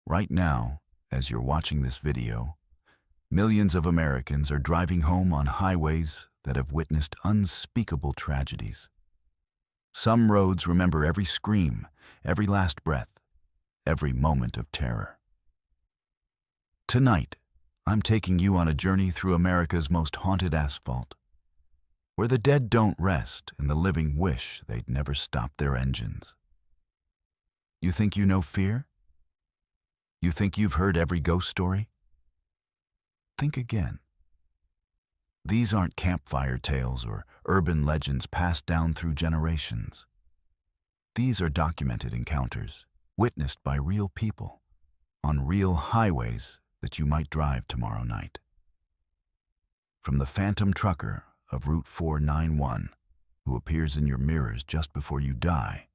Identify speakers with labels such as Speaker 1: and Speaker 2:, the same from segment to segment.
Speaker 1: Right now, as you're watching this video, millions of Americans are driving home on highways that have witnessed unspeakable tragedies. Some roads remember every scream, every last breath, every moment of terror. Tonight, I'm taking you on a journey through America's most haunted asphalt, where the dead don't rest and the living wish they'd never stop their engines. You think you know fear? You think you've heard every ghost story? Think again. These aren't campfire tales or urban legends passed down through generations. These are documented encounters, witnessed by real people, on real highways that you might drive tomorrow night. From the phantom trucker of Route 491, who appears in your mirrors just before you die,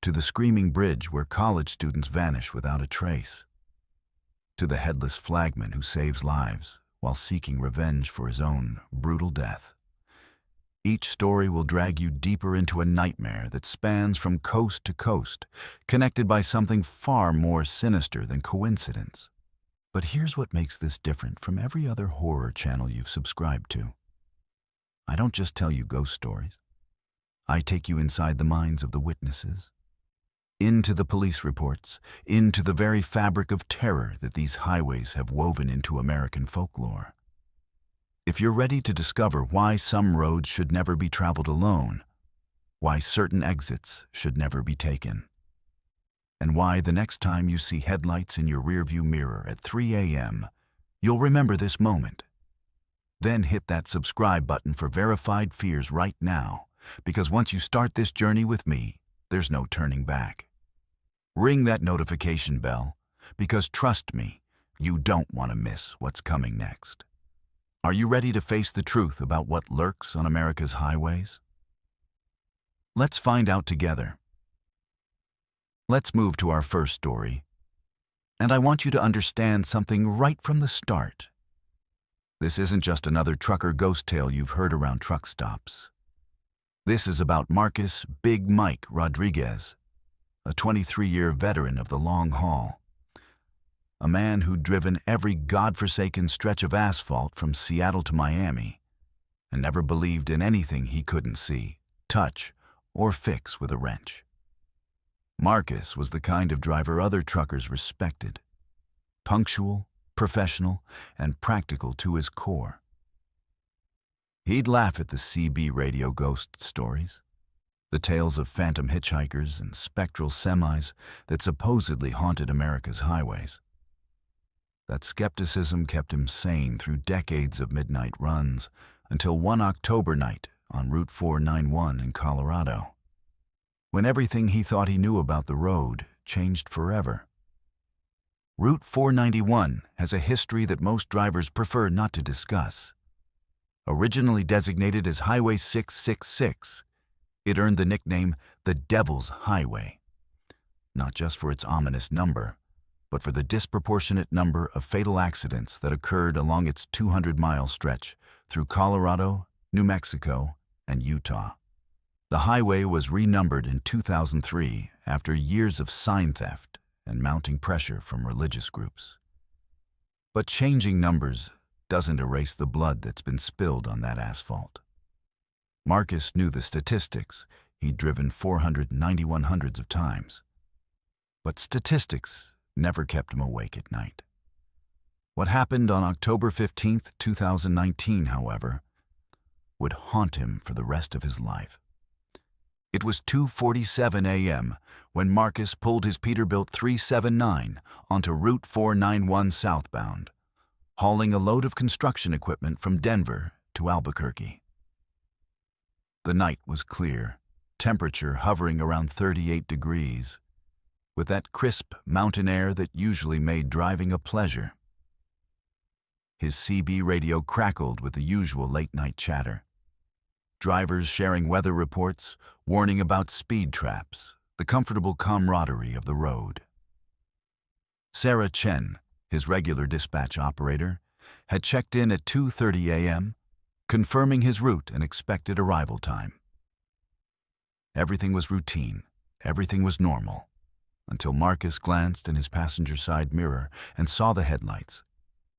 Speaker 1: to the screaming bridge where college students vanish without a trace, to the headless flagman who saves lives while seeking revenge for his own brutal death. Each story will drag you deeper into a nightmare that spans from coast to coast, connected by something far more sinister than coincidence. But here's what makes this different from every other horror channel you've subscribed to. I don't just tell you ghost stories. I take you inside the minds of the witnesses, into the police reports, into the very fabric of terror that these highways have woven into American folklore. If you're ready to discover why some roads should never be traveled alone, why certain exits should never be taken, and why the next time you see headlights in your rearview mirror at 3 a.m., you'll remember this moment. Then hit that subscribe button for verified fears right now, because once you start this journey with me, there's no turning back. Ring that notification bell, because trust me, you don't want to miss what's coming next. Are you ready to face the truth about what lurks on America's highways? Let's find out together. Let's move to our first story. And I want you to understand something right from the start. This isn't just another trucker ghost tale you've heard around truck stops. This is about Marcus "Big Mike" Rodriguez, a 23-year veteran of the long haul. A man who'd driven every godforsaken stretch of asphalt from Seattle to Miami and never believed in anything he couldn't see, touch, or fix with a wrench. Marcus was the kind of driver other truckers respected. Punctual, professional, and practical to his core. He'd laugh at the CB radio ghost stories, the tales of phantom hitchhikers and spectral semis that supposedly haunted America's highways. That skepticism kept him sane through decades of midnight runs until one October night on Route 491 in Colorado, when everything he thought he knew about the road changed forever. Route 491 has a history that most drivers prefer not to discuss. Originally designated as Highway 666, it earned the nickname the Devil's Highway, not just for its ominous number, but for the disproportionate number of fatal accidents that occurred along its 200-mile stretch through Colorado, New Mexico, and Utah. The highway was renumbered in 2003 after years of sign theft and mounting pressure from religious groups. But changing numbers doesn't erase the blood that's been spilled on that asphalt. Marcus knew the statistics. He'd driven 491 hundreds of times. But statistics never kept him awake at night. What happened on October 15, 2019, however, would haunt him for the rest of his life. It was 2:47 a.m. when Marcus pulled his Peterbilt 379 onto Route 491 southbound, hauling a load of construction equipment from Denver to Albuquerque. The night was clear, temperature hovering around 38 degrees, with that crisp mountain air that usually made driving a pleasure. His CB radio crackled with the usual late-night chatter. Drivers sharing weather reports, warning about speed traps, the comfortable camaraderie of the road. Sarah Chen, his regular dispatch operator, had checked in at 2:30 a.m., confirming his route and expected arrival time. Everything was routine. Everything was normal. until Marcus glanced in his passenger side mirror and saw the headlights.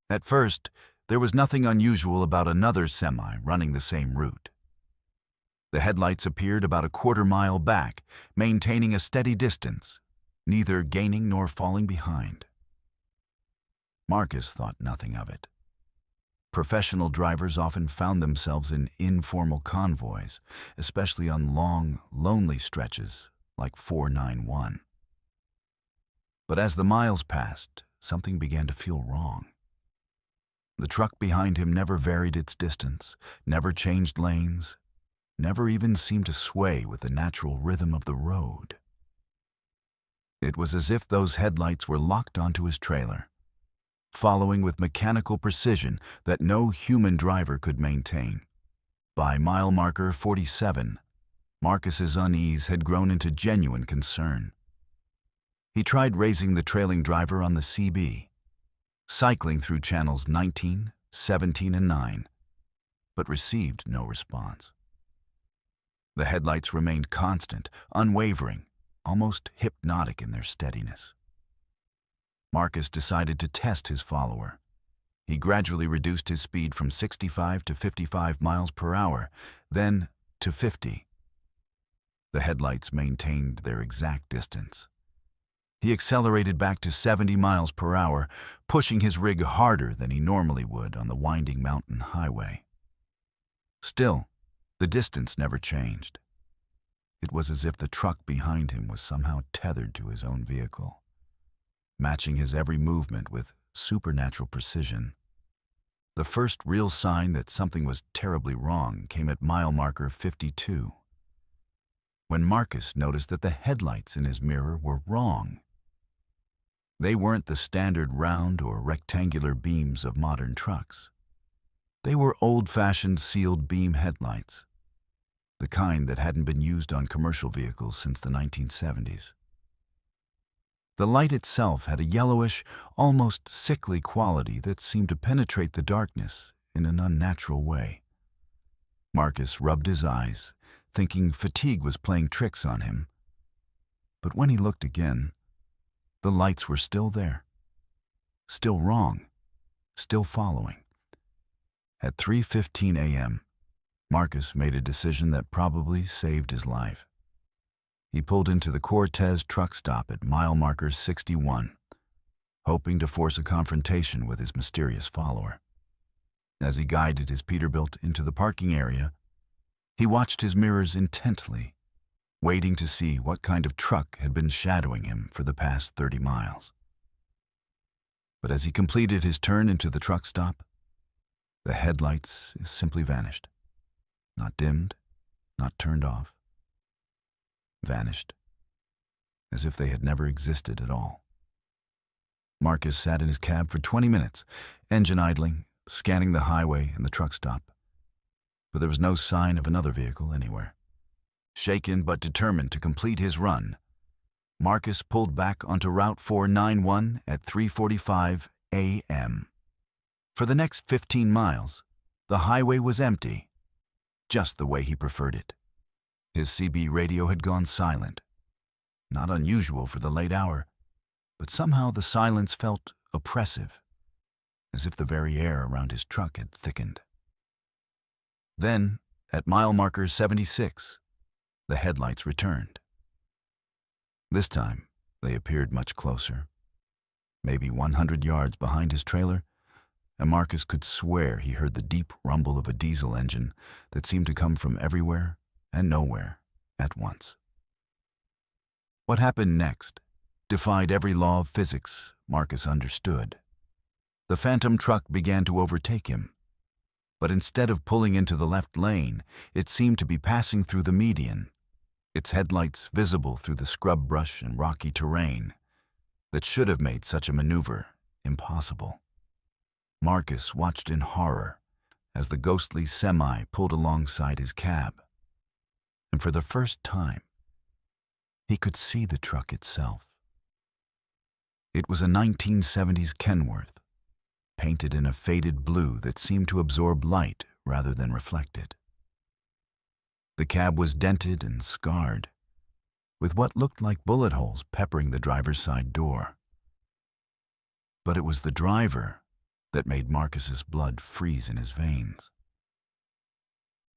Speaker 1: At first, there was nothing unusual about another semi running the same route. The headlights appeared about a quarter-mile back, maintaining a steady distance, neither gaining nor falling behind. Marcus thought nothing of it. Professional drivers often found themselves in informal convoys, especially on long, lonely stretches like 491. But as the miles passed, something began to feel wrong. The truck behind him never varied its distance, never changed lanes, never even seemed to sway with the natural rhythm of the road. It was as if those headlights were locked onto his trailer, following with mechanical precision that no human driver could maintain. By mile marker 47, Marcus's unease had grown into genuine concern. He tried raising the trailing driver on the CB, cycling through channels 19, 17, and 9, but received no response. The headlights remained constant, unwavering, almost hypnotic in their steadiness. Marcus decided to test his follower. He gradually reduced his speed from 65 to 55 miles per hour, then to 50. The headlights maintained their exact distance. He accelerated back to 70 miles per hour, pushing his rig harder than he normally would on the winding mountain highway. Still, the distance never changed. It was as if the truck behind him was somehow tethered to his own vehicle, matching his every movement with supernatural precision. The first real sign that something was terribly wrong came at mile marker 52, when Marcus noticed that the headlights in his mirror were wrong. They weren't the standard round or rectangular beams of modern trucks. They were old-fashioned sealed beam headlights, the kind that hadn't been used on commercial vehicles since the 1970s. The light itself had a yellowish, almost sickly quality that seemed to penetrate the darkness in an unnatural way. Marcus rubbed his eyes, thinking fatigue was playing tricks on him. But when he looked again, the lights were still there, still wrong, still following. At 3:15 a.m., Marcus made a decision that probably saved his life. He pulled into the Cortez truck stop at mile marker 61, hoping to force a confrontation with his mysterious follower. As he guided his Peterbilt into the parking area, he watched his mirrors intently, waiting to see what kind of truck had been shadowing him for the past 30 miles. But as he completed his turn into the truck stop, the headlights simply vanished. Not dimmed, not turned off. Vanished, as if they had never existed at all. Marcus sat in his cab for 20 minutes, engine idling, scanning the highway and the truck stop. But there was no sign of another vehicle anywhere. Shaken but determined to complete his run, Marcus pulled back onto Route 491 at 3:45 a.m. For the next 15 miles, the highway was empty, just the way he preferred it. His CB radio had gone silent. Not unusual for the late hour, but somehow the silence felt oppressive, as if the very air around his truck had thickened. Then, at mile marker 76, the headlights returned. This time, they appeared much closer, maybe 100 yards behind his trailer, and Marcus could swear he heard the deep rumble of a diesel engine that seemed to come from everywhere and nowhere at once. What happened next defied every law of physics Marcus understood. The phantom truck began to overtake him, but instead of pulling into the left lane, it seemed to be passing through the median, its headlights visible through the scrub brush and rocky terrain that should have made such a maneuver impossible. Marcus watched in horror as the ghostly semi pulled alongside his cab, and for the first time, he could see the truck itself. It was a 1970s Kenworth, painted in a faded blue that seemed to absorb light rather than reflect it. The cab was dented and scarred, with what looked like bullet holes peppering the driver's side door. But it was the driver that made Marcus's blood freeze in his veins.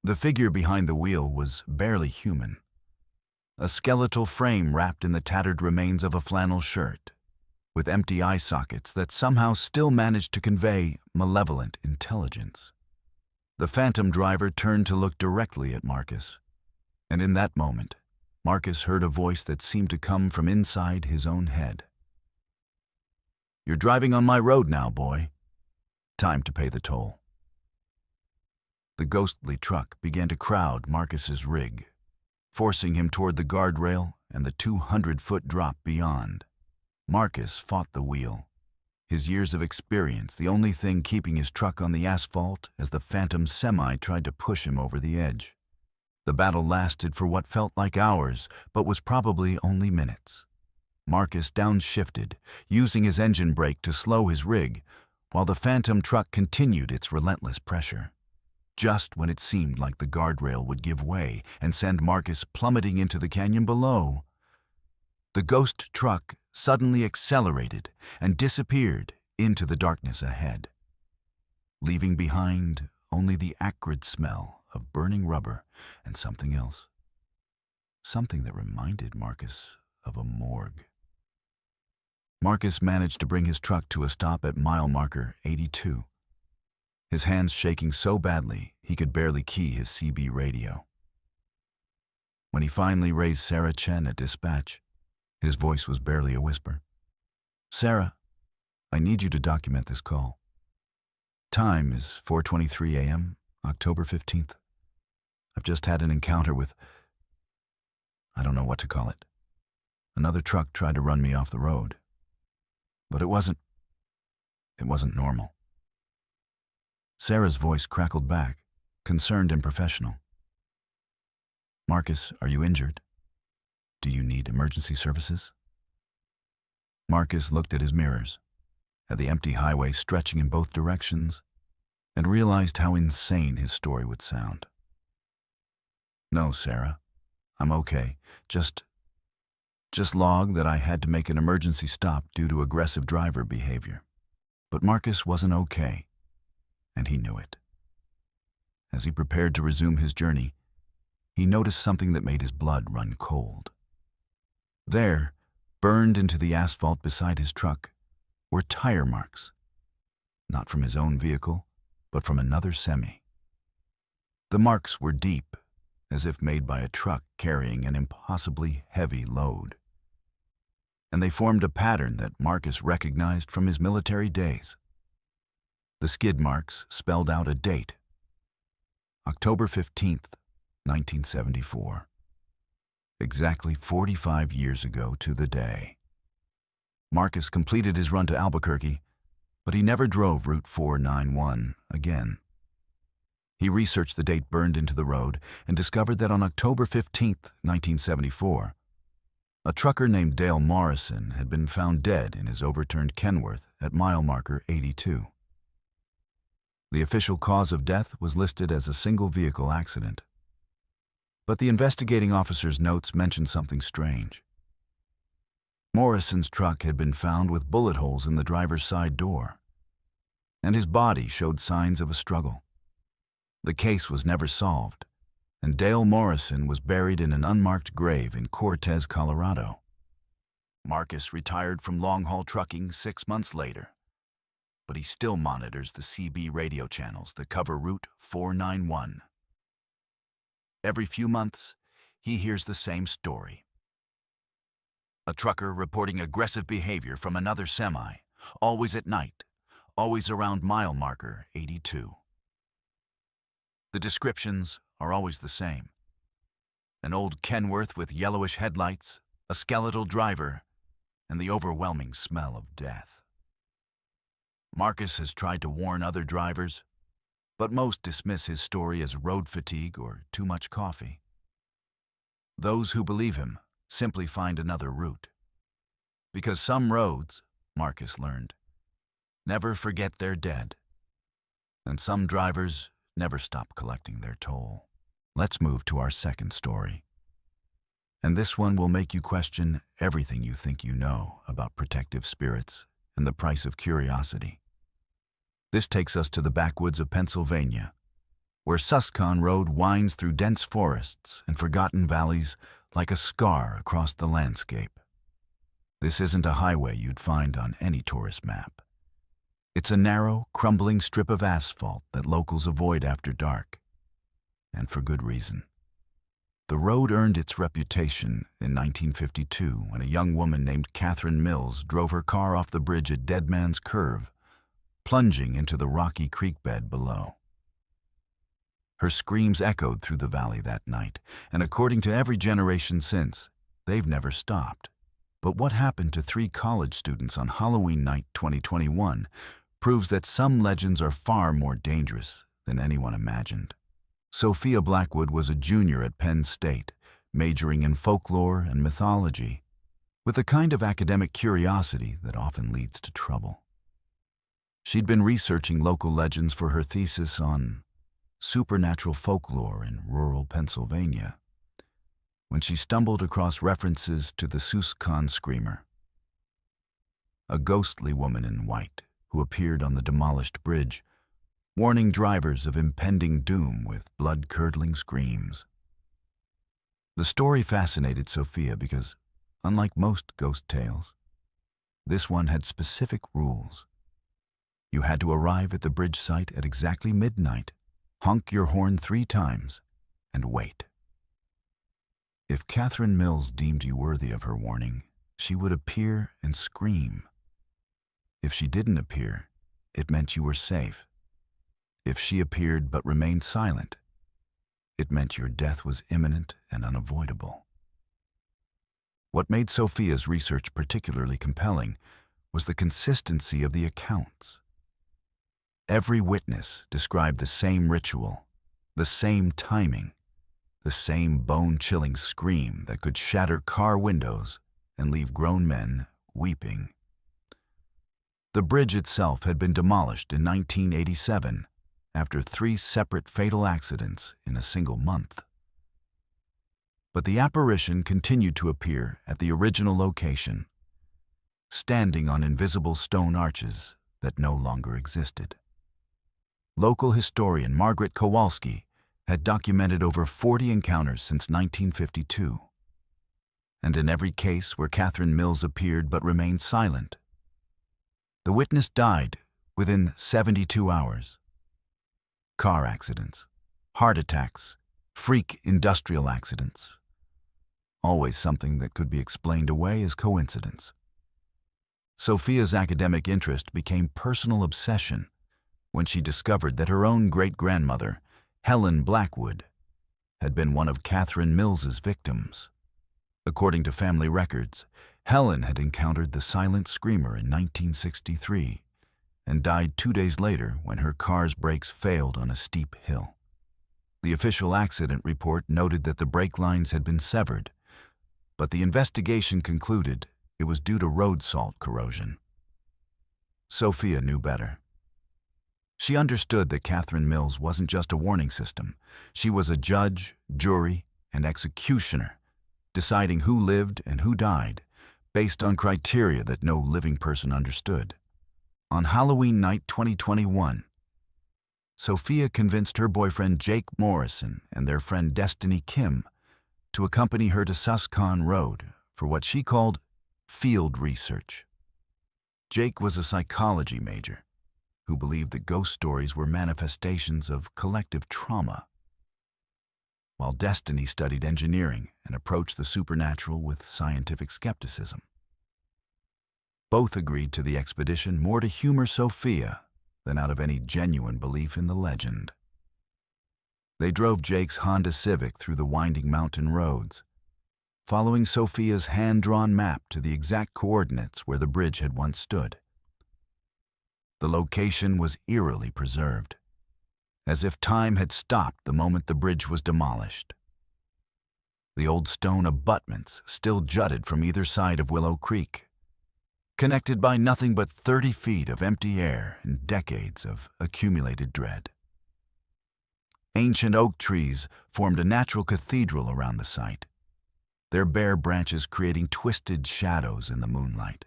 Speaker 1: The figure behind the wheel was barely human, a skeletal frame wrapped in the tattered remains of a flannel shirt, with empty eye sockets that somehow still managed to convey malevolent intelligence. The phantom driver turned to look directly at Marcus, and in that moment, Marcus heard a voice that seemed to come from inside his own head. "You're driving on my road now, boy. Time to pay the toll." The ghostly truck began to crowd Marcus's rig, forcing him toward the guardrail and the 200-foot drop beyond. Marcus fought the wheel, his years of experience the only thing keeping his truck on the asphalt as the phantom semi tried to push him over the edge. The battle lasted for what felt like hours, but was probably only minutes. Marcus downshifted, using his engine brake to slow his rig, while the phantom truck continued its relentless pressure. Just when it seemed like the guardrail would give way and send Marcus plummeting into the canyon below, the ghost truck suddenly accelerated and disappeared into the darkness ahead, leaving behind only the acrid smell of burning rubber and something else. Something that reminded Marcus of a morgue. Marcus managed to bring his truck to a stop at mile marker 82. His hands shaking so badly he could barely key his CB radio. When he finally raised Sarah Chen at dispatch, his voice was barely a whisper. "Sarah, I need you to document this call. Time is 4:23 a.m., October 15th. I've just had an encounter with... I don't know what to call it. Another truck tried to run me off the road. But it wasn't normal." Sarah's voice crackled back, concerned and professional. "Marcus, are you injured? Do you need emergency services?" Marcus looked at his mirrors, at the empty highway stretching in both directions, and realized how insane his story would sound. "No, Sarah. I'm okay. Just log that I had to make an emergency stop due to aggressive driver behavior." But Marcus wasn't okay, and he knew it. As he prepared to resume his journey, he noticed something that made his blood run cold. There, burned into the asphalt beside his truck, were tire marks, not from his own vehicle, but from another semi. The marks were deep, as if made by a truck carrying an impossibly heavy load. And they formed a pattern that Marcus recognized from his military days. The skid marks spelled out a date: October 15th, 1974. Exactly 45 years ago to the day. Marcus completed his run to Albuquerque, but he never drove Route 491 again. He researched the date burned into the road and discovered that on October 15th, 1974, a trucker named Dale Morrison had been found dead in his overturned Kenworth at mile marker 82. The official cause of death was listed as a single-vehicle accident. But the investigating officer's notes mentioned something strange. Morrison's truck had been found with bullet holes in the driver's side door, and his body showed signs of a struggle. The case was never solved, and Dale Morrison was buried in an unmarked grave in Cortez, Colorado. Marcus retired from long-haul trucking 6 months later, but he still monitors the CB radio channels that cover Route 491. Every few months, he hears the same story. A trucker reporting aggressive behavior from another semi, always at night, always around mile marker 82. The descriptions are always the same. An old Kenworth with yellowish headlights, a skeletal driver, and the overwhelming smell of death. Marcus has tried to warn other drivers, but most dismiss his story as road fatigue or too much coffee. Those who believe him simply find another route. Because some roads, Marcus learned, never forget their dead, and some drivers never stop collecting their toll. Let's move to our second story. And this one will make you question everything you think you know about protective spirits and the price of curiosity. This takes us to the backwoods of Pennsylvania, where Susquehanna Road winds through dense forests and forgotten valleys like a scar across the landscape. This isn't a highway you'd find on any tourist map. It's a narrow, crumbling strip of asphalt that locals avoid after dark, and for good reason. The road earned its reputation in 1952 when a young woman named Catherine Mills drove her car off the bridge at Dead Man's Curve, plunging into the rocky creek bed below. Her screams echoed through the valley that night, and according to every generation since, they've never stopped. But what happened to 3 college students on Halloween night 2021 proves that some legends are far more dangerous than anyone imagined. Sophia Blackwood was a junior at Penn State, majoring in folklore and mythology, with a kind of academic curiosity that often leads to trouble. She'd been researching local legends for her thesis on supernatural folklore in rural Pennsylvania when she stumbled across references to the Susquehanna Screamer, a ghostly woman in white who appeared on the demolished bridge, warning drivers of impending doom with blood-curdling screams. The story fascinated Sophia because, unlike most ghost tales, this one had specific rules. You had to arrive at the bridge site at exactly midnight, honk your horn 3 times, and wait. If Catherine Mills deemed you worthy of her warning, she would appear and scream. If she didn't appear, it meant you were safe. If she appeared but remained silent, it meant your death was imminent and unavoidable. What made Sophia's research particularly compelling was the consistency of the accounts. Every witness described the same ritual, the same timing, the same bone-chilling scream that could shatter car windows and leave grown men weeping. The bridge itself had been demolished in 1987 after 3 separate fatal accidents in a single month. But the apparition continued to appear at the original location, standing on invisible stone arches that no longer existed. Local historian Margaret Kowalski had documented over 40 encounters since 1952, and in every case where Catherine Mills appeared but remained silent, the witness died within 72 hours. Car accidents, heart attacks, freak industrial accidents. Always something that could be explained away as coincidence. Sophia's academic interest became personal obsession when she discovered that her own great-grandmother, Helen Blackwood, had been one of Catherine Mills's victims. According to family records, Helen had encountered the silent screamer in 1963 and died 2 days later when her car's brakes failed on a steep hill. The official accident report noted that the brake lines had been severed, but the investigation concluded it was due to road salt corrosion. Sophia knew better. She understood that Catherine Mills wasn't just a warning system. She was a judge, jury, and executioner, deciding who lived and who died based on criteria that no living person understood. On Halloween night 2021, Sophia convinced her boyfriend Jake Morrison and their friend Destiny Kim to accompany her to Susquehanna Road for what she called field research. Jake was a psychology major who believed that ghost stories were manifestations of collective trauma, while Destiny studied engineering and approached the supernatural with scientific skepticism. Both agreed to the expedition more to humor Sophia than out of any genuine belief in the legend. They drove Jake's Honda Civic through the winding mountain roads, following Sophia's hand-drawn map to the exact coordinates where the bridge had once stood. The location was eerily preserved, as if time had stopped the moment the bridge was demolished. The old stone abutments still jutted from either side of Willow Creek, connected by nothing but 30 feet of empty air and decades of accumulated dread. Ancient oak trees formed a natural cathedral around the site, their bare branches creating twisted shadows in the moonlight.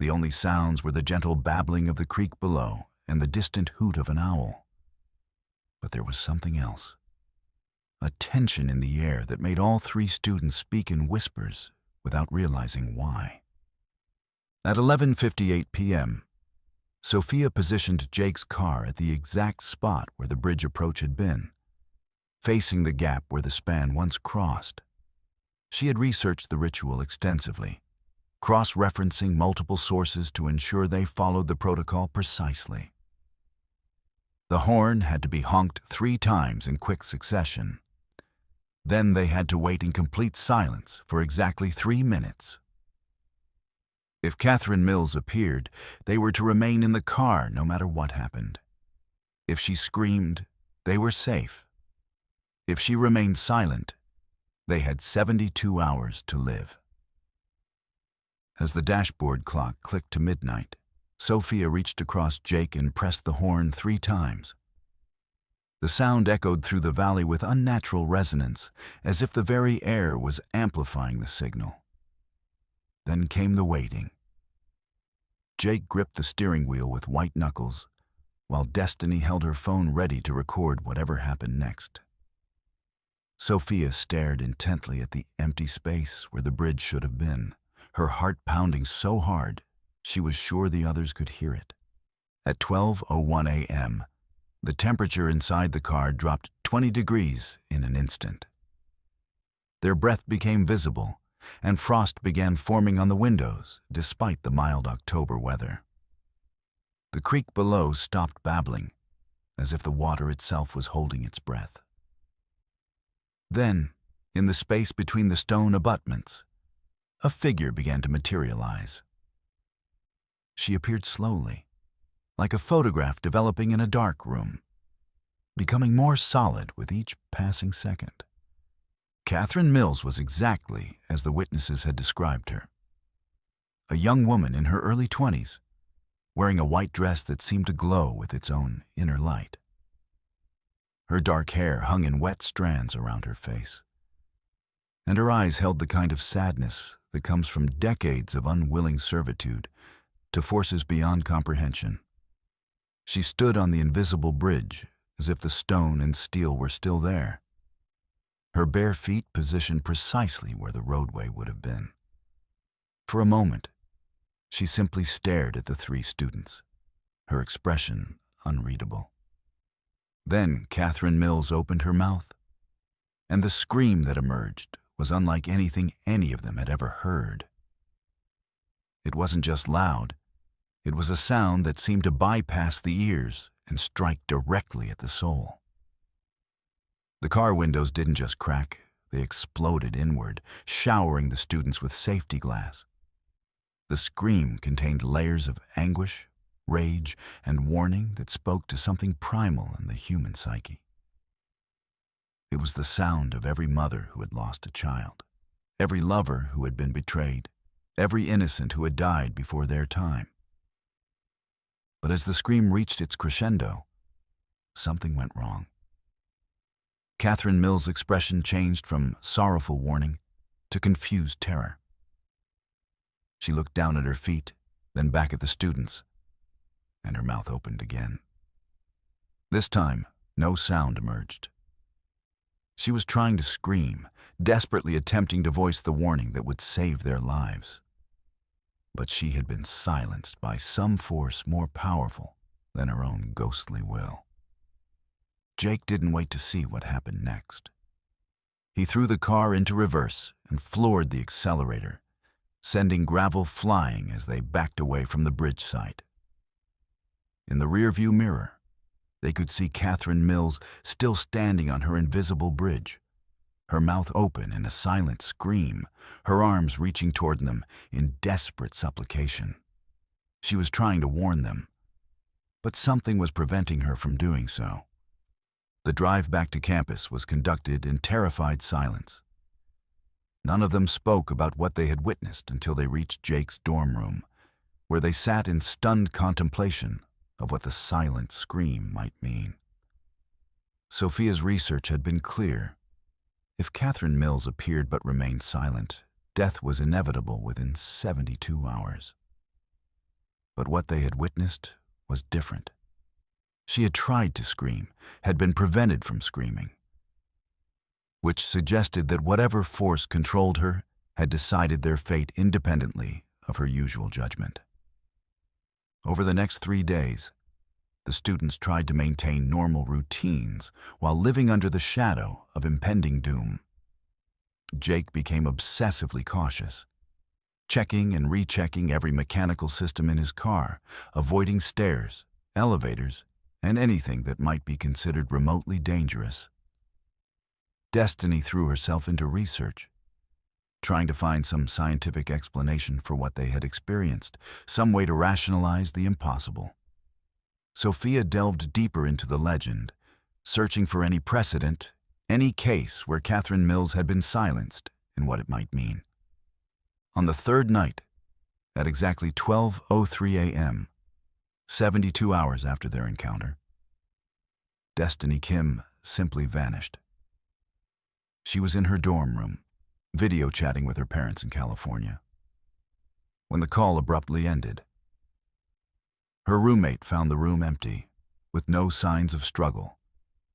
Speaker 1: The only sounds were the gentle babbling of the creek below and the distant hoot of an owl. But there was something else, a tension in the air that made all three students speak in whispers without realizing why. At 11:58 p.m., Sophia positioned Jake's car at the exact spot where the bridge approach had been, facing the gap where the span once crossed. She had researched the ritual extensively, cross-referencing multiple sources to ensure they followed the protocol precisely. The horn had to be honked 3 times in quick succession. Then they had to wait in complete silence for exactly 3 minutes. If Catherine Mills appeared, they were to remain in the car no matter what happened. If she screamed, they were safe. If she remained silent, they had 72 hours to live. As the dashboard clock clicked to midnight, Sophia reached across Jake and pressed the horn 3 times. The sound echoed through the valley with unnatural resonance, as if the very air was amplifying the signal. Then came the waiting. Jake gripped the steering wheel with white knuckles, while Destiny held her phone ready to record whatever happened next. Sophia stared intently at the empty space where the bridge should have been, her heart pounding so hard she was sure the others could hear it. At 12:01 a.m., the temperature inside the car dropped 20 degrees in an instant. Their breath became visible, and frost began forming on the windows despite the mild October weather. The creek below stopped babbling, as if the water itself was holding its breath. Then, in the space between the stone abutments, a figure began to materialize. She appeared slowly, like a photograph developing in a dark room, becoming more solid with each passing second. Catherine Mills was exactly as the witnesses had described her. A young woman in her early 20s, wearing a white dress that seemed to glow with its own inner light. Her dark hair hung in wet strands around her face, and her eyes held the kind of sadness that comes from decades of unwilling servitude to forces beyond comprehension. She stood on the invisible bridge as if the stone and steel were still there, her bare feet positioned precisely where the roadway would have been. For a moment, she simply stared at the 3 students, her expression unreadable. Then Catherine Mills opened her mouth, and the scream that emerged was unlike anything any of them had ever heard. It wasn't just loud, it was a sound that seemed to bypass the ears and strike directly at the soul. The car windows didn't just crack, they exploded inward, showering the students with safety glass. The scream contained layers of anguish, rage, and warning that spoke to something primal in the human psyche. It was the sound of every mother who had lost a child, every lover who had been betrayed, every innocent who had died before their time. But as the scream reached its crescendo, something went wrong. Catherine Mills' expression changed from sorrowful warning to confused terror. She looked down at her feet, then back at the students, and her mouth opened again. This time, no sound emerged. She was trying to scream, desperately attempting to voice the warning that would save their lives. But she had been silenced by some force more powerful than her own ghostly will. Jake didn't wait to see what happened next. He threw the car into reverse and floored the accelerator, sending gravel flying as they backed away from the bridge site. In the rearview mirror, they could see Catherine Mills still standing on her invisible bridge, her mouth open in a silent scream, her arms reaching toward them in desperate supplication. She was trying to warn them, but something was preventing her from doing so. The drive back to campus was conducted in terrified silence. None of them spoke about what they had witnessed until they reached Jake's dorm room, where they sat in stunned contemplation of what the silent scream might mean. Sophia's research had been clear. If Catherine Mills appeared but remained silent, death was inevitable within 72 hours. But what they had witnessed was different. She had tried to scream, had been prevented from screaming, which suggested that whatever force controlled her had decided their fate independently of her usual judgment. Over the next 3 days, the students tried to maintain normal routines while living under the shadow of impending doom. Jake became obsessively cautious, checking and rechecking every mechanical system in his car, avoiding stairs, elevators, and anything that might be considered remotely dangerous. Destiny threw herself into research, trying to find some scientific explanation for what they had experienced, some way to rationalize the impossible. Sophia delved deeper into the legend, searching for any precedent, any case where Catherine Mills had been silenced and what it might mean. On the third night, at exactly 12:03 a.m., 72 hours after their encounter, Destiny Kim simply vanished. She was in her dorm room, video chatting with her parents in California, when the call abruptly ended. Her roommate found the room empty, with no signs of struggle,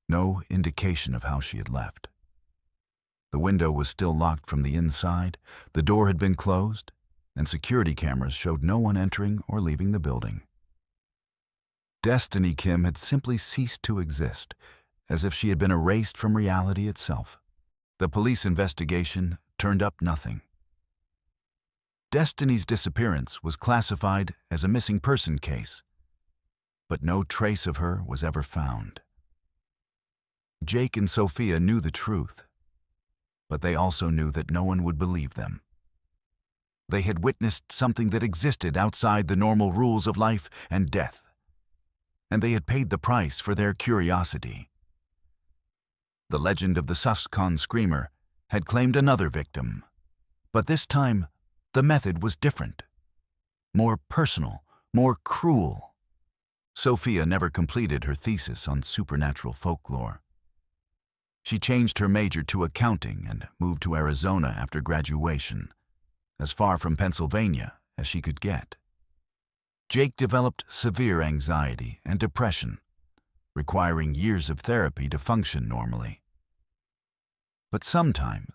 Speaker 1: no indication of how she had left. The window was still locked from the inside, the door had been closed, and security cameras showed no one entering or leaving the building. Destiny Kim had simply ceased to exist, as if she had been erased from reality itself. The police investigation turned up nothing. Destiny's disappearance was classified as a missing person case, but no trace of her was ever found. Jake and Sophia knew the truth, but they also knew that no one would believe them. They had witnessed something that existed outside the normal rules of life and death, and they had paid the price for their curiosity. The legend of the Susquehanna Screamer had claimed another victim, but this time the method was different, more personal, more cruel. Sophia never completed her thesis on supernatural folklore. She changed her major to accounting and moved to Arizona after graduation, as far from Pennsylvania as she could get. Jake developed severe anxiety and depression, requiring years of therapy to function normally. But sometimes,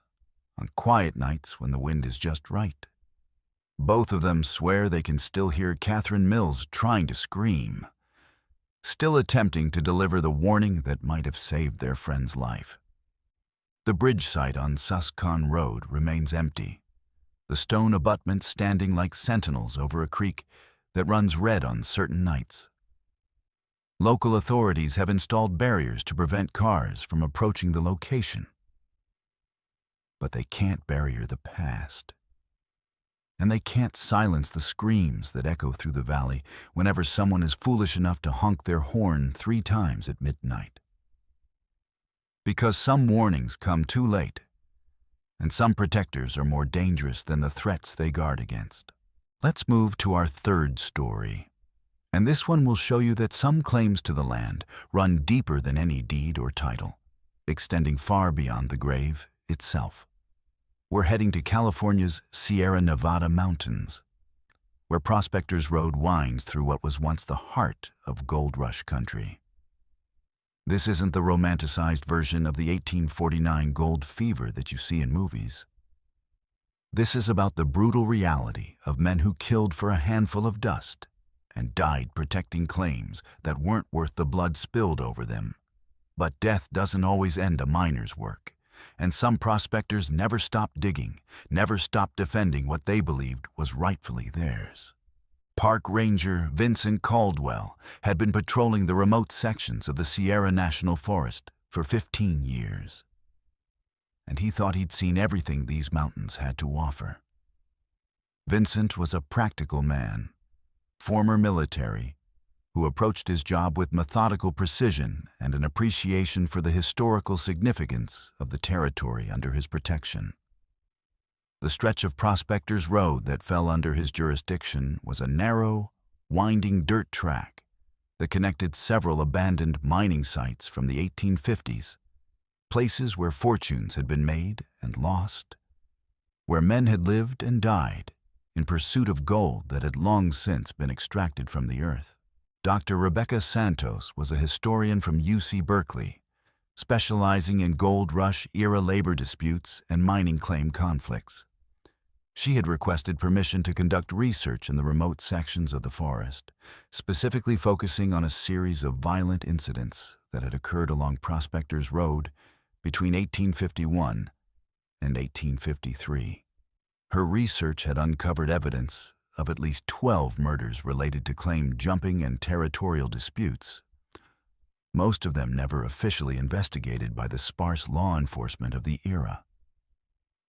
Speaker 1: on quiet nights when the wind is just right, both of them swear they can still hear Catherine Mills trying to scream, still attempting to deliver the warning that might have saved their friend's life. The bridge site on Susquehanna Road remains empty, the stone abutments standing like sentinels over a creek that runs red on certain nights. Local authorities have installed barriers to prevent cars from approaching the location. But they can't barrier the past. And they can't silence the screams that echo through the valley whenever someone is foolish enough to honk their horn 3 times at midnight. Because some warnings come too late, and some protectors are more dangerous than the threats they guard against. Let's move to our third story. And this one will show you that some claims to the land run deeper than any deed or title, extending far beyond the grave itself. We're heading to California's Sierra Nevada mountains, where Prospector's Road winds through what was once the heart of gold rush country. This isn't the romanticized version of the 1849 gold fever that you see in movies. This is about the brutal reality of men who killed for a handful of dust and died protecting claims that weren't worth the blood spilled over them. But death doesn't always end a miner's work, and some prospectors never stopped digging, never stopped defending what they believed was rightfully theirs. Park Ranger Vincent Caldwell had been patrolling the remote sections of the Sierra National Forest for 15 years. And he thought he'd seen everything these mountains had to offer. Vincent was a practical man, former military, who approached his job with methodical precision and an appreciation for the historical significance of the territory under his protection. The stretch of Prospector's Road that fell under his jurisdiction was a narrow, winding dirt track that connected several abandoned mining sites from the 1850s, places where fortunes had been made and lost, where men had lived and died in pursuit of gold that had long since been extracted from the earth. Dr. Rebecca Santos was a historian from UC Berkeley, specializing in gold rush-era labor disputes and mining claim conflicts. She had requested permission to conduct research in the remote sections of the forest, specifically focusing on a series of violent incidents that had occurred along Prospectors Road between 1851 and 1853. Her research had uncovered evidence of at least 12 murders related to claim jumping and territorial disputes, most of them never officially investigated by the sparse law enforcement of the era.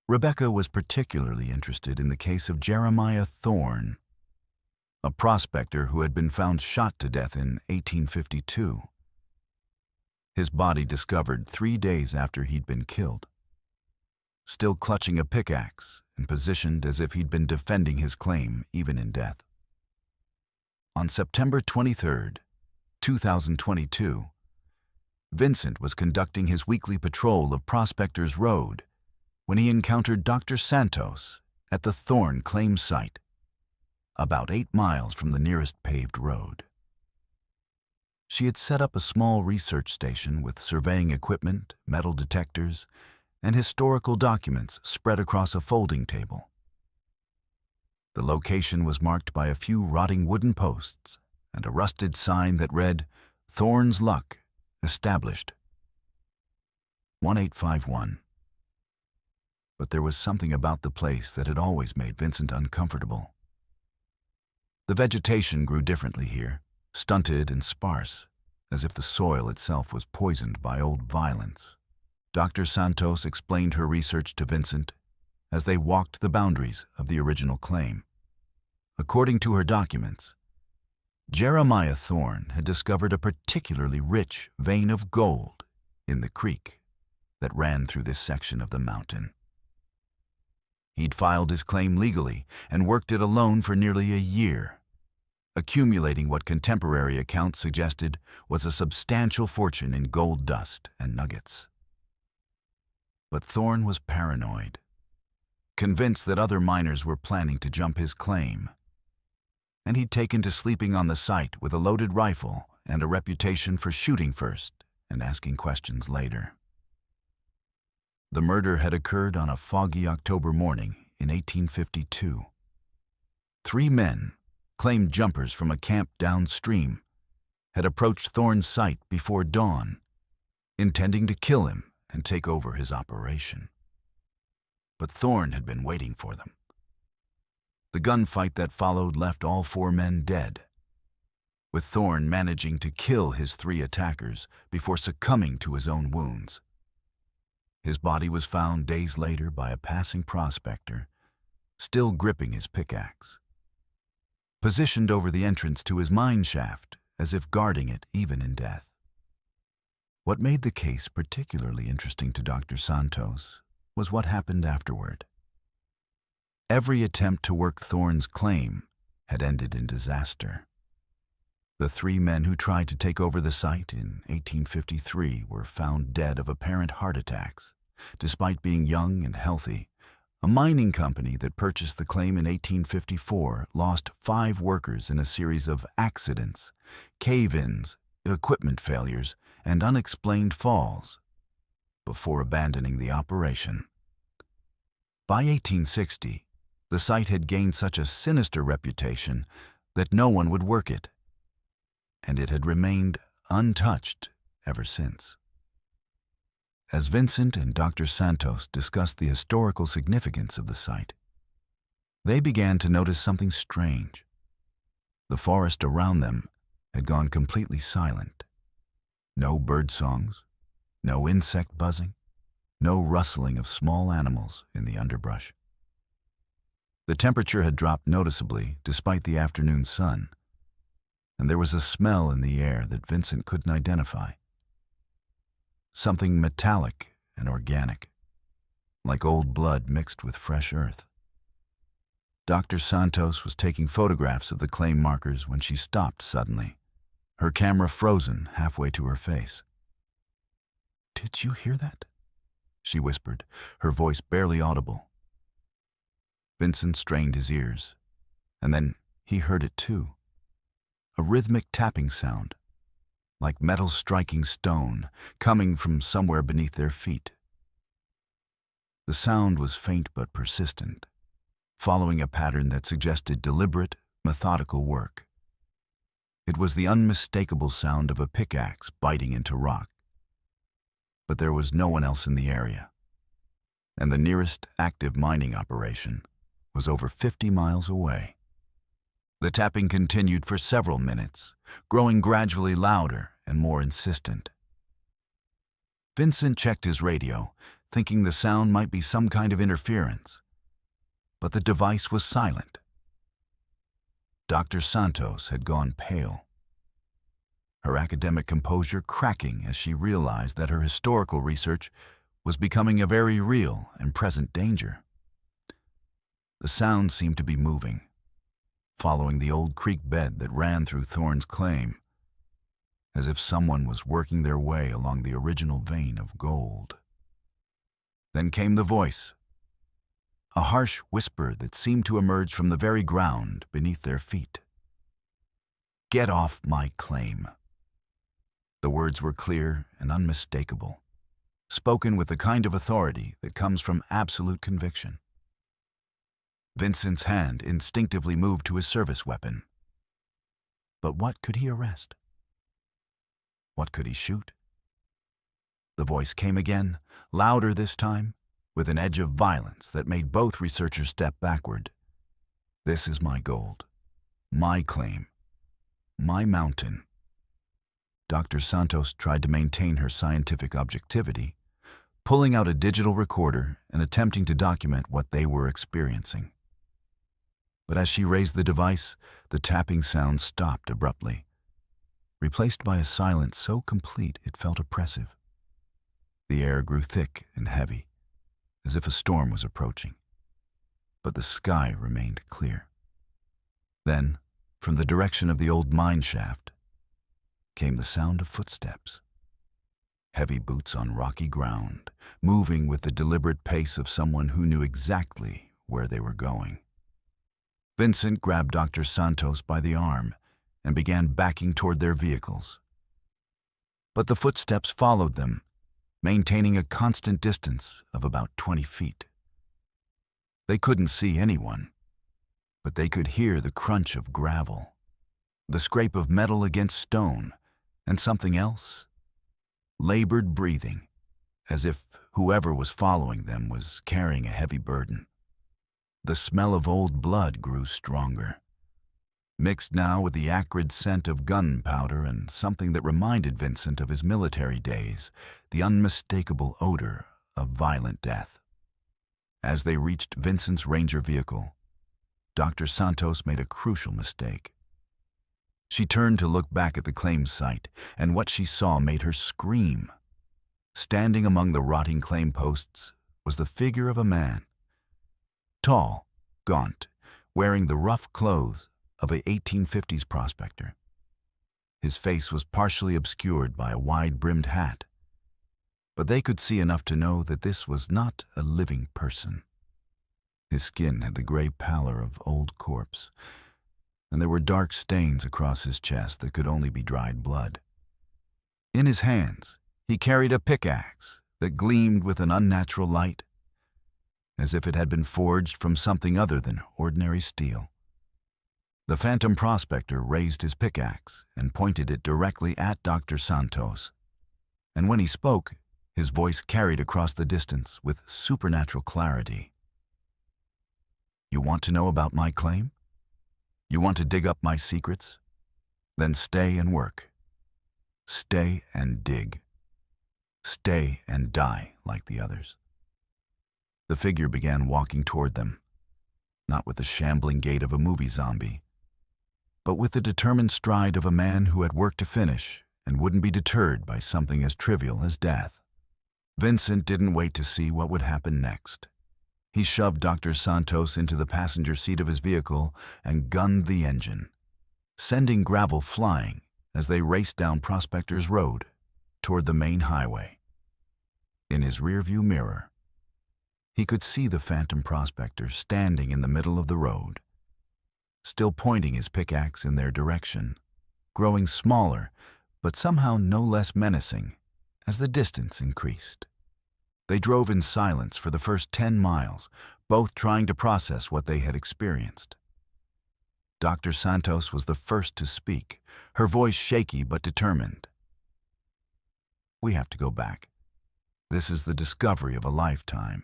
Speaker 1: Rebecca was particularly interested in the case of Jeremiah Thorne, a prospector who had been found shot to death in 1852. His body discovered 3 days after he'd been killed, still clutching a pickaxe and positioned as if he'd been defending his claim even in death. On September 23, 2022, Vincent was conducting his weekly patrol of Prospectors Road when he encountered Dr. Santos at the Thorne claim site, about 8 miles from the nearest paved road. She had set up a small research station with surveying equipment, metal detectors, and historical documents spread across a folding table. The location was marked by a few rotting wooden posts and a rusted sign that read, "Thorne's Luck, established 1851. But there was something about the place that had always made Vincent uncomfortable. The vegetation grew differently here, stunted and sparse, as if the soil itself was poisoned by old violence. Dr. Santos explained her research to Vincent as they walked the boundaries of the original claim. According to her documents, Jeremiah Thorne had discovered a particularly rich vein of gold in the creek that ran through this section of the mountain. He'd filed his claim legally and worked it alone for nearly a year, accumulating what contemporary accounts suggested was a substantial fortune in gold dust and nuggets. But Thorne was paranoid, convinced that other miners were planning to jump his claim, and he'd taken to sleeping on the site with a loaded rifle and a reputation for shooting first and asking questions later. The murder had occurred on a foggy October morning in 1852. 3 men, claimed jumpers from a camp downstream, had approached Thorne's site before dawn, intending to kill him and take over his operation. But Thorne had been waiting for them. The gunfight that followed left all 4 men dead, with Thorne managing to kill his 3 attackers before succumbing to his own wounds. His body was found days later by a passing prospector, still gripping his pickaxe, positioned over the entrance to his mine shaft as if guarding it even in death. What made the case particularly interesting to Dr. Santos was what happened afterward. Every attempt to work Thorne's claim had ended in disaster. The 3 men who tried to take over the site in 1853 were found dead of apparent heart attacks. Despite being young and healthy, a mining company that purchased the claim in 1854 lost 5 workers in a series of accidents, cave-ins, equipment failures, and unexplained falls before abandoning the operation. By 1860, the site had gained such a sinister reputation that no one would work it, and it had remained untouched ever since. As Vincent and Dr. Santos discussed the historical significance of the site, they began to notice something strange. The forest around them had gone completely silent. No bird songs, no insect buzzing, no rustling of small animals in the underbrush. The temperature had dropped noticeably despite the afternoon sun, and there was a smell in the air that Vincent couldn't identify. Something metallic and organic, like old blood mixed with fresh earth. Dr. Santos was taking photographs of the claim markers when she stopped suddenly, her camera frozen halfway to her face. "Did you hear that?" she whispered, her voice barely audible. Vincent strained his ears, and then he heard it too. A rhythmic tapping sound, like metal striking stone, coming from somewhere beneath their feet. The sound was faint but persistent, following a pattern that suggested deliberate, methodical work. It was the unmistakable sound of a pickaxe biting into rock. But there was no one else in the area, and the nearest active mining operation was over 50 miles away. The tapping continued for several minutes, growing gradually louder and more insistent. Vincent checked his radio, thinking the sound might be some kind of interference, but the device was silent. Dr. Santos had gone pale, her academic composure cracking as she realized that her historical research was becoming a very real and present danger. The sound seemed to be moving, following the old creek bed that ran through Thorne's claim, as if someone was working their way along the original vein of gold. Then came the voice, a harsh whisper that seemed to emerge from the very ground beneath their feet. "Get off my claim." The words were clear and unmistakable, spoken with the kind of authority that comes from absolute conviction. Vincent's hand instinctively moved to his service weapon. But what could he arrest? What could he shoot? The voice came again, louder this time, with an edge of violence that made both researchers step backward. "This is my gold, my claim, my mountain." Dr. Santos tried to maintain her scientific objectivity, pulling out a digital recorder and attempting to document what they were experiencing. But as she raised the device, the tapping sound stopped abruptly, replaced by a silence so complete it felt oppressive. The air grew thick and heavy, as if a storm was approaching, but the sky remained clear. Then, from the direction of the old mine shaft, came the sound of footsteps. Heavy boots on rocky ground, moving with the deliberate pace of someone who knew exactly where they were going. Vincent grabbed Dr. Santos by the arm and began backing toward their vehicles. But the footsteps followed them, maintaining a constant distance of about 20 feet. They couldn't see anyone, but they could hear the crunch of gravel, the scrape of metal against stone, and something else. Labored breathing, as if whoever was following them was carrying a heavy burden. The smell of old blood grew stronger, mixed now with the acrid scent of gunpowder and something that reminded Vincent of his military days, the unmistakable odor of violent death. As they reached Vincent's Ranger vehicle, Dr. Santos made a crucial mistake. She turned to look back at the claim site, and what she saw made her scream. Standing among the rotting claim posts was the figure of a man. Tall, gaunt, wearing the rough clothes of a 1850s prospector. His face was partially obscured by a wide-brimmed hat, but they could see enough to know that this was not a living person. His skin had the gray pallor of old corpse, and there were dark stains across his chest that could only be dried blood. In his hands, he carried a pickaxe that gleamed with an unnatural light, as if it had been forged from something other than ordinary steel. The phantom prospector raised his pickaxe and pointed it directly at Dr. Santos, and when he spoke, his voice carried across the distance with supernatural clarity. "You want to know about my claim? You want to dig up my secrets? Then stay and work. Stay and dig. Stay and die like the others." The figure began walking toward them, not with the shambling gait of a movie zombie, but with the determined stride of a man who had work to finish and wouldn't be deterred by something as trivial as death. Vincent didn't wait to see what would happen next. He shoved Dr. Santos into the passenger seat of his vehicle and gunned the engine, sending gravel flying as they raced down Prospector's Road toward the main highway. In his rearview mirror, he could see the phantom prospector standing in the middle of the road, still pointing his pickaxe in their direction, growing smaller, but somehow no less menacing as the distance increased. They drove in silence for the first 10 miles, both trying to process what they had experienced. Dr. Santos was the first to speak, her voice shaky but determined. "We have to go back. This is the discovery of a lifetime.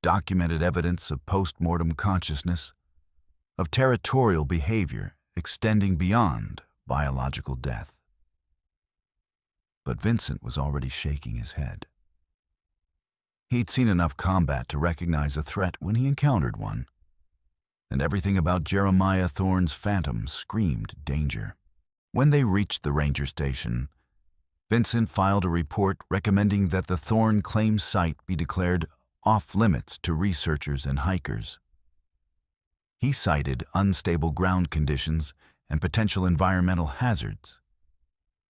Speaker 1: Documented evidence of post-mortem consciousness, of territorial behavior extending beyond biological death." But Vincent was already shaking his head. He'd seen enough combat to recognize a threat when he encountered one, and everything about Jeremiah Thorne's phantom screamed danger. When they reached the ranger station, Vincent filed a report recommending that the Thorne claim site be declared off-limits to researchers and hikers. He cited unstable ground conditions and potential environmental hazards,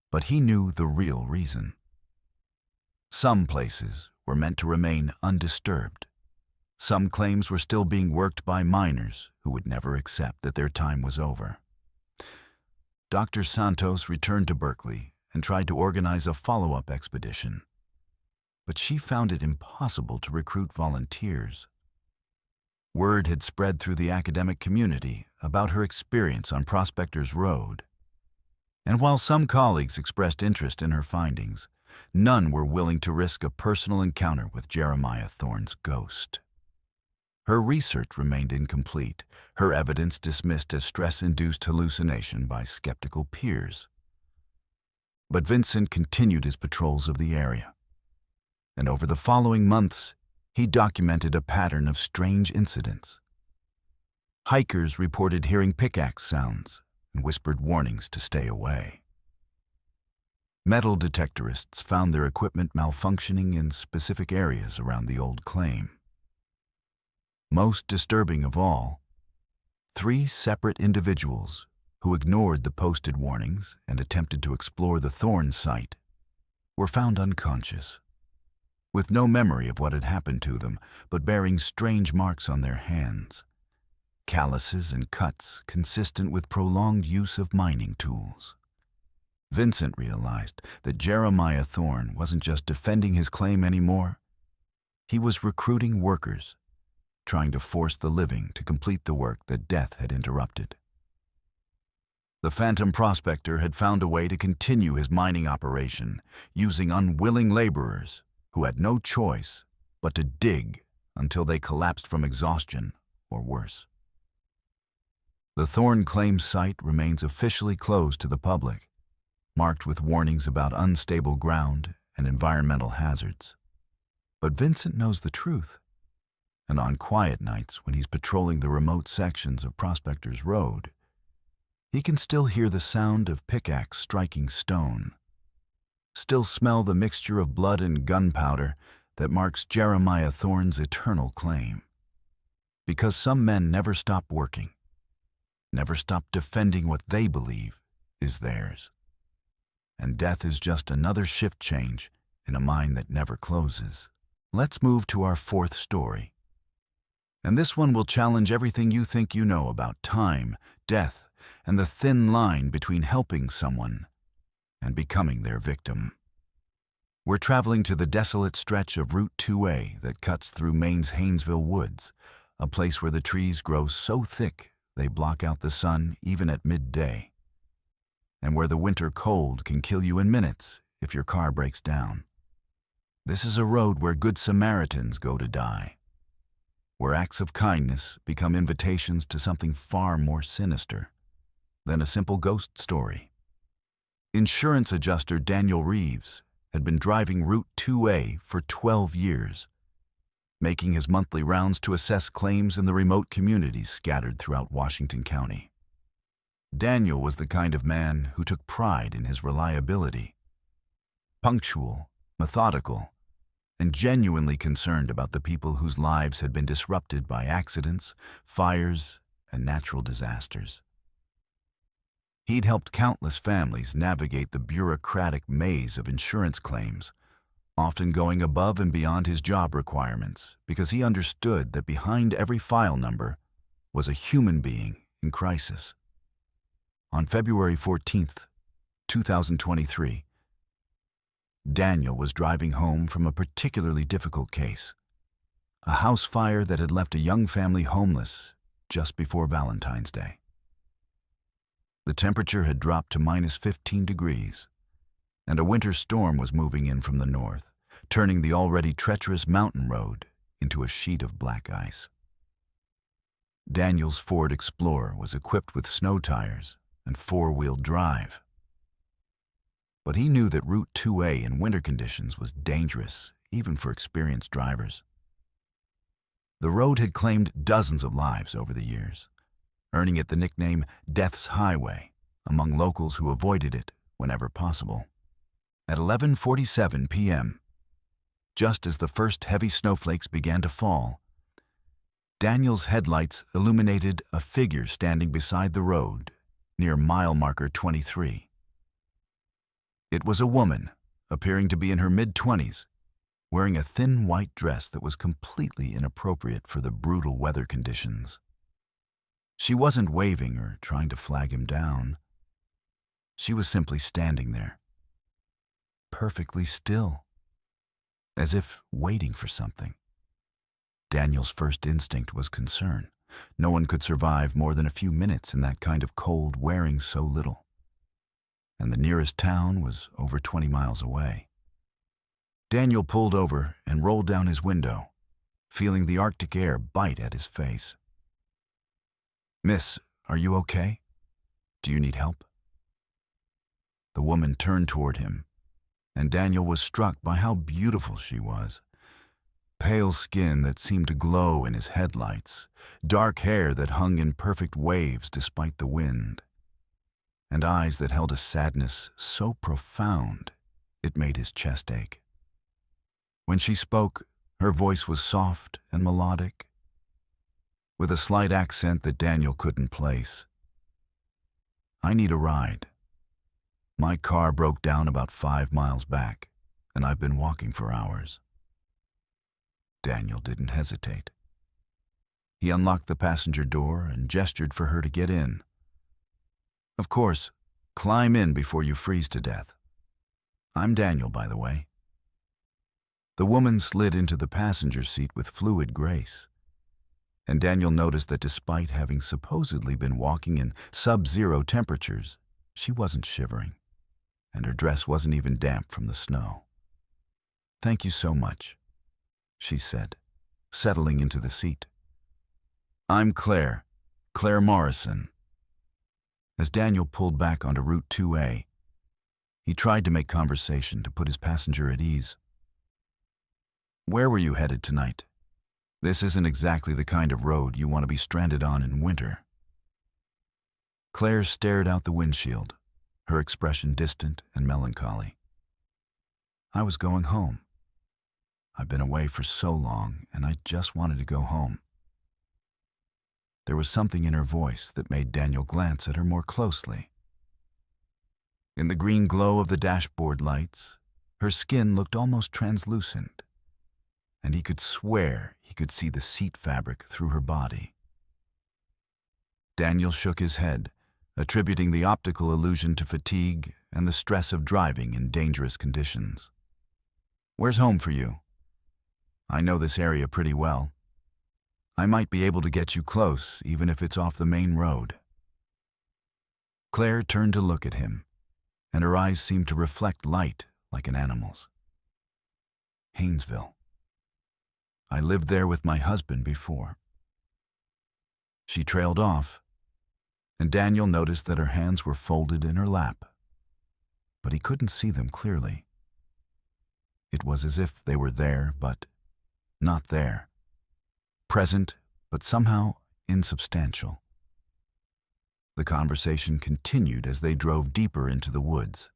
Speaker 1: but he knew the real reason. Some places were meant to remain undisturbed. Some claims were still being worked by miners who would never accept that their time was over. Dr. Santos returned to Berkeley and tried to organize a follow-up expedition, but she found it impossible to recruit volunteers. Word had spread through the academic community about her experience on Prospector's Road, and while some colleagues expressed interest in her findings, none were willing to risk a personal encounter with Jeremiah Thorne's ghost. Her research remained incomplete, her evidence dismissed as stress-induced hallucination by skeptical peers. But Vincent continued his patrols of the area, and over the following months, he documented a pattern of strange incidents. Hikers reported hearing pickaxe sounds and whispered warnings to stay away. Metal detectorists found their equipment malfunctioning in specific areas around the old claim. Most disturbing of all, 3 separate individuals who ignored the posted warnings and attempted to explore the Thorne site were found unconscious, with no memory of what had happened to them, but bearing strange marks on their hands, calluses and cuts consistent with prolonged use of mining tools. Vincent realized that Jeremiah Thorne wasn't just defending his claim anymore. He was recruiting workers, trying to force the living to complete the work that death had interrupted. The phantom prospector had found a way to continue his mining operation, using unwilling laborers who had no choice but to dig until they collapsed from exhaustion or worse. The Thorne claim site remains officially closed to the public, marked with warnings about unstable ground and environmental hazards. But Vincent knows the truth, and on quiet nights when he's patrolling the remote sections of Prospector's Road, he can still hear the sound of pickaxe striking stone, still smell the mixture of blood and gunpowder that marks Jeremiah Thorne's eternal claim. Because some men never stop working, never stop defending what they believe is theirs. And death is just another shift change in a mine that never closes. Let's move to our 4th story. And this one will challenge everything you think you know about time, death, and the thin line between helping someone and becoming their victim. We're traveling to the desolate stretch of Route 2A that cuts through Maine's Haynesville woods, a place where the trees grow so thick they block out the sun even at midday, and where the winter cold can kill you in minutes if your car breaks down. This is a road where good Samaritans go to die, where acts of kindness become invitations to something far more sinister than a simple ghost story. Insurance adjuster Daniel Reeves had been driving Route 2A for 12 years, making his monthly rounds to assess claims in the remote communities scattered throughout Washington County. Daniel was the kind of man who took pride in his reliability, punctual, methodical, and genuinely concerned about the people whose lives had been disrupted by accidents, fires, and natural disasters. He'd helped countless families navigate the bureaucratic maze of insurance claims, often going above and beyond his job requirements because he understood that behind every file number was a human being in crisis. On February 14th, 2023, Daniel was driving home from a particularly difficult case, a house fire that had left a young family homeless just before Valentine's Day. The temperature had dropped to -15 degrees, and a winter storm was moving in from the north, turning the already treacherous mountain road into a sheet of black ice. Daniel's Ford Explorer was equipped with snow tires and four-wheel drive. But he knew that Route 2A in winter conditions was dangerous, even for experienced drivers. The road had claimed dozens of lives over the years, earning it the nickname Death's Highway among locals who avoided it whenever possible. At 11:47 p.m., just as the first heavy snowflakes began to fall, Daniel's headlights illuminated a figure standing beside the road near mile marker 23. It was a woman, appearing to be in her mid-20s, wearing a thin white dress that was completely inappropriate for the brutal weather conditions. She wasn't waving or trying to flag him down. She was simply standing there, perfectly still, as if waiting for something. Daniel's first instinct was concern. No one could survive more than a few minutes in that kind of cold wearing so little. And the nearest town was over 20 miles away. Daniel pulled over and rolled down his window, feeling the Arctic air bite at his face. "Miss, are you okay? Do you need help?" The woman turned toward him, and Daniel was struck by how beautiful she was. Pale skin that seemed to glow in his headlights, dark hair that hung in perfect waves despite the wind, and eyes that held a sadness so profound it made his chest ache. When she spoke, her voice was soft and melodic, with a slight accent that Daniel couldn't place. "I need a ride. My car broke down about 5 miles back, and I've been walking for hours." Daniel didn't hesitate. He unlocked the passenger door and gestured for her to get in. "Of course, climb in before you freeze to death. I'm Daniel, by the way." The woman slid into the passenger seat with fluid grace, and Daniel noticed that despite having supposedly been walking in sub-zero temperatures, she wasn't shivering, and her dress wasn't even damp from the snow. "Thank you so much," she said, settling into the seat. "I'm Claire Morrison." As Daniel pulled back onto Route 2A, he tried to make conversation to put his passenger at ease. "Where were you headed tonight? This isn't exactly the kind of road you want to be stranded on in winter." Claire stared out the windshield, her expression distant and melancholy. "I was going home. I've been away for so long, and I just wanted to go home." There was something in her voice that made Daniel glance at her more closely. In the green glow of the dashboard lights, her skin looked almost translucent, and he could swear he could see the seat fabric through her body. Daniel shook his head, attributing the optical illusion to fatigue and the stress of driving in dangerous conditions. "Where's home for you? I know this area pretty well. I might be able to get you close, even if it's off the main road." Claire turned to look at him, and her eyes seemed to reflect light like an animal's. "Haynesville. I lived there with my husband before." She trailed off, and Daniel noticed that her hands were folded in her lap, but he couldn't see them clearly. It was as if they were there, but not there. Present, but somehow insubstantial. The conversation continued as they drove deeper into the woods.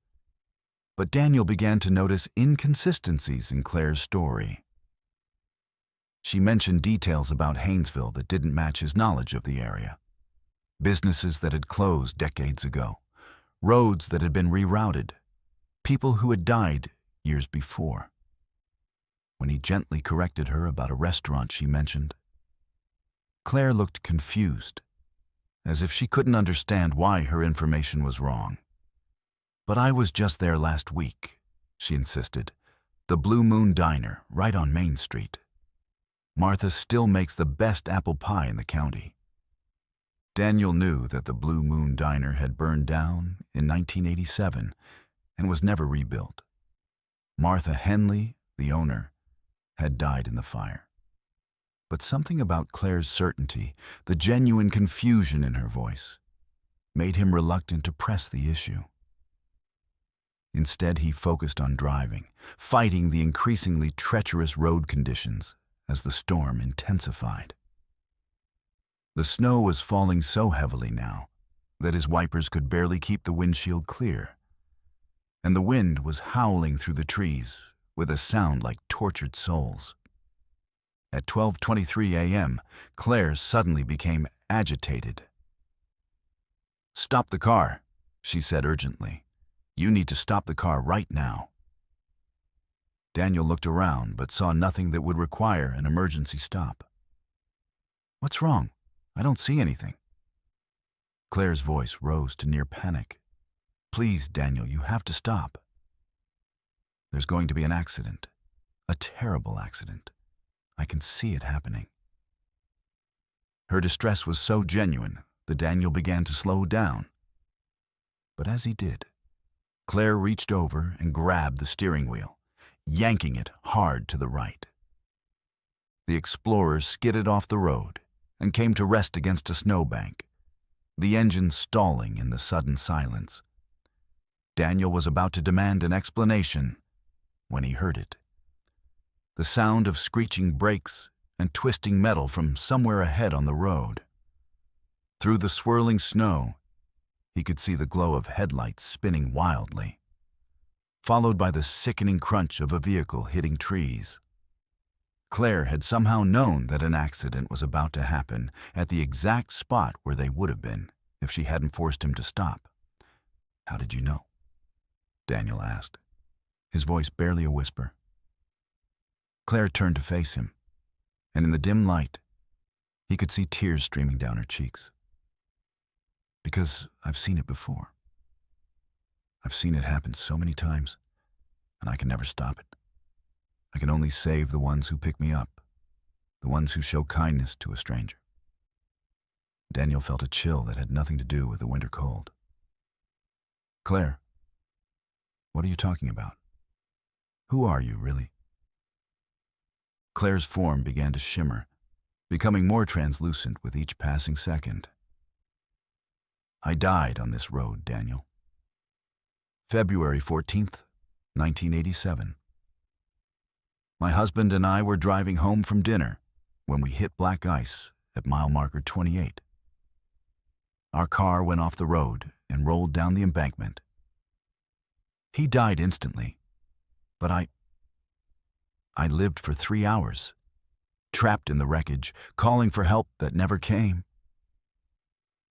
Speaker 1: But Daniel began to notice inconsistencies in Claire's story. She mentioned details about Haynesville that didn't match his knowledge of the area. Businesses that had closed decades ago, roads that had been rerouted, people who had died years before. when he gently corrected her about a restaurant she mentioned. Claire looked confused, as if she couldn't understand why her information was wrong. "But I was just there last week," she insisted. "The Blue Moon Diner, right on Main Street. Martha still makes the best apple pie in the county." Daniel knew that the Blue Moon Diner had burned down in 1987 and was never rebuilt. Martha Henley, the owner, had died in the fire. But something about Claire's certainty, the genuine confusion in her voice, made him reluctant to press the issue. Instead, he focused on driving, fighting the increasingly treacherous road conditions as the storm intensified. The snow was falling so heavily now that his wipers could barely keep the windshield clear, and the wind was howling through the trees with a sound like tortured souls. At 12:23 a.m., Claire suddenly became agitated. "Stop the car," she said urgently. "You need to stop the car right now." Daniel looked around but saw nothing that would require an emergency stop. "What's wrong? I don't see anything." Claire's voice rose to near panic. "Please, Daniel, you have to stop. There's going to be an accident. A terrible accident. I can see it happening." Her distress was so genuine that Daniel began to slow down. But as he did, Claire reached over and grabbed the steering wheel, yanking it hard to the right. The Explorer skidded off the road and came to rest against a snowbank, the engine stalling in the sudden silence. Daniel was about to demand an explanation when he heard it. The sound of screeching brakes and twisting metal from somewhere ahead on the road. Through the swirling snow, he could see the glow of headlights spinning wildly, followed by the sickening crunch of a vehicle hitting trees. Claire had somehow known that an accident was about to happen at the exact spot where they would have been if she hadn't forced him to stop. "How did you know?" Daniel asked, his voice barely a whisper. Claire turned to face him, and in the dim light, he could see tears streaming down her cheeks. "Because I've seen it before. I've seen it happen so many times, and I can never stop it. I can only save the ones who pick me up, the ones who show kindness to a stranger." Daniel felt a chill that had nothing to do with the winter cold. "Claire, what are you talking about? Who are you, really?" Claire's form began to shimmer, becoming more translucent with each passing second. "I died on this road, Daniel. February 14th, 1987. My husband and I were driving home from dinner when we hit black ice at mile marker 28. Our car went off the road and rolled down the embankment. He died instantly, but I lived for 3 hours, trapped in the wreckage, calling for help that never came.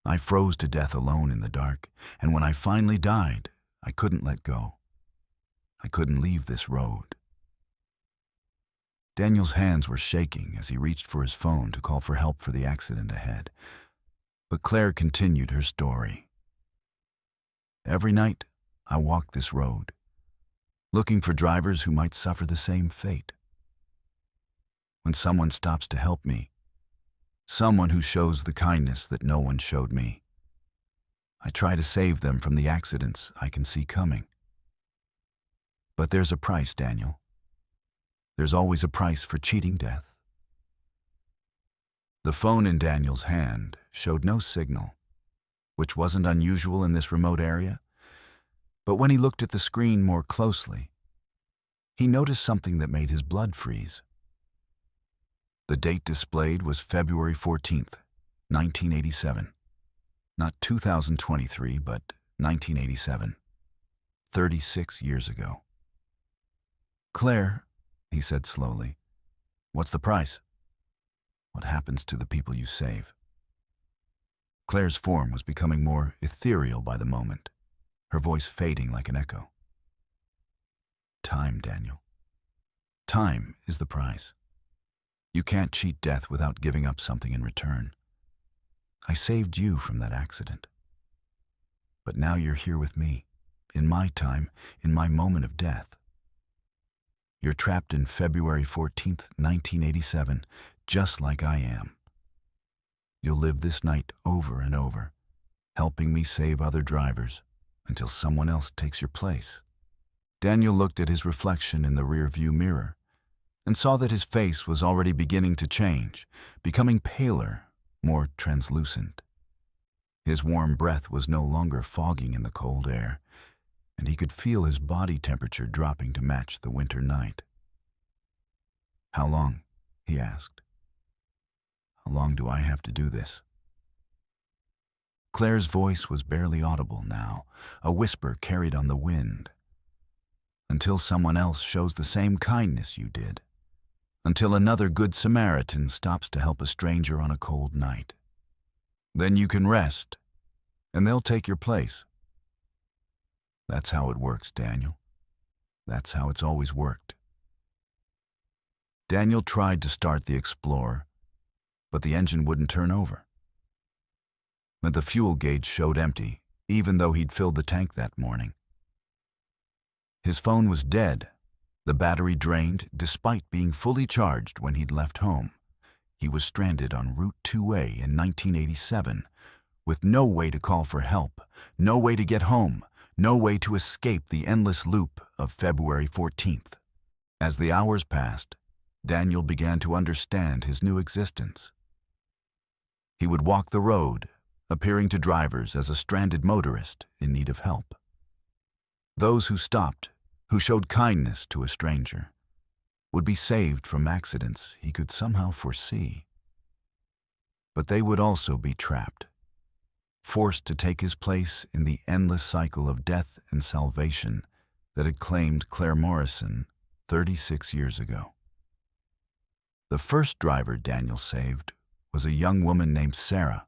Speaker 1: I froze to death alone in the dark, and when I finally died, I couldn't let go. I couldn't leave this road." Daniel's hands were shaking as he reached for his phone to call for help for the accident ahead. But Claire continued her story. "Every night, I walk this road, looking for drivers who might suffer the same fate. When someone stops to help me, someone who shows the kindness that no one showed me, I try to save them from the accidents I can see coming. But there's a price, Daniel. There's always a price for cheating death." The phone in Daniel's hand showed no signal, which wasn't unusual in this remote area. But when he looked at the screen more closely, he noticed something that made his blood freeze. The date displayed was February 14th, 1987. Not 2023, but 1987. 36 years ago. "Claire," he said slowly, "what's the price? What happens to the people you save?" Claire's form was becoming more ethereal by the moment, her voice fading like an echo. "Time, Daniel. Time is the price. You can't cheat death without giving up something in return. I saved you from that accident. But now you're here with me, in my time, in my moment of death. You're trapped in February 14th, 1987, just like I am. You'll live this night over and over, helping me save other drivers until someone else takes your place. Daniel looked at his reflection in the rear-view mirror and saw that his face was already beginning to change, becoming paler, more translucent. His warm breath was no longer fogging in the cold air, and he could feel his body temperature dropping to match the winter night. "How long?" he asked. "How long do I have to do this?" Claire's voice was barely audible now, a whisper carried on the wind. "Until someone else shows the same kindness you did. Until another good Samaritan stops to help a stranger on a cold night. Then you can rest, and they'll take your place." That's how it works, Daniel. That's how it's always worked. Daniel tried to start the Explorer, but the engine wouldn't turn over. And the fuel gauge showed empty, even though he'd filled the tank that morning. His phone was dead, the battery drained despite being fully charged when he'd left home. He was stranded on Route 2A in 1987, with no way to call for help, no way to get home, no way to escape the endless loop of February 14th. As the hours passed, Daniel began to understand his new existence. He would walk the road, appearing to drivers as a stranded motorist in need of help. Those who stopped, who showed kindness to a stranger, would be saved from accidents he could somehow foresee. But they would also be trapped, forced to take his place in the endless cycle of death and salvation that had claimed Claire Morrison 36 years ago. The first driver Daniel saved was a young woman named Sarah,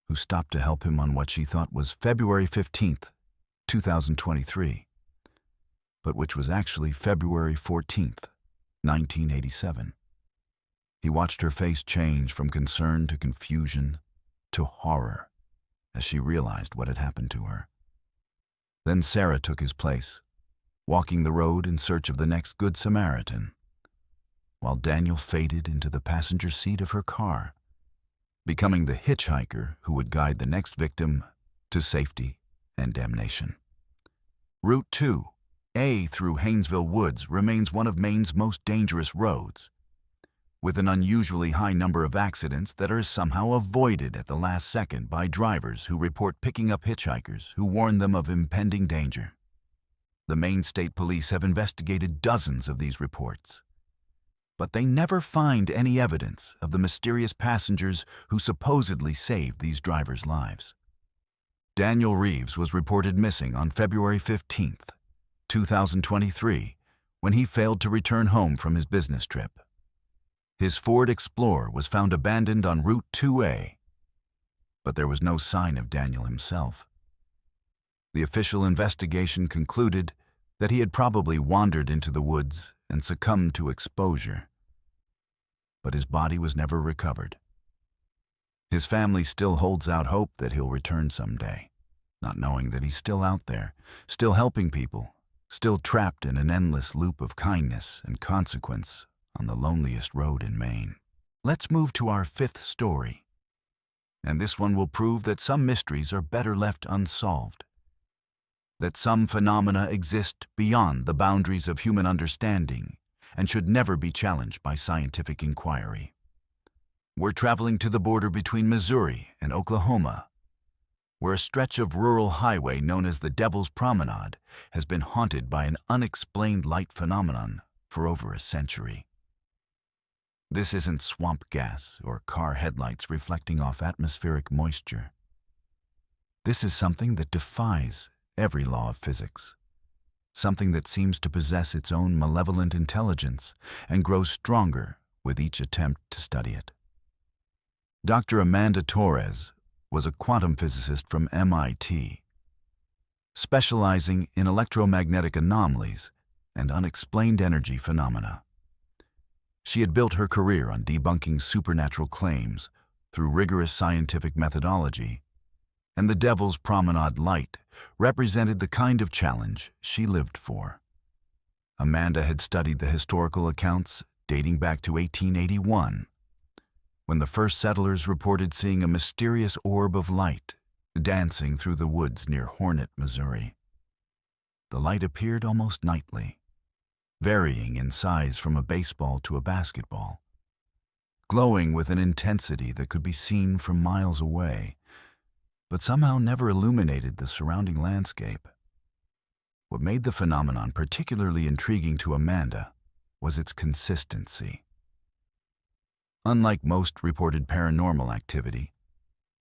Speaker 1: who stopped to help him on what she thought was February 15th, 2023, but which was actually February 14th, 1987. He watched her face change from concern to confusion to horror as she realized what had happened to her. Then Sarah took his place, walking the road in search of the next Good Samaritan, while Daniel faded into the passenger seat of her car, becoming the hitchhiker who would guide the next victim to safety and damnation. Route 2A through Haynesville Woods remains one of Maine's most dangerous roads, with an unusually high number of accidents that are somehow avoided at the last second by drivers who report picking up hitchhikers who warn them of impending danger. The Maine State Police have investigated dozens of these reports, but they never find any evidence of the mysterious passengers who supposedly saved these drivers' lives. Daniel Reeves was reported missing on February 15th, 2023, when he failed to return home from his business trip. His Ford Explorer was found abandoned on Route 2A, but there was no sign of Daniel himself. The official investigation concluded that he had probably wandered into the woods and succumbed to exposure, but his body was never recovered. His family still holds out hope that he'll return someday, not knowing that he's still out there, still helping people, still trapped in an endless loop of kindness and consequence on the loneliest road in Maine. Let's move to our fifth story, and this one will prove that some mysteries are better left unsolved, that some phenomena exist beyond the boundaries of human understanding and should never be challenged by scientific inquiry. We're traveling to the border between Missouri and Oklahoma, where a stretch of rural highway known as the Devil's Promenade has been haunted by an unexplained light phenomenon for over a century. This isn't swamp gas or car headlights reflecting off atmospheric moisture. This is something that defies every law of physics, something that seems to possess its own malevolent intelligence and grows stronger with each attempt to study it. Dr. Amanda Torres was a quantum physicist from MIT, specializing in electromagnetic anomalies and unexplained energy phenomena. She had built her career on debunking supernatural claims through rigorous scientific methodology, and the Devil's Promenade light represented the kind of challenge she lived for. Amanda had studied the historical accounts dating back to 1881, when the first settlers reported seeing a mysterious orb of light dancing through the woods near Hornet, Missouri. The light appeared almost nightly, varying in size from a baseball to a basketball, glowing with an intensity that could be seen from miles away, but somehow never illuminated the surrounding landscape. What made the phenomenon particularly intriguing to Amanda was its consistency. Unlike most reported paranormal activity,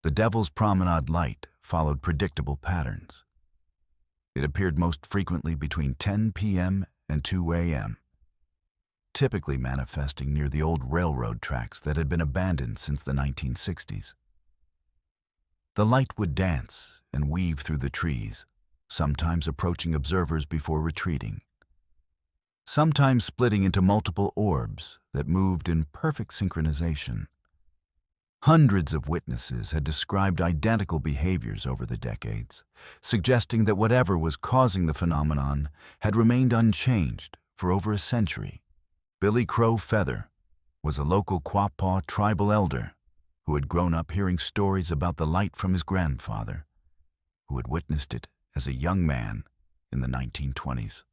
Speaker 1: the Devil's Promenade light followed predictable patterns. It appeared most frequently between 10 p.m. and 2 a.m., typically manifesting near the old railroad tracks that had been abandoned since the 1960s. The light would dance and weave through the trees, sometimes approaching observers before retreating, sometimes splitting into multiple orbs that moved in perfect synchronization. Hundreds of witnesses had described identical behaviors over the decades, suggesting that whatever was causing the phenomenon had remained unchanged for over a century. Billy Crow Feather was a local Quapaw tribal elder who had grown up hearing stories about the light from his grandfather, who had witnessed it as a young man in the 1920s.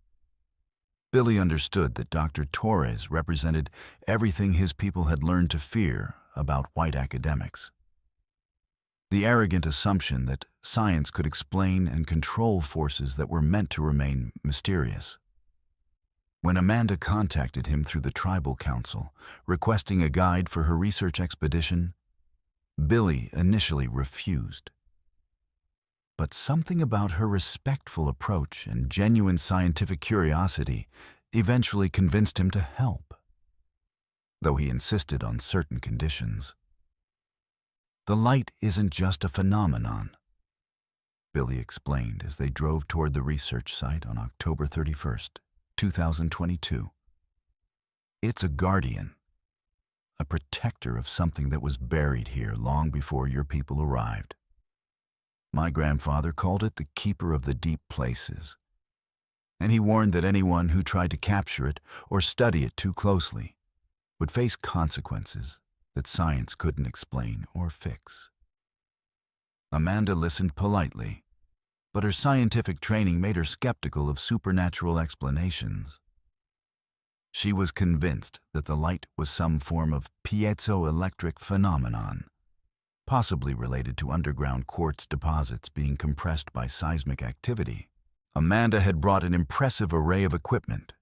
Speaker 1: Billy understood that Dr. Torres represented everything his people had learned to fear about white academics. The arrogant assumption that science could explain and control forces that were meant to remain mysterious. When Amanda contacted him through the tribal council, requesting a guide for her research expedition, Billy initially refused. But something about her respectful approach and genuine scientific curiosity eventually convinced him to help, though he insisted on certain conditions. The light isn't just a phenomenon, Billy explained as they drove toward the research site on October 31st, 2022. It's a guardian, a protector of something that was buried here long before your people arrived. My grandfather called it the keeper of the deep places, and he warned that anyone who tried to capture it or study it too closely would face consequences that science couldn't explain or fix. Amanda listened politely, but her scientific training made her skeptical of supernatural explanations. She was convinced that the light was some form of piezoelectric phenomenon, possibly related to underground quartz deposits being compressed by seismic activity. Amanda had brought an impressive array of equipment: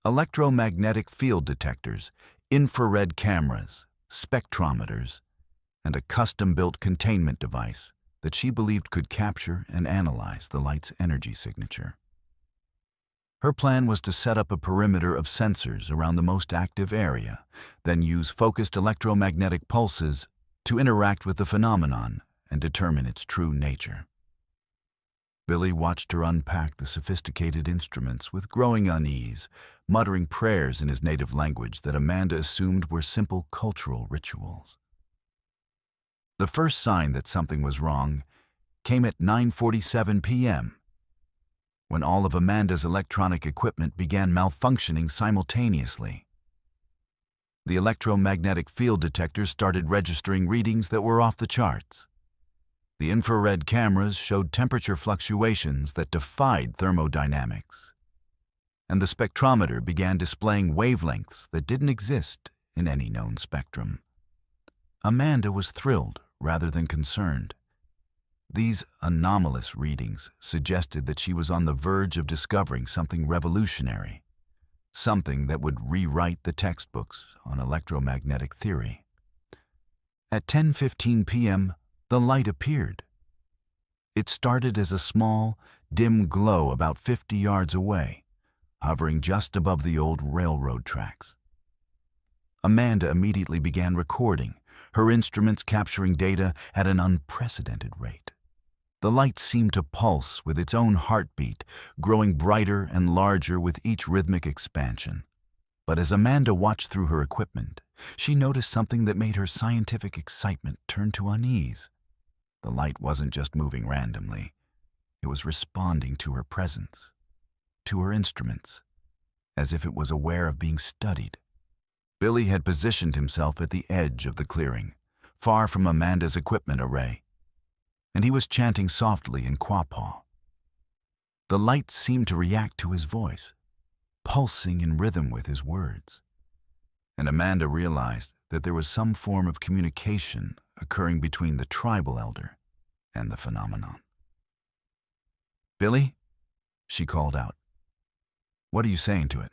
Speaker 1: electromagnetic field detectors, infrared cameras, spectrometers, and a custom-built containment device that she believed could capture and analyze the light's energy signature. Her plan was to set up a perimeter of sensors around the most active area, then use focused electromagnetic pulses to interact with the phenomenon and determine its true nature. Billy watched her unpack the sophisticated instruments with growing unease, muttering prayers in his native language that Amanda assumed were simple cultural rituals. The first sign that something was wrong came at 9:47 p.m., when all of Amanda's electronic equipment began malfunctioning simultaneously. The electromagnetic field detectors started registering readings that were off the charts. The infrared cameras showed temperature fluctuations that defied thermodynamics, and the spectrometer began displaying wavelengths that didn't exist in any known spectrum. Amanda was thrilled rather than concerned. These anomalous readings suggested that she was on the verge of discovering something revolutionary, something that would rewrite the textbooks on electromagnetic theory. At 10:15 p.m., the light appeared. It started as a small, dim glow about 50 yards away, hovering just above the old railroad tracks. Amanda immediately began recording, her instruments capturing data at an unprecedented rate. The light seemed to pulse with its own heartbeat, growing brighter and larger with each rhythmic expansion. But as Amanda watched through her equipment, she noticed something that made her scientific excitement turn to unease. The light wasn't just moving randomly. It was responding to her presence, to her instruments, as if it was aware of being studied. Billy had positioned himself at the edge of the clearing, far from Amanda's equipment array, and he was chanting softly in Quapaw. The light seemed to react to his voice, pulsing in rhythm with his words, and Amanda realized that there was some form of communication occurring between the tribal elder and the phenomenon. "Billy," she called out, "what are you saying to it?"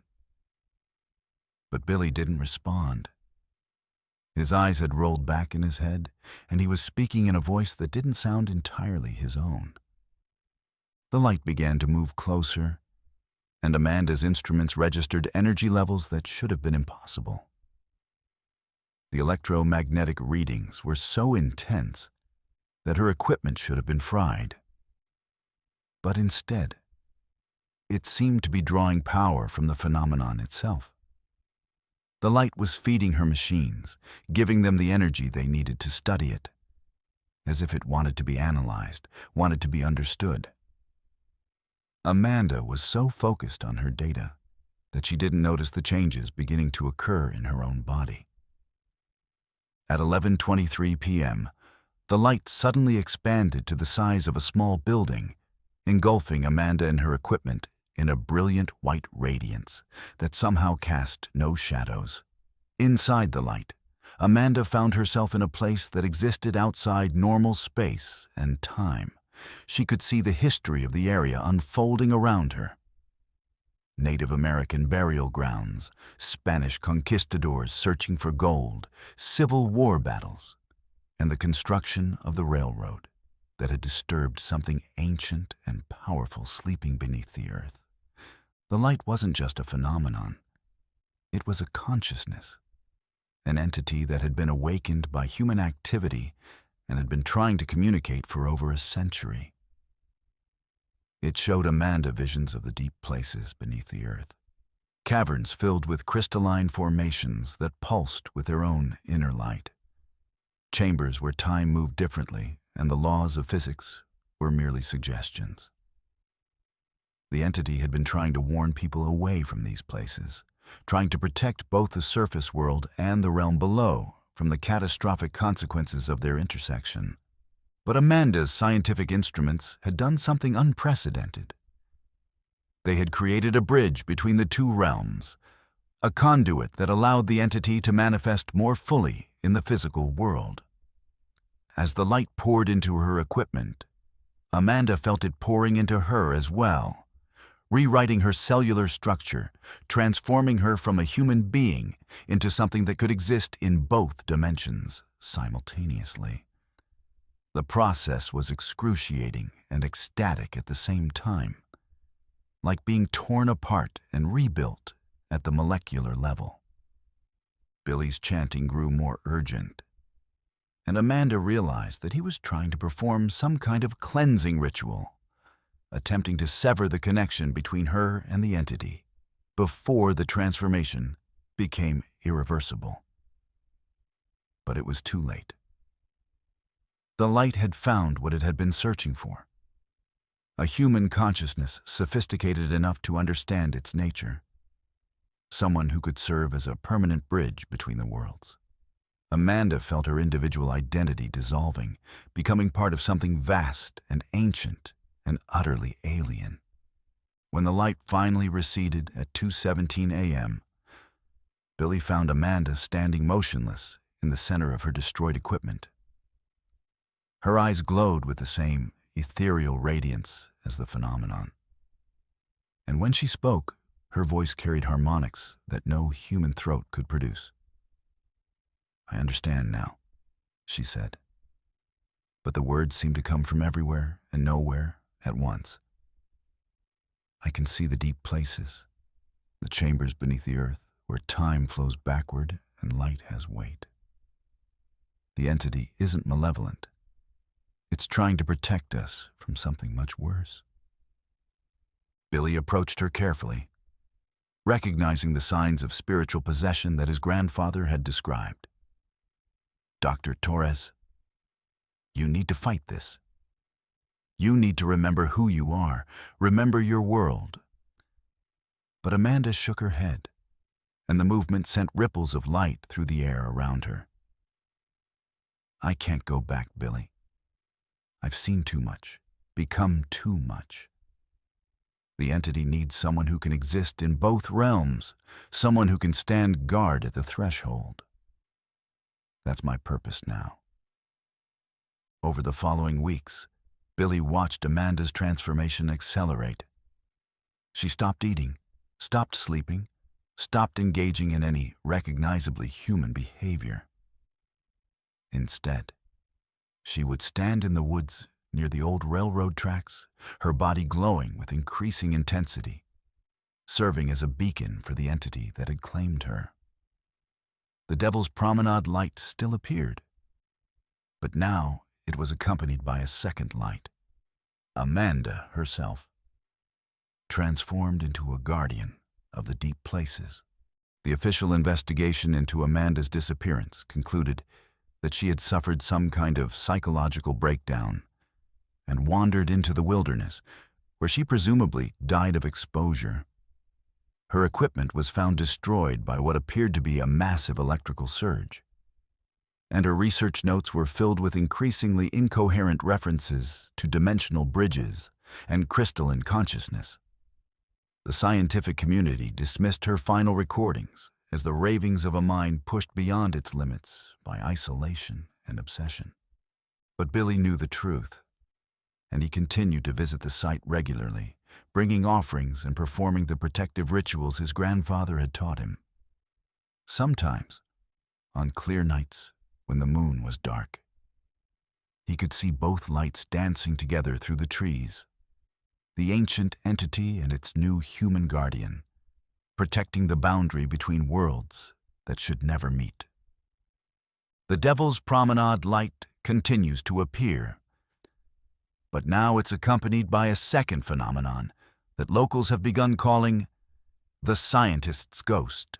Speaker 1: But Billy didn't respond. His eyes had rolled back in his head, and he was speaking in a voice that didn't sound entirely his own. The light began to move closer, and Amanda's instruments registered energy levels that should have been impossible. The electromagnetic readings were so intense that her equipment should have been fried. But instead, it seemed to be drawing power from the phenomenon itself. The light was feeding her machines, giving them the energy they needed to study it, as if it wanted to be analyzed, wanted to be understood. Amanda was so focused on her data that she didn't notice the changes beginning to occur in her own body. At 11:23 p.m., the light suddenly expanded to the size of a small building, engulfing Amanda and her equipment in a brilliant white radiance that somehow cast no shadows. Inside the light, Amanda found herself in a place that existed outside normal space and time. She could see the history of the area unfolding around her. Native American burial grounds, Spanish conquistadors searching for gold, Civil War battles, and the construction of the railroad that had disturbed something ancient and powerful sleeping beneath the earth. The light wasn't just a phenomenon. It was a consciousness, an entity that had been awakened by human activity and had been trying to communicate for over a century. It showed Amanda visions of the deep places beneath the earth, caverns filled with crystalline formations that pulsed with their own inner light, chambers where time moved differently and the laws of physics were merely suggestions. The entity had been trying to warn people away from these places, trying to protect both the surface world and the realm below from the catastrophic consequences of their intersection. But Amanda's scientific instruments had done something unprecedented. They had created a bridge between the two realms, a conduit that allowed the entity to manifest more fully in the physical world. As the light poured into her equipment, Amanda felt it pouring into her as well, rewriting her cellular structure, transforming her from a human being into something that could exist in both dimensions simultaneously. The process was excruciating and ecstatic at the same time, like being torn apart and rebuilt at the molecular level. Billy's chanting grew more urgent, and Amanda realized that he was trying to perform some kind of cleansing ritual, attempting to sever the connection between her and the entity before the transformation became irreversible. But it was too late. The light had found what it had been searching for, a human consciousness sophisticated enough to understand its nature, someone who could serve as a permanent bridge between the worlds. Amanda felt her individual identity dissolving, becoming part of something vast and ancient and utterly alien. When the light finally receded at 2:17 a.m., Billy found Amanda standing motionless in the center of her destroyed equipment. Her eyes glowed with the same ethereal radiance as the phenomenon. And when she spoke, her voice carried harmonics that no human throat could produce. "I understand now," she said. But the words seemed to come from everywhere and nowhere at once. "I can see the deep places, the chambers beneath the earth where time flows backward and light has weight. The entity isn't malevolent. It's trying to protect us from something much worse." Billy approached her carefully. recognizing the signs of spiritual possession that his grandfather had described. "Dr. Torres, you need to fight this. You need to remember who you are, remember your world." But Amanda shook her head, and the movement sent ripples of light through the air around her. "I can't go back, Billy. I've seen too much, become too much. The entity needs someone who can exist in both realms, someone who can stand guard at the threshold. That's my purpose now." Over the following weeks, Billy watched Amanda's transformation accelerate. She stopped eating, stopped sleeping, stopped engaging in any recognizably human behavior. Instead, she would stand in the woods near the old railroad tracks, her body glowing with increasing intensity, serving as a beacon for the entity that had claimed her. The Devil's Promenade light still appeared, but now it was accompanied by a second light, Amanda herself, transformed into a guardian of the deep places. The official investigation into Amanda's disappearance concluded that she had suffered some kind of psychological breakdown and wandered into the wilderness, where she presumably died of exposure. Her equipment was found destroyed by what appeared to be a massive electrical surge, and her research notes were filled with increasingly incoherent references to dimensional bridges and crystalline consciousness. The scientific community dismissed her final recordings as the ravings of a mind pushed beyond its limits by isolation and obsession. But Billy knew the truth, and he continued to visit the site regularly, bringing offerings and performing the protective rituals his grandfather had taught him. Sometimes, on clear nights when the moon was dark, he could see both lights dancing together through the trees, the ancient entity and its new human guardian, protecting the boundary between worlds that should never meet. The Devil's Promenade light continues to appear, but now it's accompanied by a second phenomenon that locals have begun calling the scientist's ghost.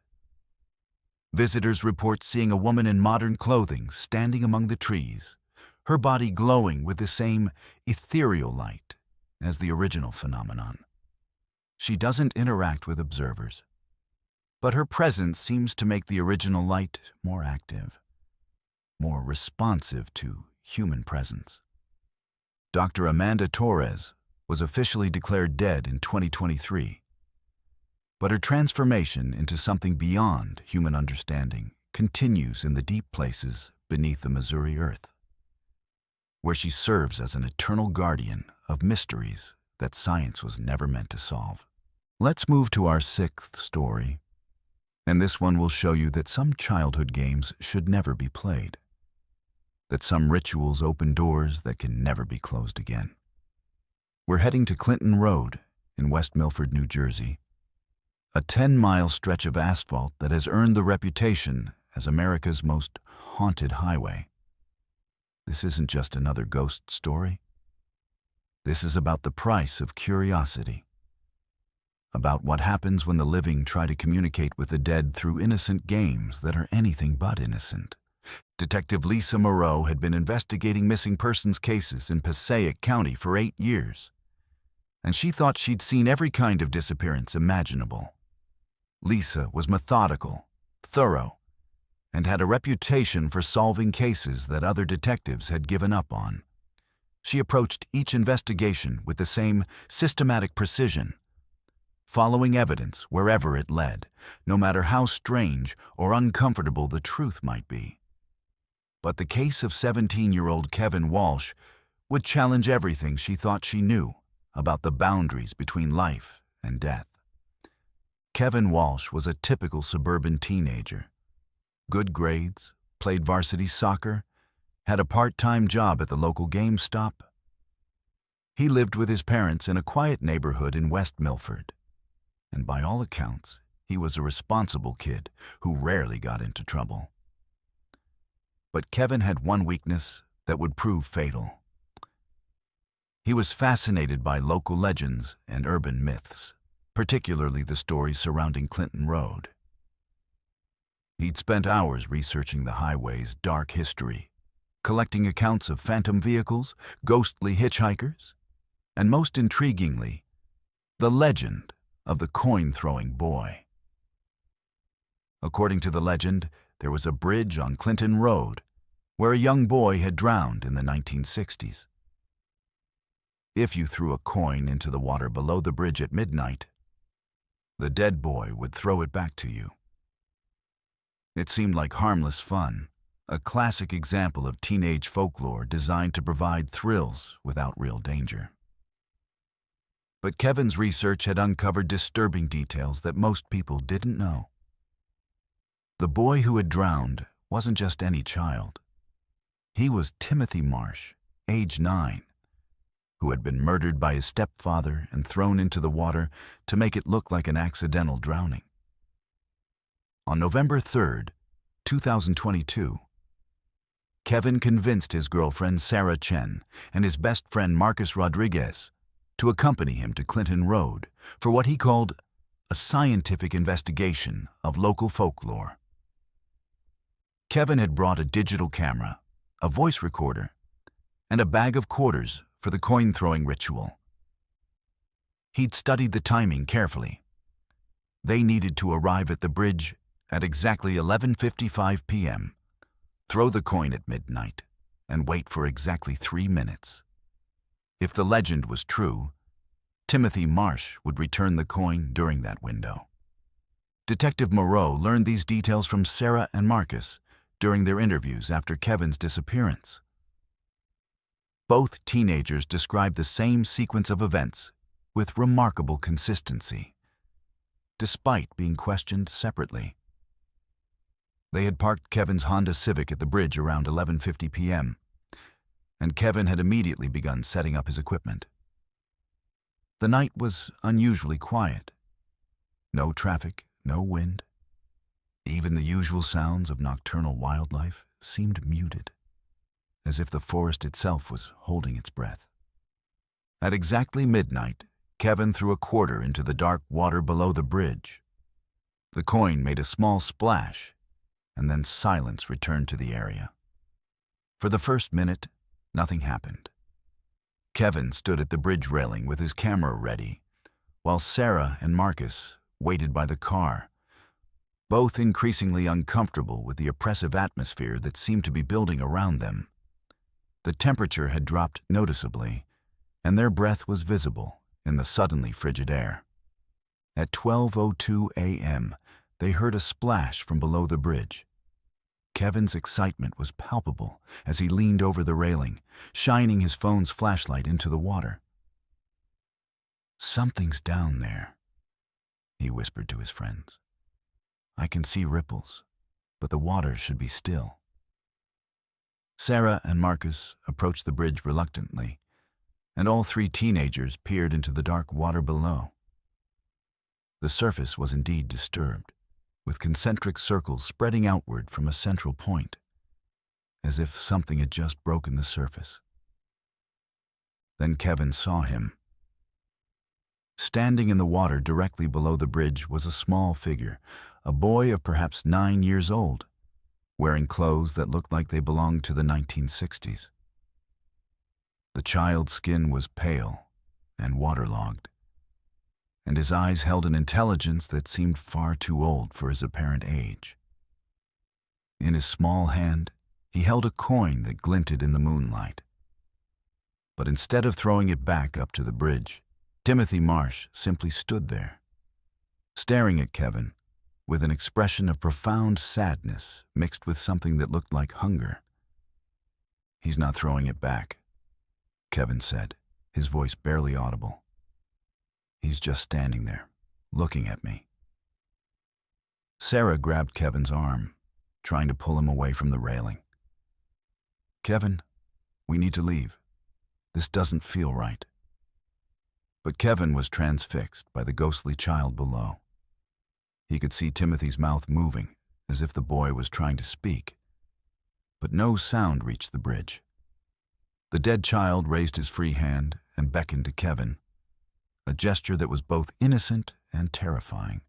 Speaker 1: Visitors report seeing a woman in modern clothing standing among the trees, her body glowing with the same ethereal light as the original phenomenon. She doesn't interact with observers, but her presence seems to make the original light more active, more responsive to human presence. Dr. Amanda Torres was officially declared dead in 2023, but her transformation into something beyond human understanding continues in the deep places beneath the Missouri earth, where she serves as an eternal guardian of mysteries that science was never meant to solve. Let's move to our sixth story, and this one will show you that some childhood games should never be played, that some rituals open doors that can never be closed again. We're heading to Clinton Road in West Milford, New Jersey, a 10-mile stretch of asphalt that has earned the reputation as America's most haunted highway. This isn't just another ghost story. This is about the price of curiosity, about what happens when the living try to communicate with the dead through innocent games that are anything but innocent. Detective Lisa Moreau had been investigating missing persons cases in Passaic County for 8 years, and she thought she'd seen every kind of disappearance imaginable. Lisa was methodical, thorough, and had a reputation for solving cases that other detectives had given up on. She approached each investigation with the same systematic precision, following evidence wherever it led, no matter how strange or uncomfortable the truth might be. But the case of 17-year-old Kevin Walsh would challenge everything she thought she knew about the boundaries between life and death. Kevin Walsh was a typical suburban teenager. Good grades, played varsity soccer, had a part-time job at the local GameStop. He lived with his parents in a quiet neighborhood in West Milford, and by all accounts, he was a responsible kid who rarely got into trouble. But Kevin had one weakness that would prove fatal. He was fascinated by local legends and urban myths. particularly the stories surrounding Clinton Road. He'd spent hours researching the highway's dark history, collecting accounts of phantom vehicles, ghostly hitchhikers, and most intriguingly, the legend of the coin-throwing boy. According to the legend, there was a bridge on Clinton Road where a young boy had drowned in the 1960s. If you threw a coin into the water below the bridge at midnight, the dead boy would throw it back to you. It seemed like harmless fun, a classic example of teenage folklore designed to provide thrills without real danger. But Kevin's research had uncovered disturbing details that most people didn't know. The boy who had drowned wasn't just any child. He was Timothy Marsh, age 9, who had been murdered by his stepfather and thrown into the water to make it look like an accidental drowning. On November 3, 2022, Kevin convinced his girlfriend Sarah Chen and his best friend Marcus Rodriguez to accompany him to Clinton Road for what he called a scientific investigation of local folklore. Kevin had brought a digital camera, a voice recorder, and a bag of quarters for the coin-throwing ritual. He'd studied the timing carefully. They needed to arrive at the bridge at exactly 11:55 p.m., throw the coin at midnight, and wait for exactly 3 minutes. If the legend was true, Timothy Marsh would return the coin during that window. Detective Moreau learned these details from Sarah and Marcus during their interviews after Kevin's disappearance. Both teenagers described the same sequence of events with remarkable consistency, despite being questioned separately. They had parked Kevin's Honda Civic at the bridge around 11:50 p.m., and Kevin had immediately begun setting up his equipment. The night was unusually quiet. No traffic, no wind. Even the usual sounds of nocturnal wildlife seemed muted, as if the forest itself was holding its breath. At exactly midnight, Kevin threw a quarter into the dark water below the bridge. The coin made a small splash, and then silence returned to the area. For the first minute, nothing happened. Kevin stood at the bridge railing with his camera ready, while Sarah and Marcus waited by the car, both increasingly uncomfortable with the oppressive atmosphere that seemed to be building around them. The temperature had dropped noticeably, and their breath was visible in the suddenly frigid air. At 12:02 a.m., they heard a splash from below the bridge. Kevin's excitement was palpable as he leaned over the railing, shining his phone's flashlight into the water. "Something's down there," he whispered to his friends. "I can see ripples, but the water should be still." Sarah and Marcus approached the bridge reluctantly, and all three teenagers peered into the dark water below. The surface was indeed disturbed, with concentric circles spreading outward from a central point, as if something had just broken the surface. Then Kevin saw him. Standing in the water directly below the bridge was a small figure, a boy of perhaps 9 years old, wearing clothes that looked like they belonged to the 1960s. The child's skin was pale and waterlogged, and his eyes held an intelligence that seemed far too old for his apparent age. In his small hand, he held a coin that glinted in the moonlight. But instead of throwing it back up to the bridge, Timothy Marsh simply stood there, staring at Kevin with an expression of profound sadness mixed with something that looked like hunger. "He's not throwing it back," Kevin said, his voice barely audible. "He's just standing there, looking at me." Sarah grabbed Kevin's arm, trying to pull him away from the railing. "Kevin, we need to leave. This doesn't feel right." But Kevin was transfixed by the ghostly child below. He could see Timothy's mouth moving, as if the boy was trying to speak. But no sound reached the bridge. The dead child raised his free hand and beckoned to Kevin, a gesture that was both innocent and terrifying.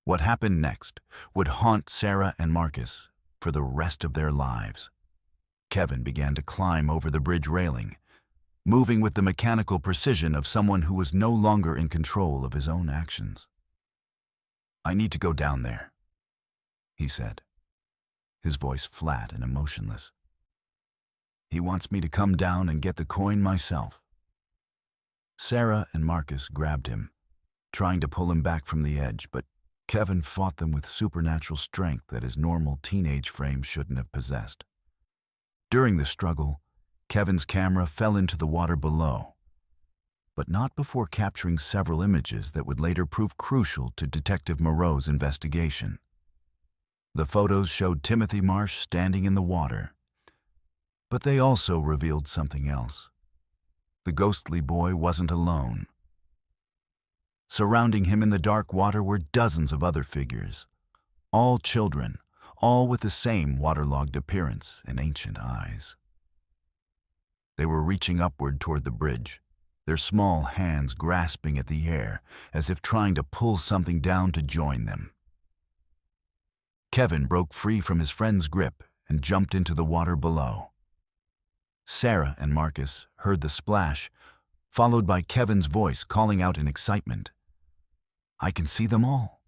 Speaker 1: What happened next would haunt Sarah and Marcus for the rest of their lives. Kevin began to climb over the bridge railing, moving with the mechanical precision of someone who was no longer in control of his own actions. "I need to go down there," he said, his voice flat and emotionless. "He wants me to come down and get the coin myself." Sarah and Marcus grabbed him, trying to pull him back from the edge, but Kevin fought them with supernatural strength that his normal teenage frame shouldn't have possessed. During the struggle, Kevin's camera fell into the water below, but not before capturing several images that would later prove crucial to Detective Moreau's investigation. The photos showed Timothy Marsh standing in the water, but they also revealed something else. The ghostly boy wasn't alone. Surrounding him in the dark water were dozens of other figures, all children, all with the same waterlogged appearance and ancient eyes. They were reaching upward toward the bridge, their small hands grasping at the air as if trying to pull something down to join them. Kevin broke free from his friend's grip and jumped into the water below. Sarah and Marcus heard the splash, followed by Kevin's voice calling out in excitement, "I can see them all.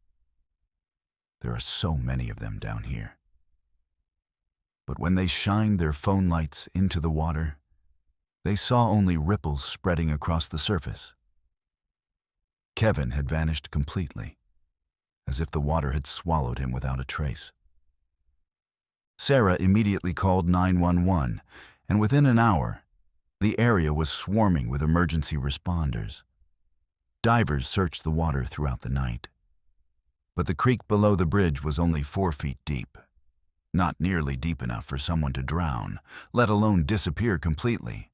Speaker 1: There are so many of them down here." But when they shined their phone lights into the water, they saw only ripples spreading across the surface. Kevin had vanished completely, as if the water had swallowed him without a trace. Sarah immediately called 911, and within an hour, the area was swarming with emergency responders. Divers searched the water throughout the night. But the creek below the bridge was only 4 feet deep, not nearly deep enough for someone to drown, let alone disappear completely.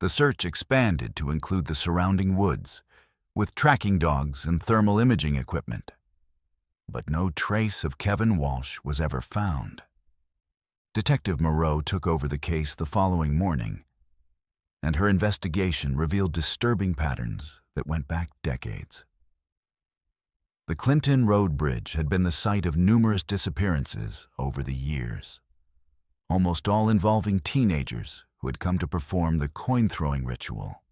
Speaker 1: The search expanded to include the surrounding woods, with tracking dogs and thermal imaging equipment. But no trace of Kevin Walsh was ever found. Detective Moreau took over the case the following morning, and her investigation revealed disturbing patterns that went back decades. The Clinton Road Bridge had been the site of numerous disappearances over the years, almost all involving teenagers who had come to perform the coin-throwing ritual.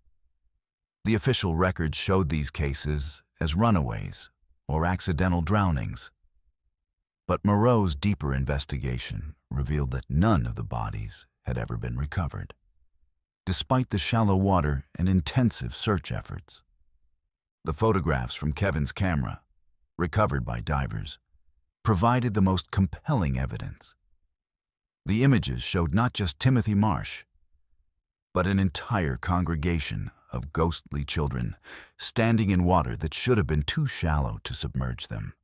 Speaker 1: The official records showed these cases as runaways or accidental drownings. But Moreau's deeper investigation revealed that none of the bodies had ever been recovered, despite the shallow water and intensive search efforts. The photographs from Kevin's camera, recovered by divers, provided the most compelling evidence. The images showed not just Timothy Marsh, but an entire congregation of ghostly children standing in water that should have been too shallow to submerge them.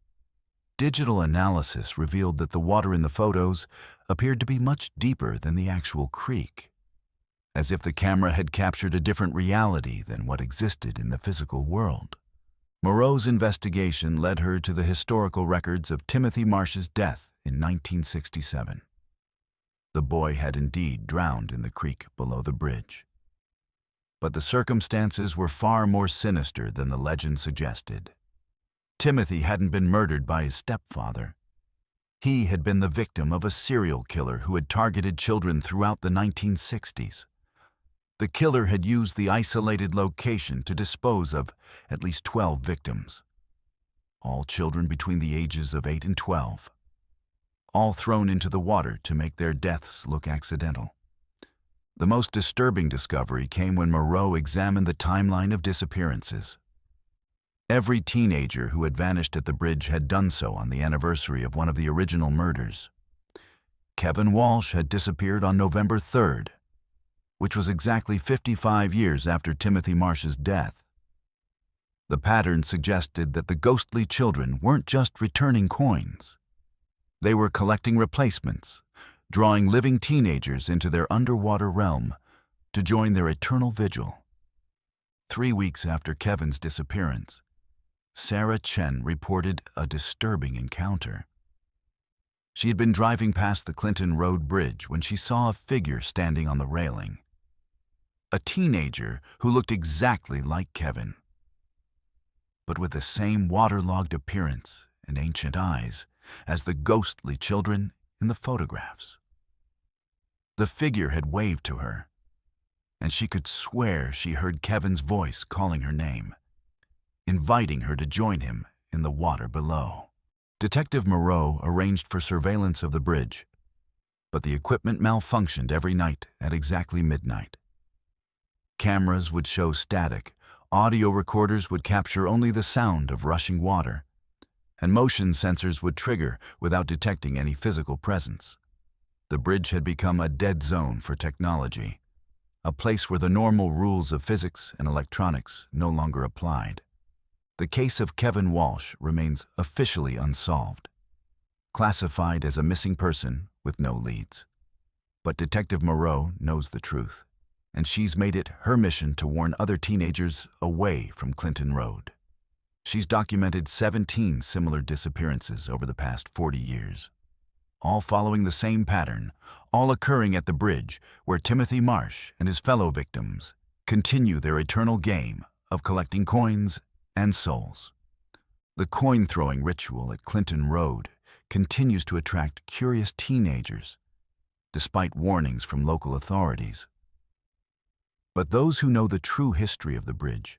Speaker 1: Digital analysis revealed that the water in the photos appeared to be much deeper than the actual creek, as if the camera had captured a different reality than what existed in the physical world. Moreau's investigation led her to the historical records of Timothy Marsh's death in 1967. The boy had indeed drowned in the creek below the bridge. But the circumstances were far more sinister than the legend suggested. Timothy hadn't been murdered by his stepfather. He had been the victim of a serial killer who had targeted children throughout the 1960s. The killer had used the isolated location to dispose of at least 12 victims, all children between the ages of 8 and 12, all thrown into the water to make their deaths look accidental. The most disturbing discovery came when Moreau examined the timeline of disappearances. Every teenager who had vanished at the bridge had done so on the anniversary of one of the original murders. Kevin Walsh had disappeared on November 3rd, which was exactly 55 years after Timothy Marsh's death. The pattern suggested that the ghostly children weren't just returning coins. They were collecting replacements, drawing living teenagers into their underwater realm to join their eternal vigil. 3 weeks after Kevin's disappearance, Sarah Chen reported a disturbing encounter. She had been driving past the Clinton Road Bridge when she saw a figure standing on the railing. A teenager who looked exactly like Kevin. but with the same waterlogged appearance and ancient eyes as the ghostly children in the photographs. The figure had waved to her, and she could swear she heard Kevin's voice calling her name, inviting her to join him in the water below. Detective Moreau arranged for surveillance of the bridge, but the equipment malfunctioned every night at exactly midnight. Cameras would show static, audio recorders would capture only the sound of rushing water, and motion sensors would trigger without detecting any physical presence. The bridge had become a dead zone for technology, a place where the normal rules of physics and electronics no longer applied. The case of Kevin Walsh remains officially unsolved, classified as a missing person with no leads. But Detective Moreau knows the truth, and she's made it her mission to warn other teenagers away from Clinton Road. She's documented 17 similar disappearances over the past 40 years, all following the same pattern, all occurring at the bridge where Timothy Marsh and his fellow victims continue their eternal game of collecting coins and souls. The coin-throwing ritual at Clinton Road continues to attract curious teenagers, despite warnings from local authorities. But those who know the true history of the bridge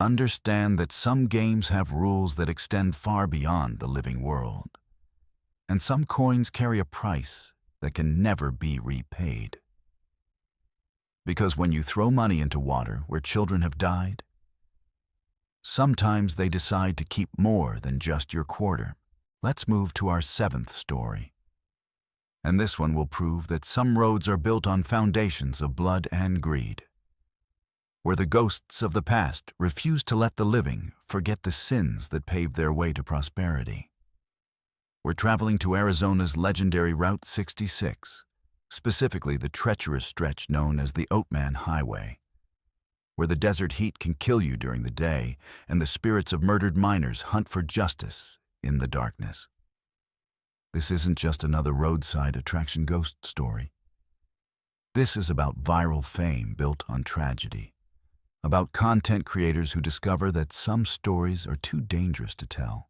Speaker 1: understand that some games have rules that extend far beyond the living world, and some coins carry a price that can never be repaid. Because when you throw money into water where children have died, sometimes they decide to keep more than just your quarter. Let's move to our 7th story. And this one will prove that some roads are built on foundations of blood and greed, where the ghosts of the past refuse to let the living forget the sins that paved their way to prosperity. We're traveling to Arizona's legendary Route 66, specifically the treacherous stretch known as the Oatman Highway, where the desert heat can kill you during the day and the spirits of murdered miners hunt for justice in the darkness. This isn't just another roadside attraction ghost story. This is about viral fame built on tragedy, about content creators who discover that some stories are too dangerous to tell.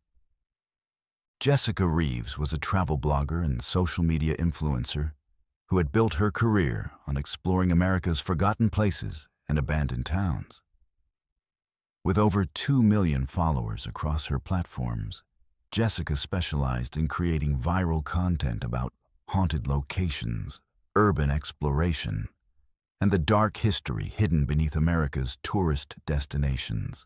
Speaker 1: Jessica Reeves was a travel blogger and social media influencer who had built her career on exploring America's forgotten places and abandoned towns. With over 2 million followers across her platforms, Jessica specialized in creating viral content about haunted locations, urban exploration, and the dark history hidden beneath America's tourist destinations.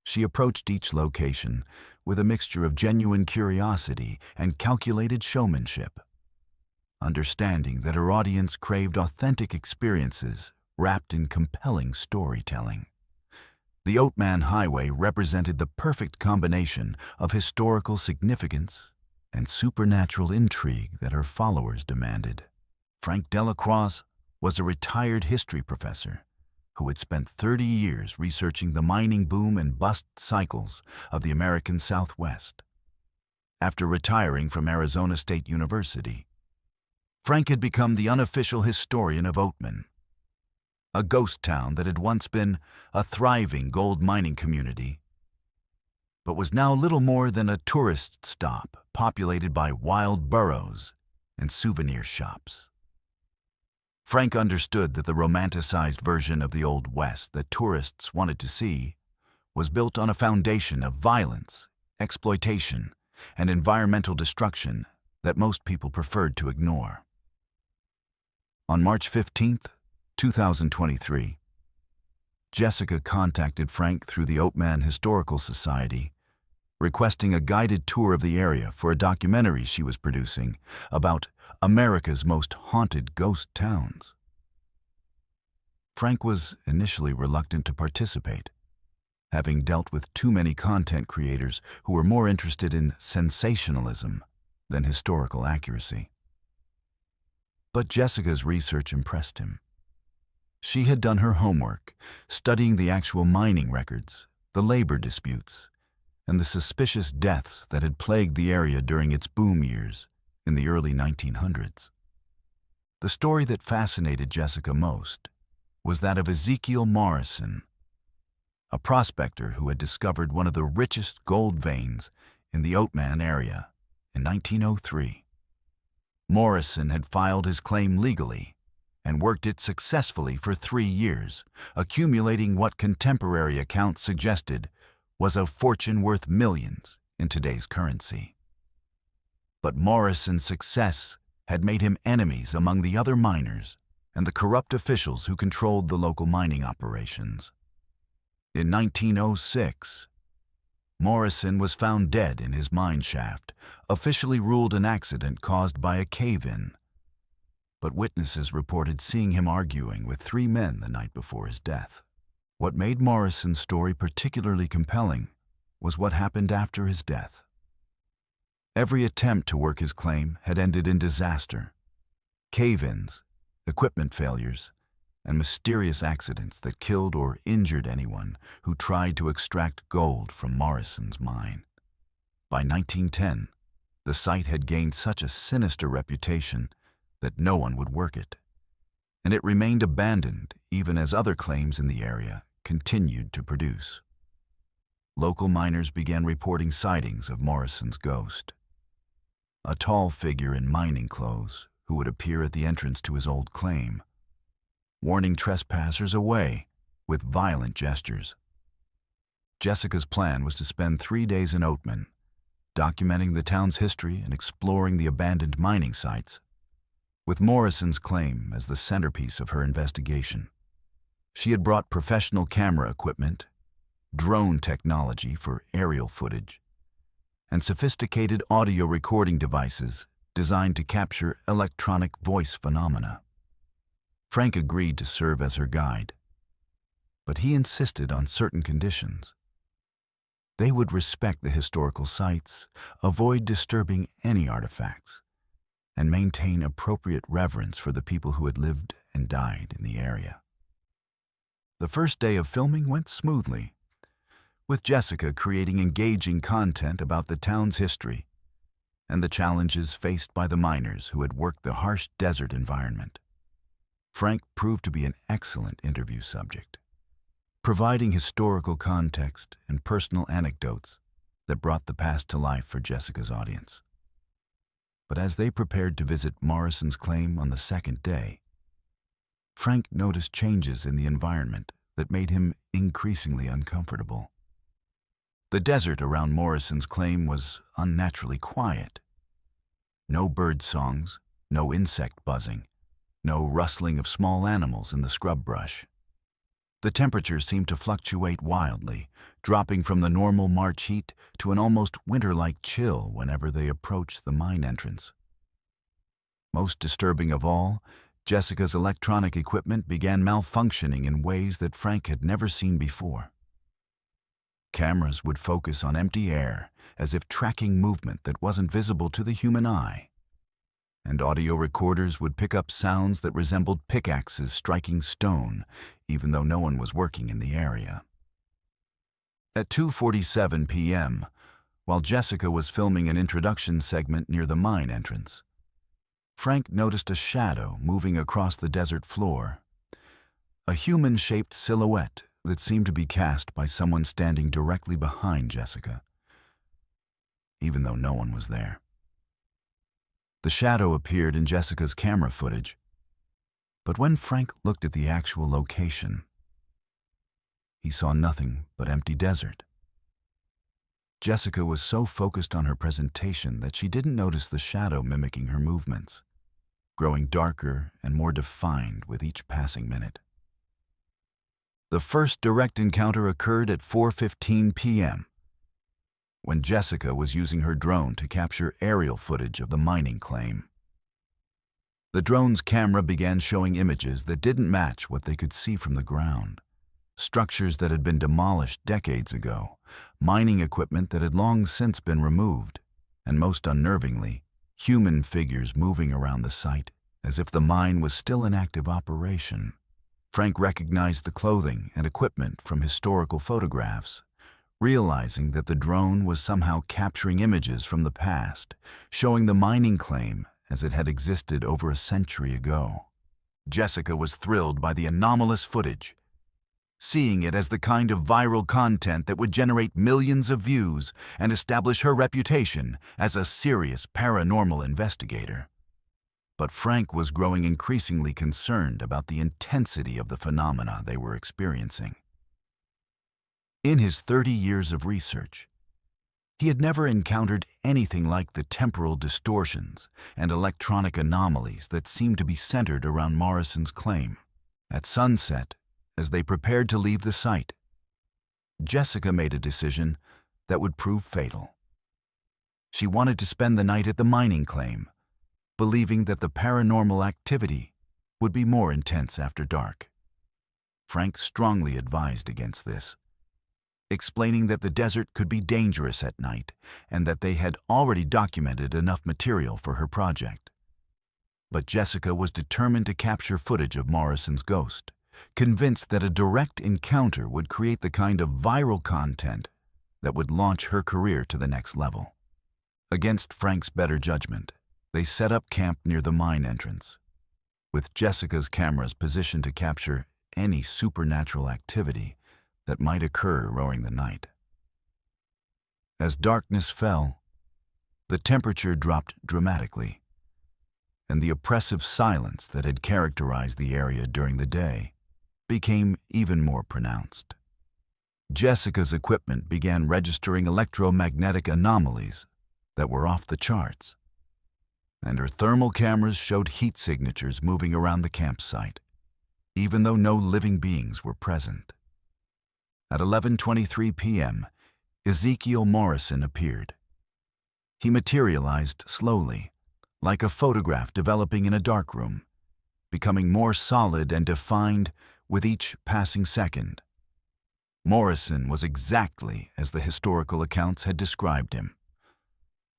Speaker 1: She approached each location with a mixture of genuine curiosity and calculated showmanship, understanding that her audience craved authentic experiences wrapped in compelling storytelling. The Oatman Highway represented the perfect combination of historical significance and supernatural intrigue that her followers demanded. Frank Delacroix was a retired history professor who had spent 30 years researching the mining boom and bust cycles of the American Southwest. After retiring from Arizona State University, Frank had become the unofficial historian of Oatman, a ghost town that had once been a thriving gold mining community, but was now little more than a tourist stop populated by wild burros and souvenir shops. Frank understood that the romanticized version of the Old West that tourists wanted to see was built on a foundation of violence, exploitation, and environmental destruction that most people preferred to ignore. On March 15th, 2023, Jessica contacted Frank through the Oatman Historical Society, requesting a guided tour of the area for a documentary she was producing about America's most haunted ghost towns. Frank was initially reluctant to participate, having dealt with too many content creators who were more interested in sensationalism than historical accuracy. But Jessica's research impressed him. She had done her homework, studying the actual mining records, the labor disputes, and the suspicious deaths that had plagued the area during its boom years in the early 1900s. The story that fascinated Jessica most was that of Ezekiel Morrison, a prospector who had discovered one of the richest gold veins in the Oatman area in 1903. Morrison had filed his claim legally and worked it successfully for 3 years, accumulating what contemporary accounts suggested was a fortune worth millions in today's currency. But Morrison's success had made him enemies among the other miners and the corrupt officials who controlled the local mining operations. In 1906, Morrison was found dead in his mine shaft, officially ruled an accident caused by a cave-in. But witnesses reported seeing him arguing with 3 men the night before his death. What made Morrison's story particularly compelling was what happened after his death. Every attempt to work his claim had ended in disaster. Cave-ins, equipment failures, and mysterious accidents that killed or injured anyone who tried to extract gold from Morrison's mine. By 1910, the site had gained such a sinister reputation that no one would work it, and it remained abandoned even as other claims in the area continued to produce. Local miners began reporting sightings of Morrison's ghost, a tall figure in mining clothes who would appear at the entrance to his old claim, warning trespassers away with violent gestures. Jessica's plan was to spend 3 days in Oatman, documenting the town's history and exploring the abandoned mining sites, with Morrison's claim as the centerpiece of her investigation. She had brought professional camera equipment, drone technology for aerial footage, and sophisticated audio recording devices designed to capture electronic voice phenomena. Frank agreed to serve as her guide, but he insisted on certain conditions. They would respect the historical sites, avoid disturbing any artifacts, and maintain appropriate reverence for the people who had lived and died in the area. The first day of filming went smoothly, with Jessica creating engaging content about the town's history and the challenges faced by the miners who had worked the harsh desert environment. Frank proved to be an excellent interview subject, providing historical context and personal anecdotes that brought the past to life for Jessica's audience. But as they prepared to visit Morrison's claim on the second day, Frank noticed changes in the environment that made him increasingly uncomfortable. The desert around Morrison's claim was unnaturally quiet. No bird songs, no insect buzzing, no rustling of small animals in the scrub brush. The temperature seemed to fluctuate wildly, dropping from the normal March heat to an almost winter-like chill whenever they approached the mine entrance. Most disturbing of all, Jessica's electronic equipment began malfunctioning in ways that Frank had never seen before. Cameras would focus on empty air, as if tracking movement that wasn't visible to the human eye. And audio recorders would pick up sounds that resembled pickaxes striking stone, even though no one was working in the area. At 2:47 p.m., while Jessica was filming an introduction segment near the mine entrance, Frank noticed a shadow moving across the desert floor, a human-shaped silhouette that seemed to be cast by someone standing directly behind Jessica, even though no one was there. The shadow appeared in Jessica's camera footage, but when Frank looked at the actual location, he saw nothing but empty desert. Jessica was so focused on her presentation that she didn't notice the shadow mimicking her movements, growing darker and more defined with each passing minute. The first direct encounter occurred at 4:15 p.m., when Jessica was using her drone to capture aerial footage of the mining claim. The drone's camera began showing images that didn't match what they could see from the ground. Structures that had been demolished decades ago, mining equipment that had long since been removed, and most unnervingly, human figures moving around the site as if the mine was still in active operation. Frank recognized the clothing and equipment from historical photographs, realizing that the drone was somehow capturing images from the past, showing the mining claim as it had existed over a century ago. Jessica was thrilled by the anomalous footage. seeing it as the kind of viral content that would generate millions of views and establish her reputation as a serious paranormal investigator. But Frank was growing increasingly concerned about the intensity of the phenomena they were experiencing. In his 30 years of research, he had never encountered anything like the temporal distortions and electronic anomalies that seemed to be centered around Morrison's claim. At sunset, as they prepared to leave the site, Jessica made a decision that would prove fatal. She wanted to spend the night at the mining claim, believing that the paranormal activity would be more intense after dark. Frank strongly advised against this, explaining that the desert could be dangerous at night and that they had already documented enough material for her project. But Jessica was determined to capture footage of Morrison's ghost, convinced that a direct encounter would create the kind of viral content that would launch her career to the next level. Against Frank's better judgment, they set up camp near the mine entrance, with Jessica's cameras positioned to capture any supernatural activity that might occur during the night. As darkness fell, the temperature dropped dramatically, and the oppressive silence that had characterized the area during the day became even more pronounced. Jessica's equipment began registering electromagnetic anomalies that were off the charts, and her thermal cameras showed heat signatures moving around the campsite, even though no living beings were present. At 11:23 p.m., Ezekiel Morrison appeared. He materialized slowly, like a photograph developing in a darkroom, becoming more solid and defined with each passing second. Morrison was exactly as the historical accounts had described him.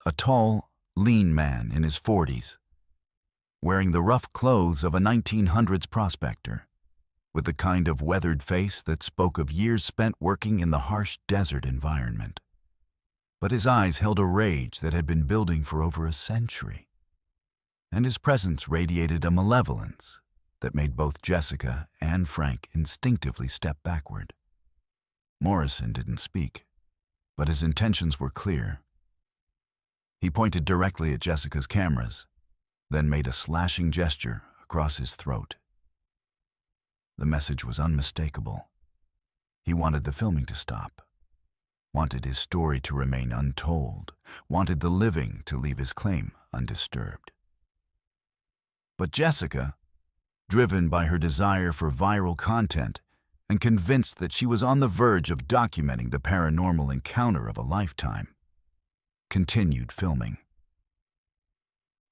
Speaker 1: A tall, lean man in his 40s, wearing the rough clothes of a 1900s prospector, with the kind of weathered face that spoke of years spent working in the harsh desert environment. But his eyes held a rage that had been building for over a century, and his presence radiated a malevolence that made both Jessica and Frank instinctively step backward. Morrison didn't speak, but his intentions were clear. He pointed directly at Jessica's cameras, then made a slashing gesture across his throat. The message was unmistakable. He wanted the filming to stop, wanted his story to remain untold, wanted the living to leave his claim undisturbed. But Jessica, driven by her desire for viral content and convinced that she was on the verge of documenting the paranormal encounter of a lifetime, continued filming.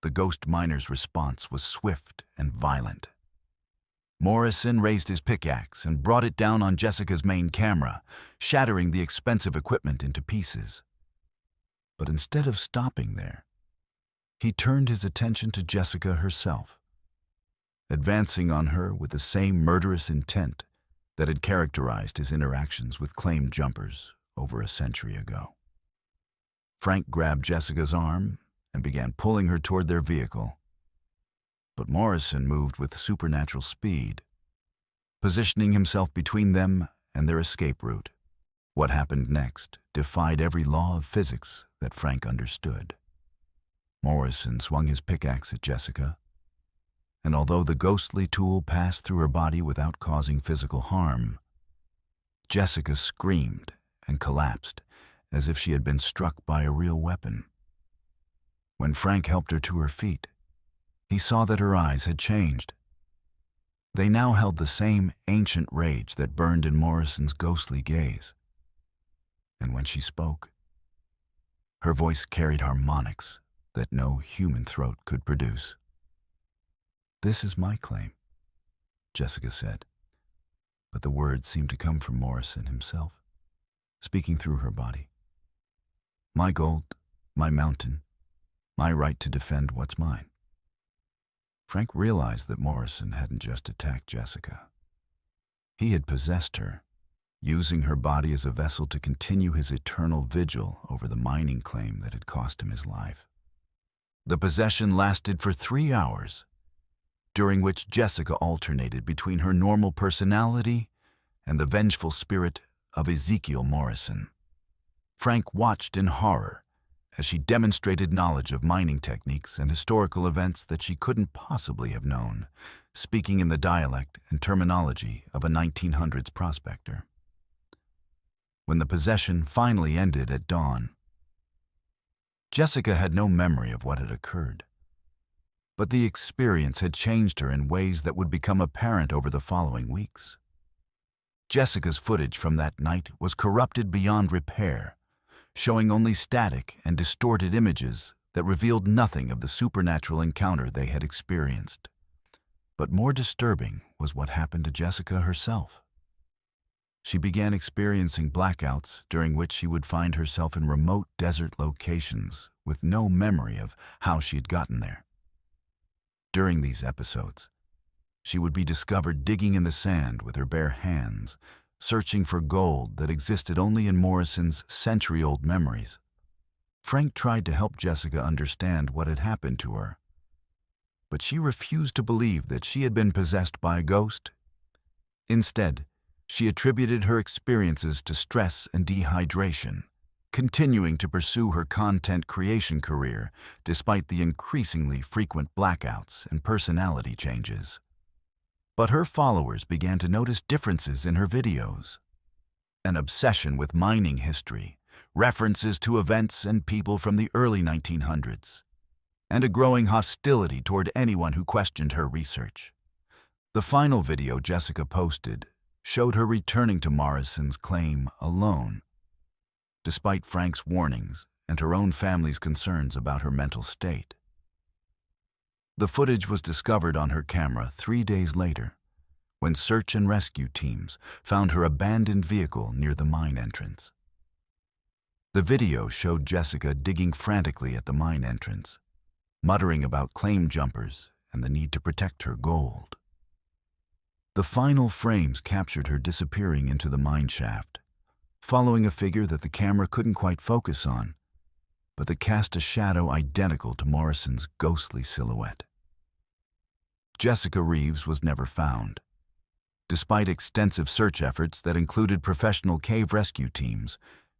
Speaker 1: The ghost miner's response was swift and violent. Morrison raised his pickaxe and brought it down on Jessica's main camera, shattering the expensive equipment into pieces. But instead of stopping there, he turned his attention to Jessica herself, advancing on her with the same murderous intent that had characterized his interactions with claimed jumpers over a century ago. Frank grabbed Jessica's arm and began pulling her toward their vehicle. But Morrison moved with supernatural speed, positioning himself between them and their escape route. What happened next defied every law of physics that Frank understood. Morrison swung his pickaxe at Jessica, and although the ghostly tool passed through her body without causing physical harm, Jessica screamed and collapsed as if she had been struck by a real weapon. When Frank helped her to her feet, he saw that her eyes had changed. They now held the same ancient rage that burned in Morrison's ghostly gaze. And when she spoke, her voice carried harmonics that no human throat could produce. "This is my claim," Jessica said, but the words seemed to come from Morrison himself, speaking through her body. "My gold, my mountain, my right to defend what's mine." Frank realized that Morrison hadn't just attacked Jessica. He had possessed her, using her body as a vessel to continue his eternal vigil over the mining claim that had cost him his life. The possession lasted for 3 hours, during which Jessica alternated between her normal personality and the vengeful spirit of Ezekiel Morrison. Frank watched in horror as she demonstrated knowledge of mining techniques and historical events that she couldn't possibly have known, speaking in the dialect and terminology of a 1900s prospector. When the possession finally ended at dawn, Jessica had no memory of what had occurred. But the experience had changed her in ways that would become apparent over the following weeks. Jessica's footage from that night was corrupted beyond repair, showing only static and distorted images that revealed nothing of the supernatural encounter they had experienced. But more disturbing was what happened to Jessica herself. She began experiencing blackouts during which she would find herself in remote desert locations with no memory of how she had gotten there. During these episodes, she would be discovered digging in the sand with her bare hands, searching for gold that existed only in Morrison's century-old memories. Frank tried to help Jessica understand what had happened to her, but she refused to believe that she had been possessed by a ghost. Instead, she attributed her experiences to stress and dehydration, continuing to pursue her content creation career despite the increasingly frequent blackouts and personality changes. But her followers began to notice differences in her videos. An obsession with mining history, references to events and people from the early 1900s, and a growing hostility toward anyone who questioned her research. The final video Jessica posted showed her returning to Morrison's claim alone, despite Frank's warnings and her own family's concerns about her mental state. The footage was discovered on her camera 3 days later, when search and rescue teams found her abandoned vehicle near the mine entrance. The video showed Jessica digging frantically at the mine entrance, muttering about claim jumpers and the need to protect her gold. The final frames captured her disappearing into the mine shaft, following a figure that the camera couldn't quite focus on, but that cast a shadow identical to Morrison's ghostly silhouette. Jessica Reeves was never found, despite extensive search efforts that included professional cave rescue teams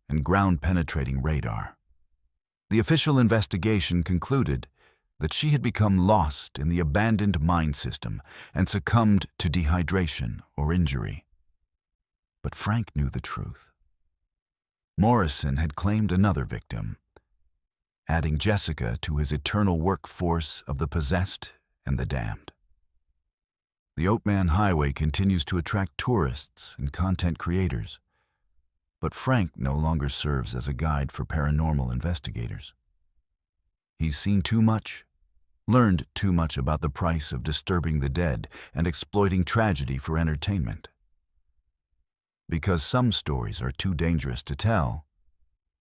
Speaker 1: and ground-penetrating radar. The official investigation concluded that she had become lost in the abandoned mine system and succumbed to dehydration or injury. But Frank knew the truth. Morrison had claimed another victim, adding Jessica to his eternal workforce of the possessed and the damned. The Oatman Highway continues to attract tourists and content creators, but Frank no longer serves as a guide for paranormal investigators. He's seen too much, learned too much about the price of disturbing the dead and exploiting tragedy for entertainment. Because some stories are too dangerous to tell,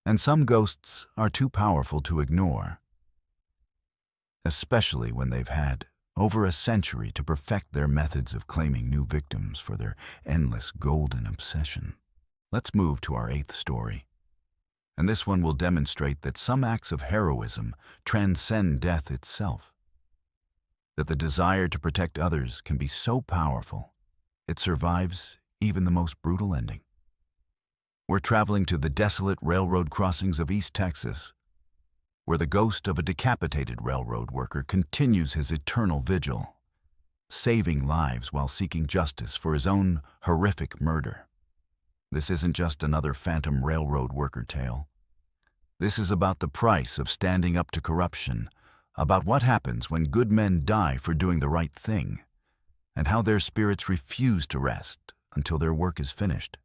Speaker 1: and some ghosts are too powerful to ignore, especially when they've had over a century to perfect their methods of claiming new victims for their endless golden obsession. Let's move to our 8th story. And this one will demonstrate that some acts of heroism transcend death itself. That the desire to protect others can be so powerful, it survives even the most brutal ending. We're traveling to the desolate railroad crossings of East Texas, where the ghost of a decapitated railroad worker continues his eternal vigil, saving lives while seeking justice for his own horrific murder. This isn't just another phantom railroad worker tale. This is about the price of standing up to corruption, about what happens when good men die for doing the right thing, and how their spirits refuse to rest until their work is finished.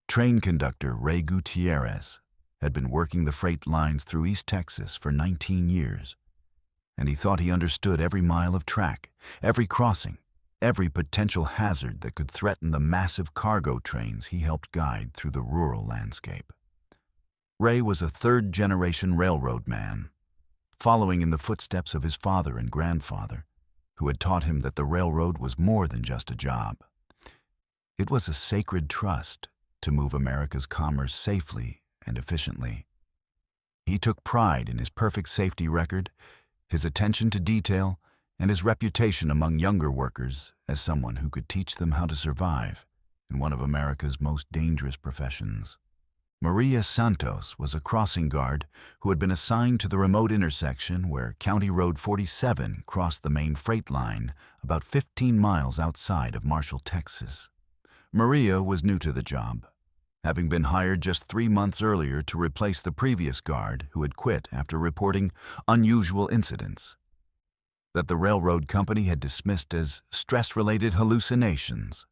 Speaker 1: Train conductor Ray Gutierrez had been working the freight lines through East Texas for 19 years, and he thought he understood every mile of track, every crossing, every potential hazard that could threaten the massive cargo trains he helped guide through the rural landscape. Ray was a third-generation railroad man, following in the footsteps of his father and grandfather, who had taught him that the railroad was more than just a job. It was a sacred trust to move America's commerce safely and efficiently. He took pride in his perfect safety record, his attention to detail, and his reputation among younger workers as someone who could teach them how to survive in one of America's most dangerous professions. Maria Santos was a crossing guard who had been assigned to the remote intersection where County Road 47 crossed the main freight line about 15 miles outside of Marshall, Texas. Maria was new to the job, having been hired just 3 months earlier to replace the previous guard who had quit after reporting unusual incidents that the railroad company had dismissed as stress-related hallucinations.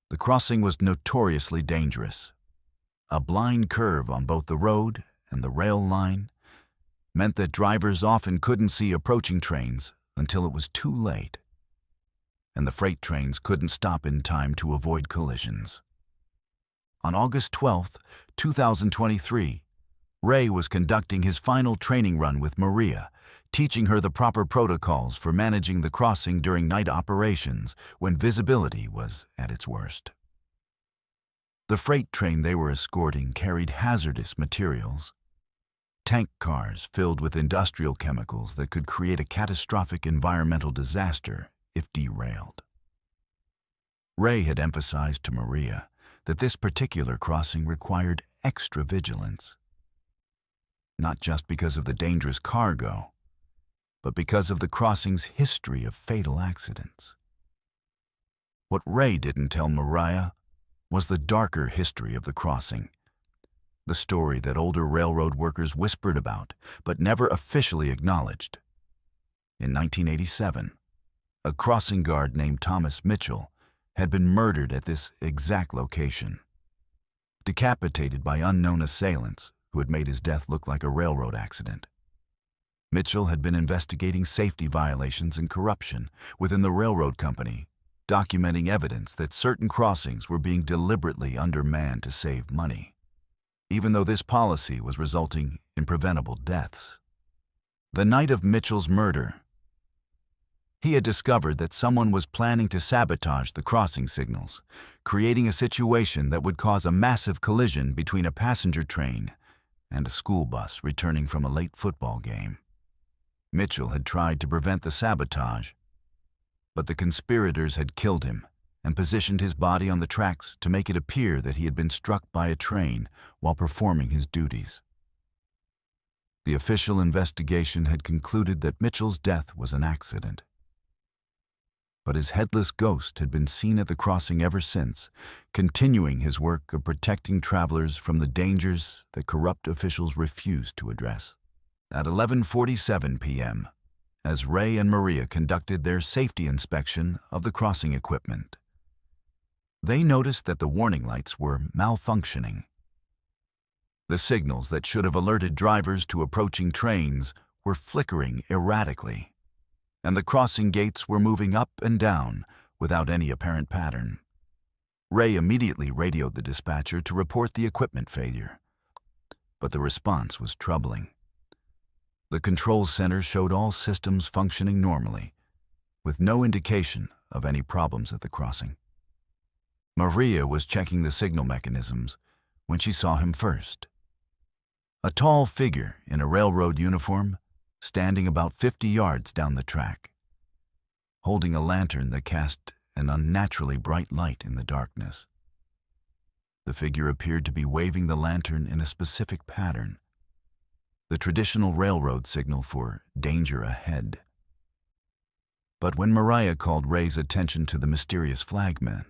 Speaker 1: The crossing was notoriously dangerous. A blind curve on both the road and the rail line meant that drivers often couldn't see approaching trains until it was too late, and the freight trains couldn't stop in time to avoid collisions. On August 12, 2023, Ray was conducting his final training run with Maria, teaching her the proper protocols for managing the crossing during night operations when visibility was at its worst. The freight train they were escorting carried hazardous materials, tank cars filled with industrial chemicals that could create a catastrophic environmental disaster if derailed. Ray had emphasized to Maria that this particular crossing required extra vigilance, not just because of the dangerous cargo, but because of the crossing's history of fatal accidents. What Ray didn't tell Maria was the darker history of the crossing, the story that older railroad workers whispered about but never officially acknowledged. In 1987, a crossing guard named Thomas Mitchell had been murdered at this exact location, decapitated by unknown assailants who had made his death look like a railroad accident. Mitchell had been investigating safety violations and corruption within the railroad company, documenting evidence that certain crossings were being deliberately undermanned to save money, even though this policy was resulting in preventable deaths. The night of Mitchell's murder, he had discovered that someone was planning to sabotage the crossing signals, creating a situation that would cause a massive collision between a passenger train and a school bus returning from a late football game. Mitchell had tried to prevent the sabotage, but the conspirators had killed him and positioned his body on the tracks to make it appear that he had been struck by a train while performing his duties. The official investigation had concluded that Mitchell's death was an accident, but his headless ghost had been seen at the crossing ever since, continuing his work of protecting travelers from the dangers that corrupt officials refused to address. At 11:47 p.m., as Ray and Maria conducted their safety inspection of the crossing equipment, they noticed that the warning lights were malfunctioning. The signals that should have alerted drivers to approaching trains were flickering erratically, and the crossing gates were moving up and down without any apparent pattern. Ray immediately radioed the dispatcher to report the equipment failure, but the response was troubling. The control center showed all systems functioning normally, with no indication of any problems at the crossing. Maria was checking the signal mechanisms when she saw him first. A tall figure in a railroad uniform, standing about 50 yards down the track, holding a lantern that cast an unnaturally bright light in the darkness. The figure appeared to be waving the lantern in a specific pattern, the traditional railroad signal for danger ahead. But when Maria called Ray's attention to the mysterious flagman,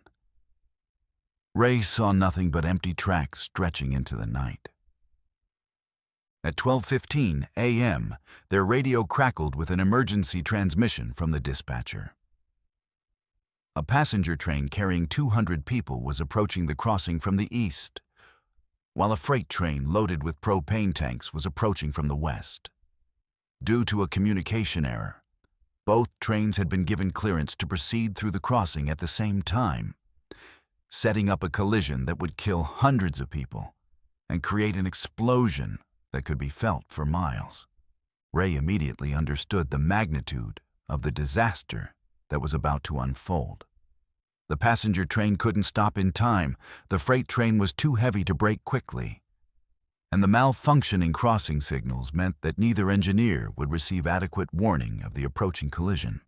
Speaker 1: Ray saw nothing but empty tracks stretching into the night. At 12:15 a.m., their radio crackled with an emergency transmission from the dispatcher. A passenger train carrying 200 people was approaching the crossing from the east, while a freight train loaded with propane tanks was approaching from the west. Due to a communication error, both trains had been given clearance to proceed through the crossing at the same time, setting up a collision that would kill hundreds of people and create an explosion that could be felt for miles. Ray immediately understood the magnitude of the disaster that was about to unfold. The passenger train couldn't stop in time, the freight train was too heavy to brake quickly, and the malfunctioning crossing signals meant that neither engineer would receive adequate warning of the approaching collision.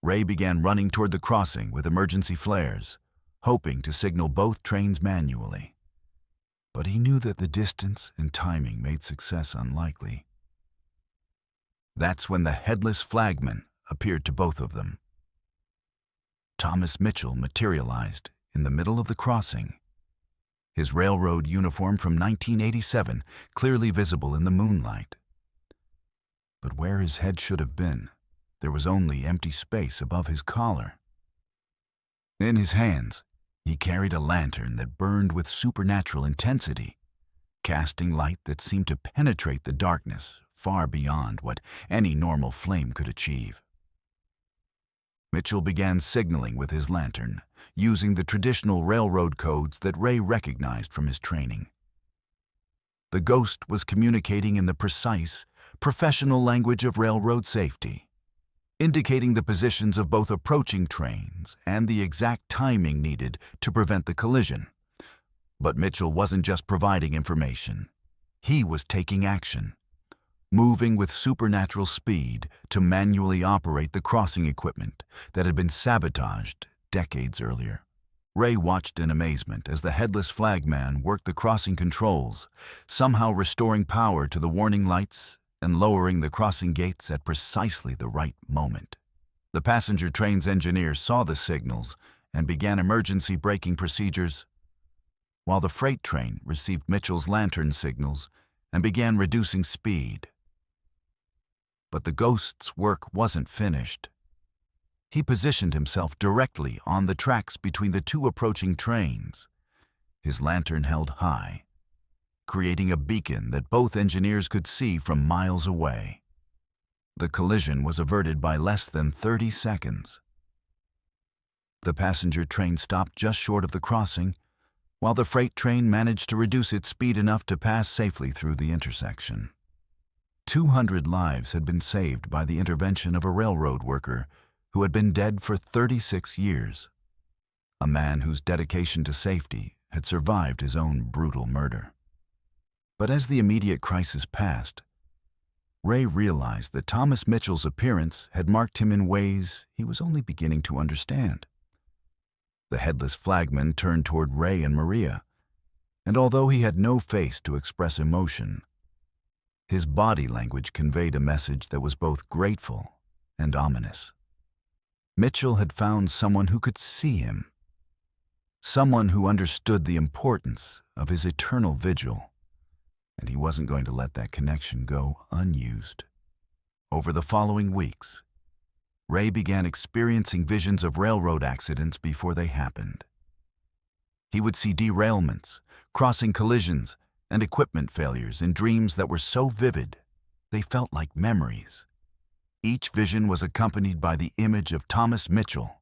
Speaker 1: Ray began running toward the crossing with emergency flares, hoping to signal both trains manually. But he knew that the distance and timing made success unlikely. That's when the headless flagman appeared to both of them. Thomas Mitchell materialized in the middle of the crossing, his railroad uniform from 1987 clearly visible in the moonlight. But where his head should have been, there was only empty space above his collar. In his hands, he carried a lantern that burned with supernatural intensity, casting light that seemed to penetrate the darkness far beyond what any normal flame could achieve. Mitchell began signaling with his lantern, using the traditional railroad codes that Ray recognized from his training. The ghost was communicating in the precise, professional language of railroad safety, indicating the positions of both approaching trains and the exact timing needed to prevent the collision. But Mitchell wasn't just providing information. He was taking action, moving with supernatural speed to manually operate the crossing equipment that had been sabotaged decades earlier. Ray watched in amazement as the headless flagman worked the crossing controls, somehow restoring power to the warning lights and lowering the crossing gates at precisely the right moment. The passenger train's engineer saw the signals and began emergency braking procedures, while the freight train received Mitchell's lantern signals and began reducing speed. But the ghost's work wasn't finished. He positioned himself directly on the tracks between the two approaching trains, his lantern held high, creating a beacon that both engineers could see from miles away. The collision was averted by less than 30 seconds. The passenger train stopped just short of the crossing, while the freight train managed to reduce its speed enough to pass safely through the intersection. 200 lives had been saved by the intervention of a railroad worker who had been dead for 36 years, a man whose dedication to safety had survived his own brutal murder. But as the immediate crisis passed, Ray realized that Thomas Mitchell's appearance had marked him in ways he was only beginning to understand. The headless flagman turned toward Ray and Maria, and although he had no face to express emotion, his body language conveyed a message that was both grateful and ominous. Mitchell had found someone who could see him, someone who understood the importance of his eternal vigil, and he wasn't going to let that connection go unused. Over the following weeks, Ray began experiencing visions of railroad accidents before they happened. He would see derailments, crossing collisions, and equipment failures in dreams that were so vivid they felt like memories. Each vision was accompanied by the image of Thomas Mitchell,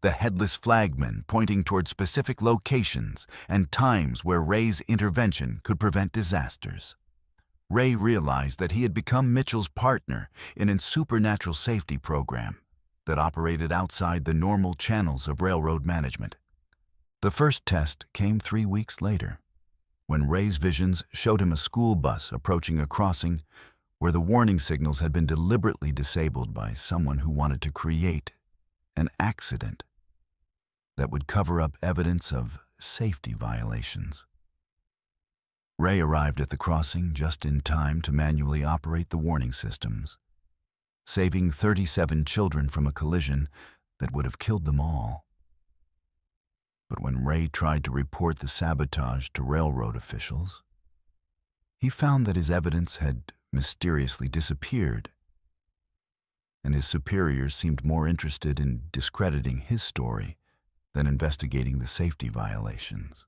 Speaker 1: the headless flagman pointing toward specific locations and times where Ray's intervention could prevent disasters. Ray realized that he had become Mitchell's partner in a supernatural safety program that operated outside the normal channels of railroad management. The first test came 3 weeks later, when Ray's visions showed him a school bus approaching a crossing where the warning signals had been deliberately disabled by someone who wanted to create an accident that would cover up evidence of safety violations. Ray arrived at the crossing just in time to manually operate the warning systems, saving 37 children from a collision that would have killed them all. But when Ray tried to report the sabotage to railroad officials, he found that his evidence had mysteriously disappeared, and his superiors seemed more interested in discrediting his story than investigating the safety violations.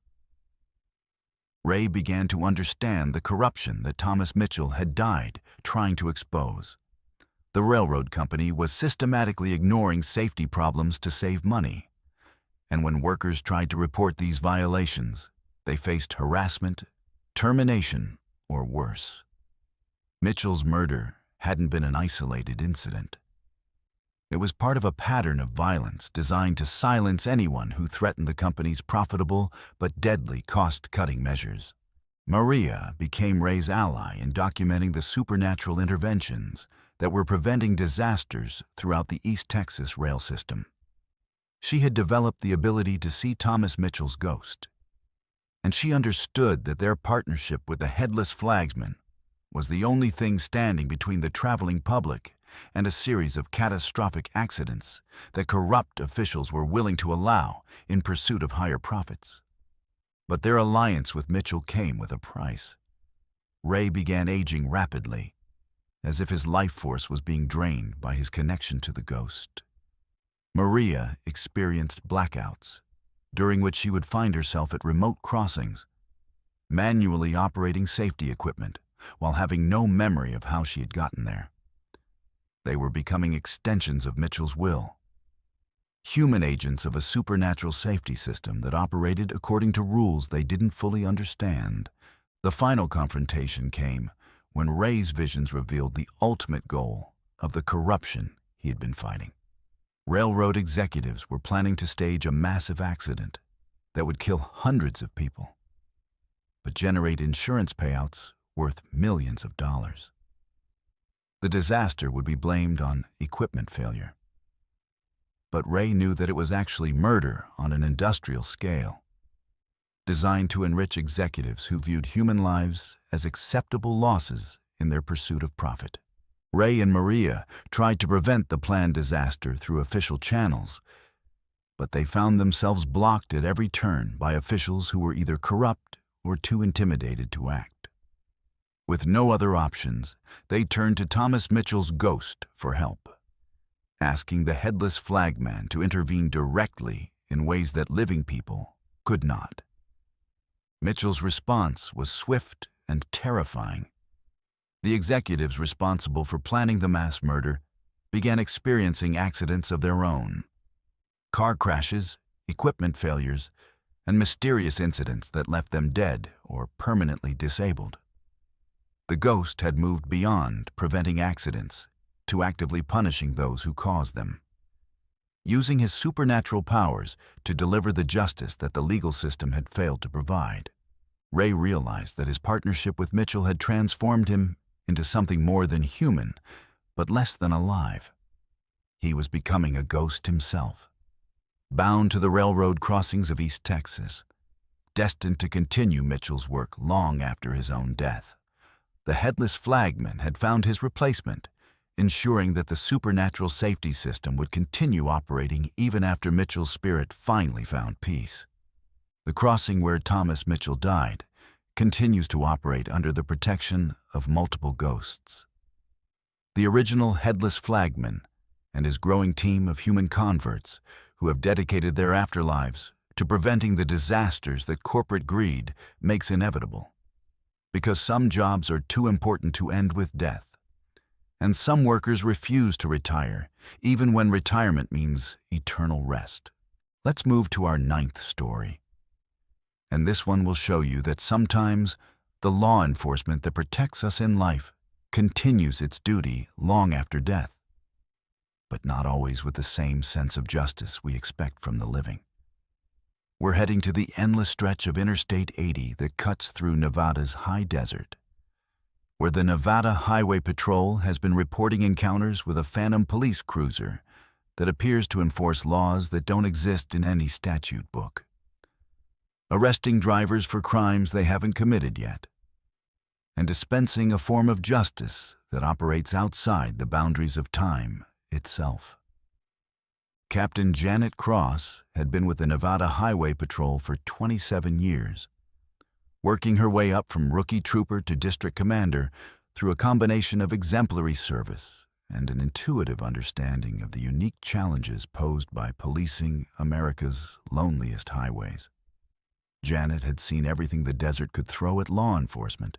Speaker 1: Ray began to understand the corruption that Thomas Mitchell had died trying to expose. The railroad company was systematically ignoring safety problems to save money, and when workers tried to report these violations, they faced harassment, termination, or worse. Mitchell's murder hadn't been an isolated incident. It was part of a pattern of violence designed to silence anyone who threatened the company's profitable but deadly cost-cutting measures. Maria became Ray's ally in documenting the supernatural interventions that were preventing disasters throughout the East Texas rail system. She had developed the ability to see Thomas Mitchell's ghost, and she understood that their partnership with the headless flagsman was the only thing standing between the traveling public and a series of catastrophic accidents that corrupt officials were willing to allow in pursuit of higher profits. But their alliance with Mitchell came with a price. Ray began aging rapidly, as if his life force was being drained by his connection to the ghost. Maria experienced blackouts, during which she would find herself at remote crossings, manually operating safety equipment while having no memory of how she had gotten there. They were becoming extensions of Mitchell's will, human agents of a supernatural safety system that operated according to rules they didn't fully understand. The final confrontation came when Ray's visions revealed the ultimate goal of the corruption he had been fighting. Railroad executives were planning to stage a massive accident that would kill hundreds of people, but generate insurance payouts worth millions of dollars. The disaster would be blamed on equipment failure, but Ray knew that it was actually murder on an industrial scale, designed to enrich executives who viewed human lives as acceptable losses in their pursuit of profit. Ray and Maria tried to prevent the planned disaster through official channels, but they found themselves blocked at every turn by officials who were either corrupt or too intimidated to act. With no other options, they turned to Thomas Mitchell's ghost for help, asking the headless flagman to intervene directly in ways that living people could not. Mitchell's response was swift and terrifying. The executives responsible for planning the mass murder began experiencing accidents of their own. Car crashes, equipment failures, and mysterious incidents that left them dead or permanently disabled. The ghost had moved beyond preventing accidents to actively punishing those who caused them, using his supernatural powers to deliver the justice that the legal system had failed to provide. Ray realized that his partnership with Mitchell had transformed him into something more than human, but less than alive. He was becoming a ghost himself, bound to the railroad crossings of East Texas, destined to continue Mitchell's work long after his own death. The headless flagman had found his replacement, ensuring that the supernatural safety system would continue operating even after Mitchell's spirit finally found peace. The crossing where Thomas Mitchell died continues to operate under the protection of multiple ghosts. The original headless flagman and his growing team of human converts who have dedicated their afterlives to preventing the disasters that corporate greed makes inevitable. Because some jobs are too important to end with death, and some workers refuse to retire, even when retirement means eternal rest. Let's move to our 9th story. And this one will show you that sometimes the law enforcement that protects us in life continues its duty long after death, but not always with the same sense of justice we expect from the living. We're heading to the endless stretch of Interstate 80 that cuts through Nevada's high desert, where the Nevada Highway Patrol has been reporting encounters with a phantom police cruiser that appears to enforce laws that don't exist in any statute book, arresting drivers for crimes they haven't committed yet, and dispensing a form of justice that operates outside the boundaries of time itself. Captain Janet Cross had been with the Nevada Highway Patrol for 27 years, working her way up from rookie trooper to district commander through a combination of exemplary service and an intuitive understanding of the unique challenges posed by policing America's loneliest highways. Janet had seen everything the desert could throw at law enforcement.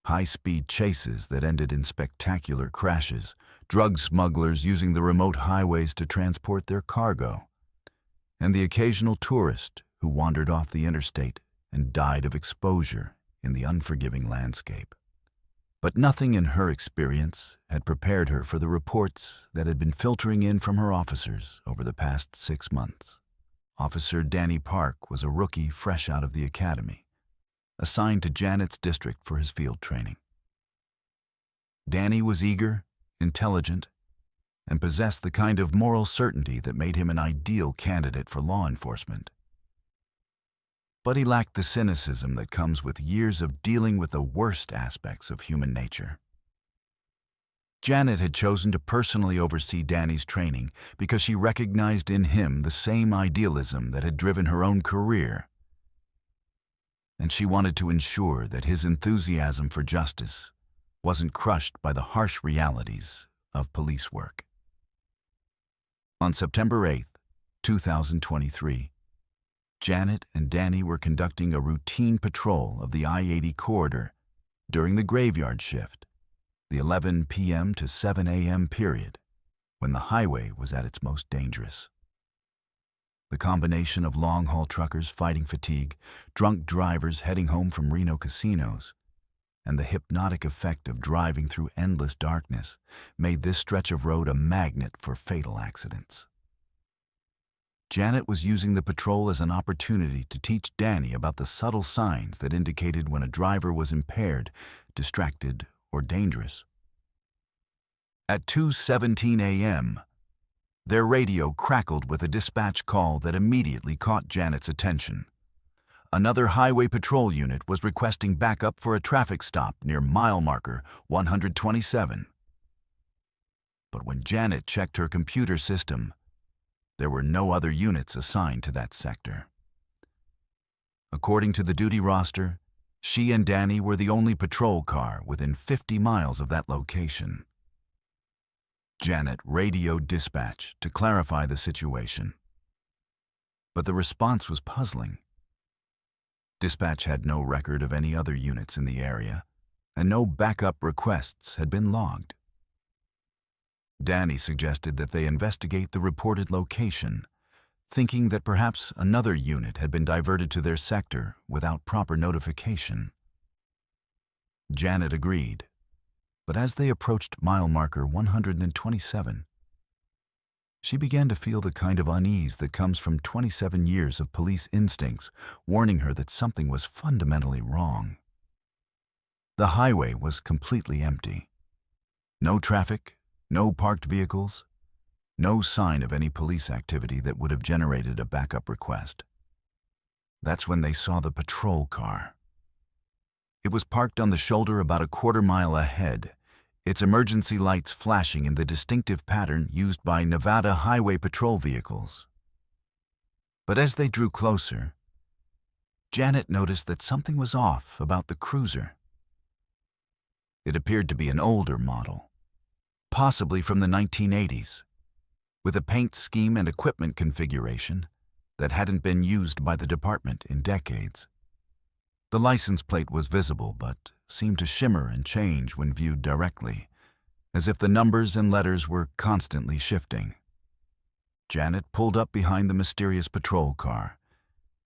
Speaker 1: High-speed chases that ended in spectacular crashes, drug smugglers using the remote highways to transport their cargo, and the occasional tourist who wandered off the interstate and died of exposure in the unforgiving landscape. But nothing in her experience had prepared her for the reports that had been filtering in from her officers over the past 6 months. Officer Danny Park was a rookie fresh out of the academy, assigned to Janet's district for his field training. Danny was eager, intelligent, and possessed the kind of moral certainty that made him an ideal candidate for law enforcement. But he lacked the cynicism that comes with years of dealing with the worst aspects of human nature. Janet had chosen to personally oversee Danny's training because she recognized in him the same idealism that had driven her own career, and she wanted to ensure that his enthusiasm for justice wasn't crushed by the harsh realities of police work. On September 8th, 2023, Janet and Danny were conducting a routine patrol of the I-80 corridor during the graveyard shift, the 11 p.m. to 7 a.m. period, when the highway was at its most dangerous. The combination of long-haul truckers fighting fatigue, drunk drivers heading home from Reno casinos, and the hypnotic effect of driving through endless darkness made this stretch of road a magnet for fatal accidents. Janet was using the patrol as an opportunity to teach Danny about the subtle signs that indicated when a driver was impaired, distracted, or dangerous. At 2:17 a.m., their radio crackled with a dispatch call that immediately caught Janet's attention. Another highway patrol unit was requesting backup for a traffic stop near mile marker 127. But when Janet checked her computer system, there were no other units assigned to that sector. According to the duty roster, she and Danny were the only patrol car within 50 miles of that location. Janet radioed dispatch to clarify the situation, but the response was puzzling. Dispatch had no record of any other units in the area, and no backup requests had been logged. Danny suggested that they investigate the reported location, thinking that perhaps another unit had been diverted to their sector without proper notification. Janet agreed, but as they approached mile marker 127, she began to feel the kind of unease that comes from 27 years of police instincts warning her that something was fundamentally wrong. The highway was completely empty. No traffic, no parked vehicles, no sign of any police activity that would have generated a backup request. That's when they saw the patrol car. It was parked on the shoulder about a quarter-mile ahead, its emergency lights flashing in the distinctive pattern used by Nevada highway patrol vehicles. But as they drew closer, Janet noticed that something was off about the cruiser. It appeared to be an older model, possibly from the 1980s, with a paint scheme and equipment configuration that hadn't been used by the department in decades. The license plate was visible, but seemed to shimmer and change when viewed directly, as if the numbers and letters were constantly shifting. Janet pulled up behind the mysterious patrol car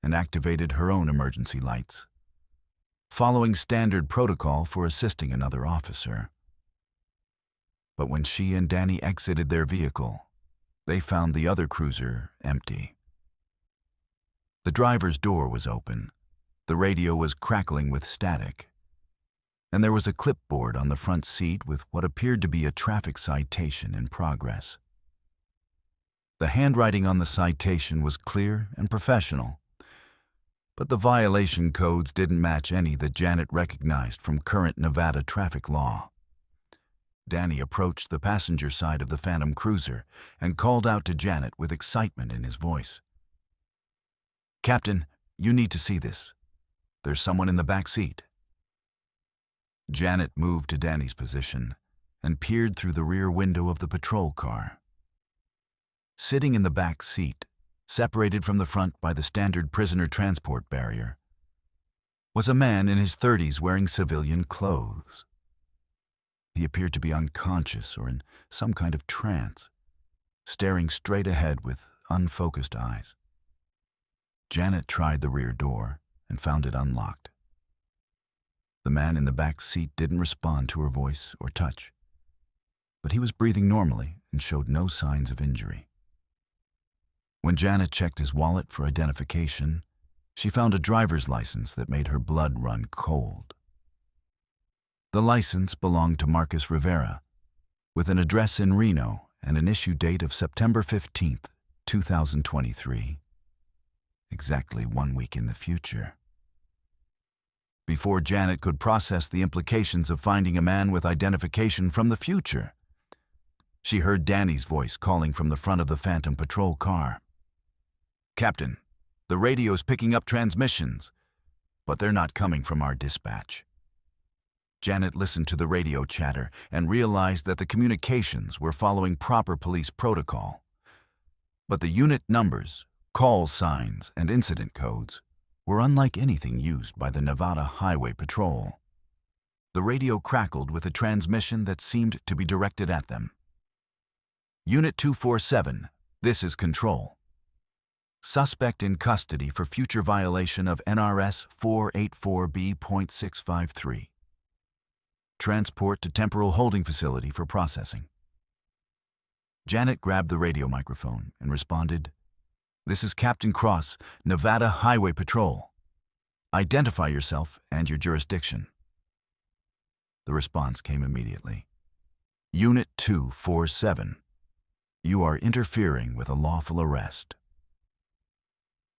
Speaker 1: and activated her own emergency lights, following standard protocol for assisting another officer. But when she and Danny exited their vehicle, they found the other cruiser empty. The driver's door was open, the radio was crackling with static, and there was a clipboard on the front seat with what appeared to be a traffic citation in progress. The handwriting on the citation was clear and professional, but the violation codes didn't match any that Janet recognized from current Nevada traffic law. Danny approached the passenger side of the Phantom Cruiser and called out to Janet with excitement in his voice. "Captain, you need to see this. There's someone in the back seat." Janet moved to Danny's position and peered through the rear window of the patrol car. Sitting in the back seat, separated from the front by the standard prisoner transport barrier, was a man in his 30s wearing civilian clothes. He appeared to be unconscious or in some kind of trance, staring straight ahead with unfocused eyes. Janet tried the rear door and found it unlocked. The man in the back seat didn't respond to her voice or touch, but he was breathing normally and showed no signs of injury. When Janet checked his wallet for identification, she found a driver's license that made her blood run cold. The license belonged to Marcus Rivera, with an address in Reno and an issue date of September 15th, 2023. Exactly 1 week in the future. Before Janet could process the implications of finding a man with identification from the future, she heard Danny's voice calling from the front of the Phantom Patrol car. "Captain, the radio's picking up transmissions, but they're not coming from our dispatch." Janet listened to the radio chatter and realized that the communications were following proper police protocol. But the unit numbers, call signs, and incident codes were unlike anything used by the Nevada Highway Patrol. The radio crackled with a transmission that seemed to be directed at them. "Unit 247, this is Control. Suspect in custody for future violation of NRS 484B.653. Transport to temporal holding facility for processing." Janet grabbed the radio microphone and responded, "This is Captain Cross, Nevada Highway Patrol. Identify yourself and your jurisdiction." The response came immediately. "Unit 247, you are interfering with a lawful arrest.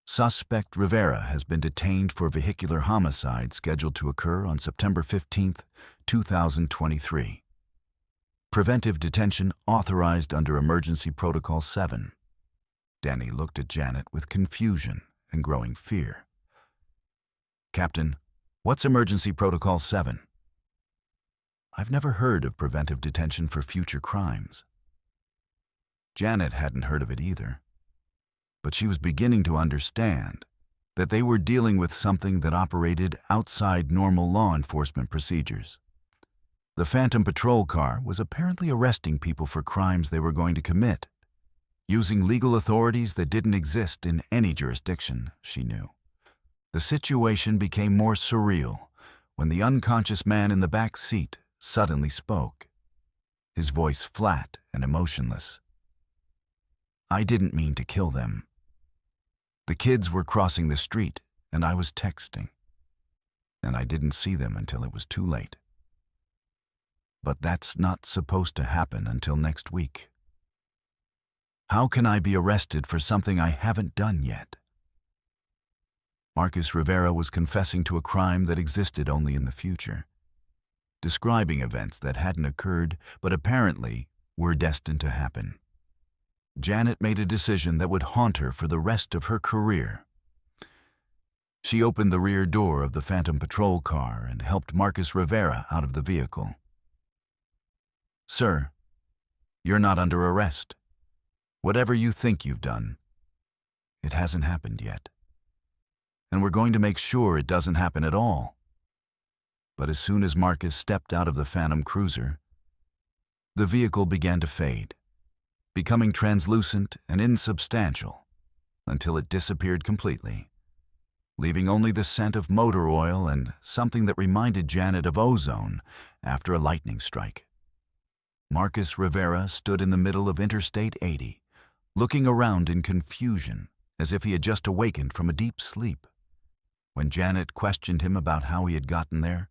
Speaker 1: Suspect Rivera has been detained for vehicular homicide scheduled to occur on September 15th, 2023. Preventive detention authorized under Emergency Protocol 7. Danny looked at Janet with confusion and growing fear. "Captain, what's Emergency Protocol 7? I've never heard of preventive detention for future crimes." Janet hadn't heard of it either, but she was beginning to understand that they were dealing with something that operated outside normal law enforcement procedures. The Phantom Patrol car was apparently arresting people for crimes they were going to commit, using legal authorities that didn't exist in any jurisdiction, she knew. The situation became more surreal when the unconscious man in the back seat suddenly spoke, his voice flat and emotionless. "I didn't mean to kill them. The kids were crossing the street, and I was texting, and I didn't see them until it was too late. But that's not supposed to happen until next week. How can I be arrested for something I haven't done yet?" Marcus Rivera was confessing to a crime that existed only in the future, describing events that hadn't occurred but apparently were destined to happen. Janet made a decision that would haunt her for the rest of her career. She opened the rear door of the Phantom Patrol car and helped Marcus Rivera out of the vehicle. "Sir, you're not under arrest. Whatever you think you've done, it hasn't happened yet. And we're going to make sure it doesn't happen at all." But as soon as Marcus stepped out of the Phantom Cruiser, the vehicle began to fade, becoming translucent and insubstantial until it disappeared completely, leaving only the scent of motor oil and something that reminded Janet of ozone after a lightning strike. Marcus Rivera stood in the middle of Interstate 80, looking around in confusion as if he had just awakened from a deep sleep. When Janet questioned him about how he had gotten there,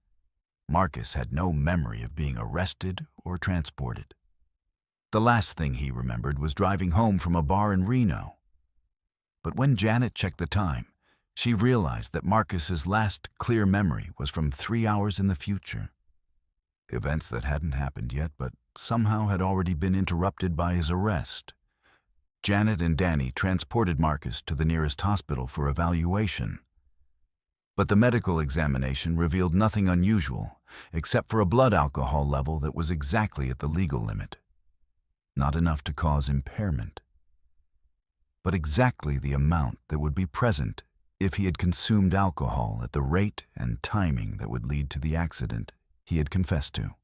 Speaker 1: Marcus had no memory of being arrested or transported. The last thing he remembered was driving home from a bar in Reno. But when Janet checked the time, she realized that Marcus's last clear memory was from 3 hours in the future. Events that hadn't happened yet, but somehow had already been interrupted by his arrest. Janet and Danny transported Marcus to the nearest hospital for evaluation. But the medical examination revealed nothing unusual, except for a blood alcohol level that was exactly at the legal limit. Not enough to cause impairment, but exactly the amount that would be present if he had consumed alcohol at the rate and timing that would lead to the accident he had confessed to.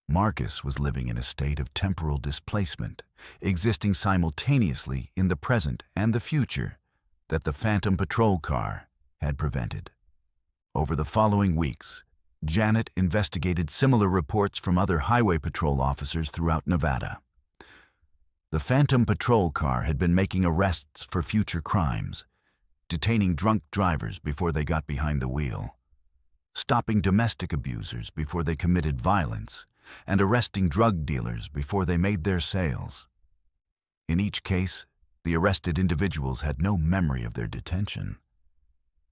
Speaker 1: Marcus was living in a state of temporal displacement, existing simultaneously in the present and the future that the Phantom Patrol car had prevented. Over the following weeks, Janet investigated similar reports from other highway patrol officers throughout Nevada. The Phantom Patrol car had been making arrests for future crimes, detaining drunk drivers before they got behind the wheel, stopping domestic abusers before they committed violence, and arresting drug dealers before they made their sales. In each case, the arrested individuals had no memory of their detention.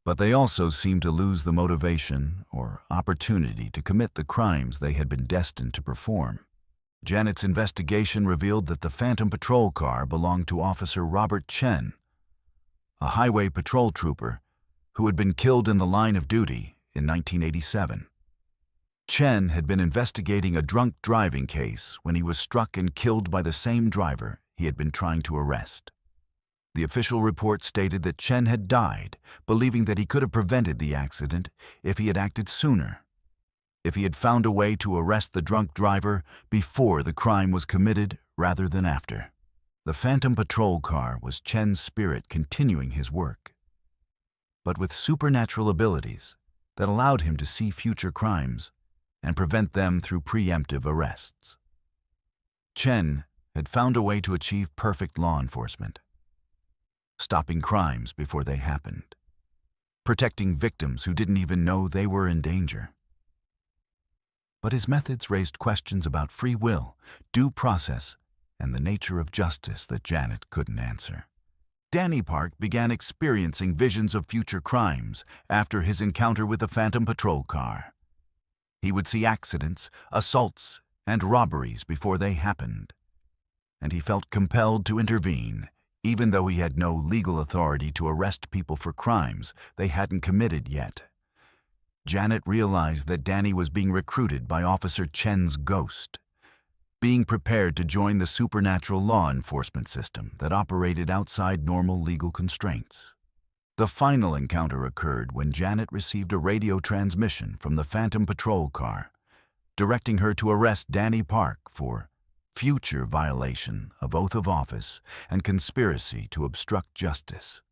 Speaker 1: But they also seemed to lose the motivation or opportunity to commit the crimes they had been destined to perform. Janet's investigation revealed that the Phantom Patrol car belonged to Officer Robert Chen, a highway patrol trooper who had been killed in the line of duty in 1987. Chen had been investigating a drunk driving case when he was struck and killed by the same driver he had been trying to arrest. The official report stated that Chen had died, believing that he could have prevented the accident if he had acted sooner, if he had found a way to arrest the drunk driver before the crime was committed rather than after. The Phantom Patrol car was Chen's spirit continuing his work, but with supernatural abilities that allowed him to see future crimes and prevent them through preemptive arrests. Chen had found a way to achieve perfect law enforcement, stopping crimes before they happened, protecting victims who didn't even know they were in danger. But his methods raised questions about free will, due process, and the nature of justice that Janet couldn't answer. Danny Park began experiencing visions of future crimes after his encounter with the Phantom Patrol car. He would see accidents, assaults, and robberies before they happened, and he felt compelled to intervene, even though he had no legal authority to arrest people for crimes they hadn't committed yet. Janet realized that Danny was being recruited by Officer Chen's ghost, being prepared to join the supernatural law enforcement system that operated outside normal legal constraints. The final encounter occurred when Janet received a radio transmission from the Phantom Patrol car, directing her to arrest Danny Park for future violation of oath of office and conspiracy to obstruct justice.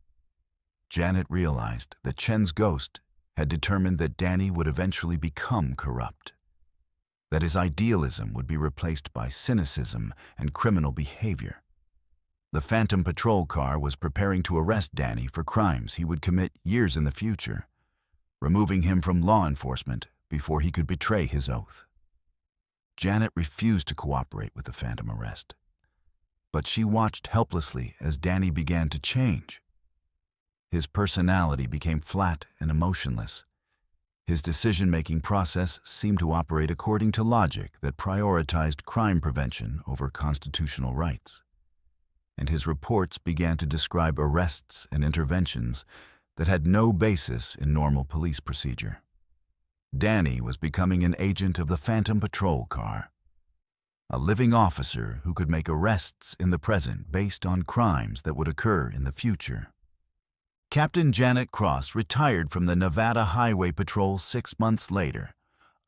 Speaker 1: Janet realized that Chen's ghost had determined that Danny would eventually become corrupt, that his idealism would be replaced by cynicism and criminal behavior. The Phantom Patrol car was preparing to arrest Danny for crimes he would commit years in the future, removing him from law enforcement before he could betray his oath. Janet refused to cooperate with the Phantom arrest, but she watched helplessly as Danny began to change. His personality became flat and emotionless. His decision-making process seemed to operate according to logic that prioritized crime prevention over constitutional rights. And his reports began to describe arrests and interventions that had no basis in normal police procedure. Danny was becoming an agent of the Phantom Patrol car, a living officer who could make arrests in the present based on crimes that would occur in the future. Captain Janet Cross retired from the Nevada Highway Patrol 6 months later,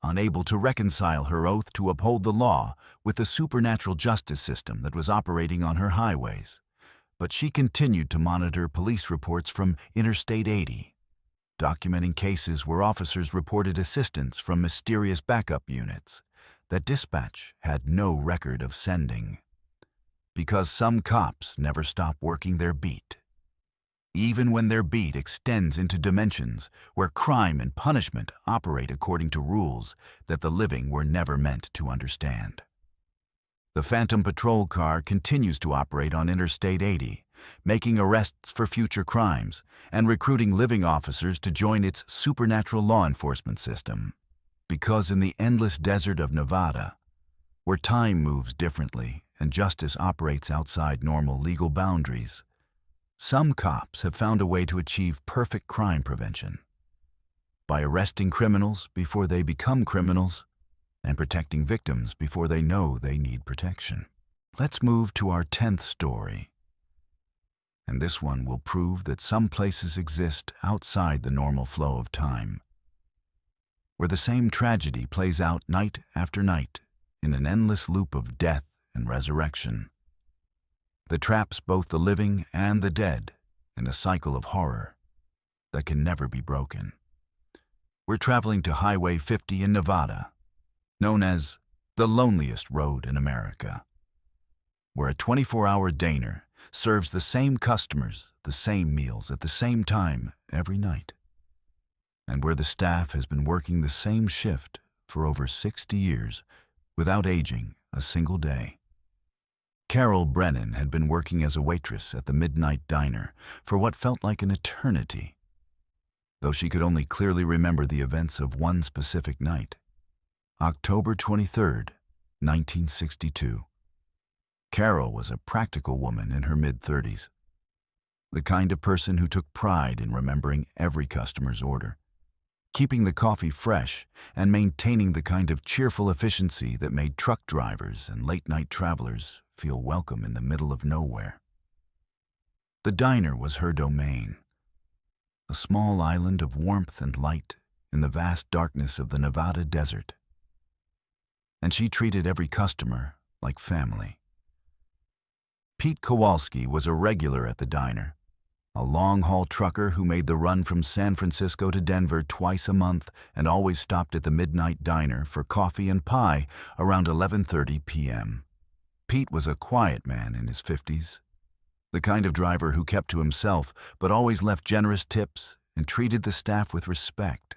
Speaker 1: unable to reconcile her oath to uphold the law with the supernatural justice system that was operating on her highways. But she continued to monitor police reports from Interstate 80, documenting cases where officers reported assistance from mysterious backup units that dispatch had no record of sending. Because some cops never stop working their beat, even when their beat extends into dimensions where crime and punishment operate according to rules that the living were never meant to understand. The Phantom Patrol car continues to operate on Interstate 80, making arrests for future crimes and recruiting living officers to join its supernatural law enforcement system. Because in the endless desert of Nevada, where time moves differently and justice operates outside normal legal boundaries, some cops have found a way to achieve perfect crime prevention by arresting criminals before they become criminals and protecting victims before they know they need protection. Let's move to our 10th story. And this one will prove that some places exist outside the normal flow of time, where the same tragedy plays out night after night in an endless loop of death and resurrection that traps both the living and the dead in a cycle of horror that can never be broken. We're traveling to Highway 50 in Nevada, known as the loneliest road in America, where a 24-hour diner serves the same customers the same meals at the same time every night, and where the staff has been working the same shift for over 60 years without aging a single day. Carol Brennan had been working as a waitress at the Midnight Diner for what felt like an eternity, though she could only clearly remember the events of one specific night, October 23rd, 1962. Carol was a practical woman in her mid-30s, the kind of person who took pride in remembering every customer's order, keeping the coffee fresh and maintaining the kind of cheerful efficiency that made truck drivers and late-night travelers feel welcome in the middle of nowhere. The diner was her domain, a small island of warmth and light in the vast darkness of the Nevada desert. And she treated every customer like family. Pete Kowalski was a regular at the diner, a long-haul trucker who made the run from San Francisco to Denver twice a month and always stopped at the Midnight Diner for coffee and pie around 11:30 p.m. Pete was a quiet man in his 50s, the kind of driver who kept to himself but always left generous tips and treated the staff with respect.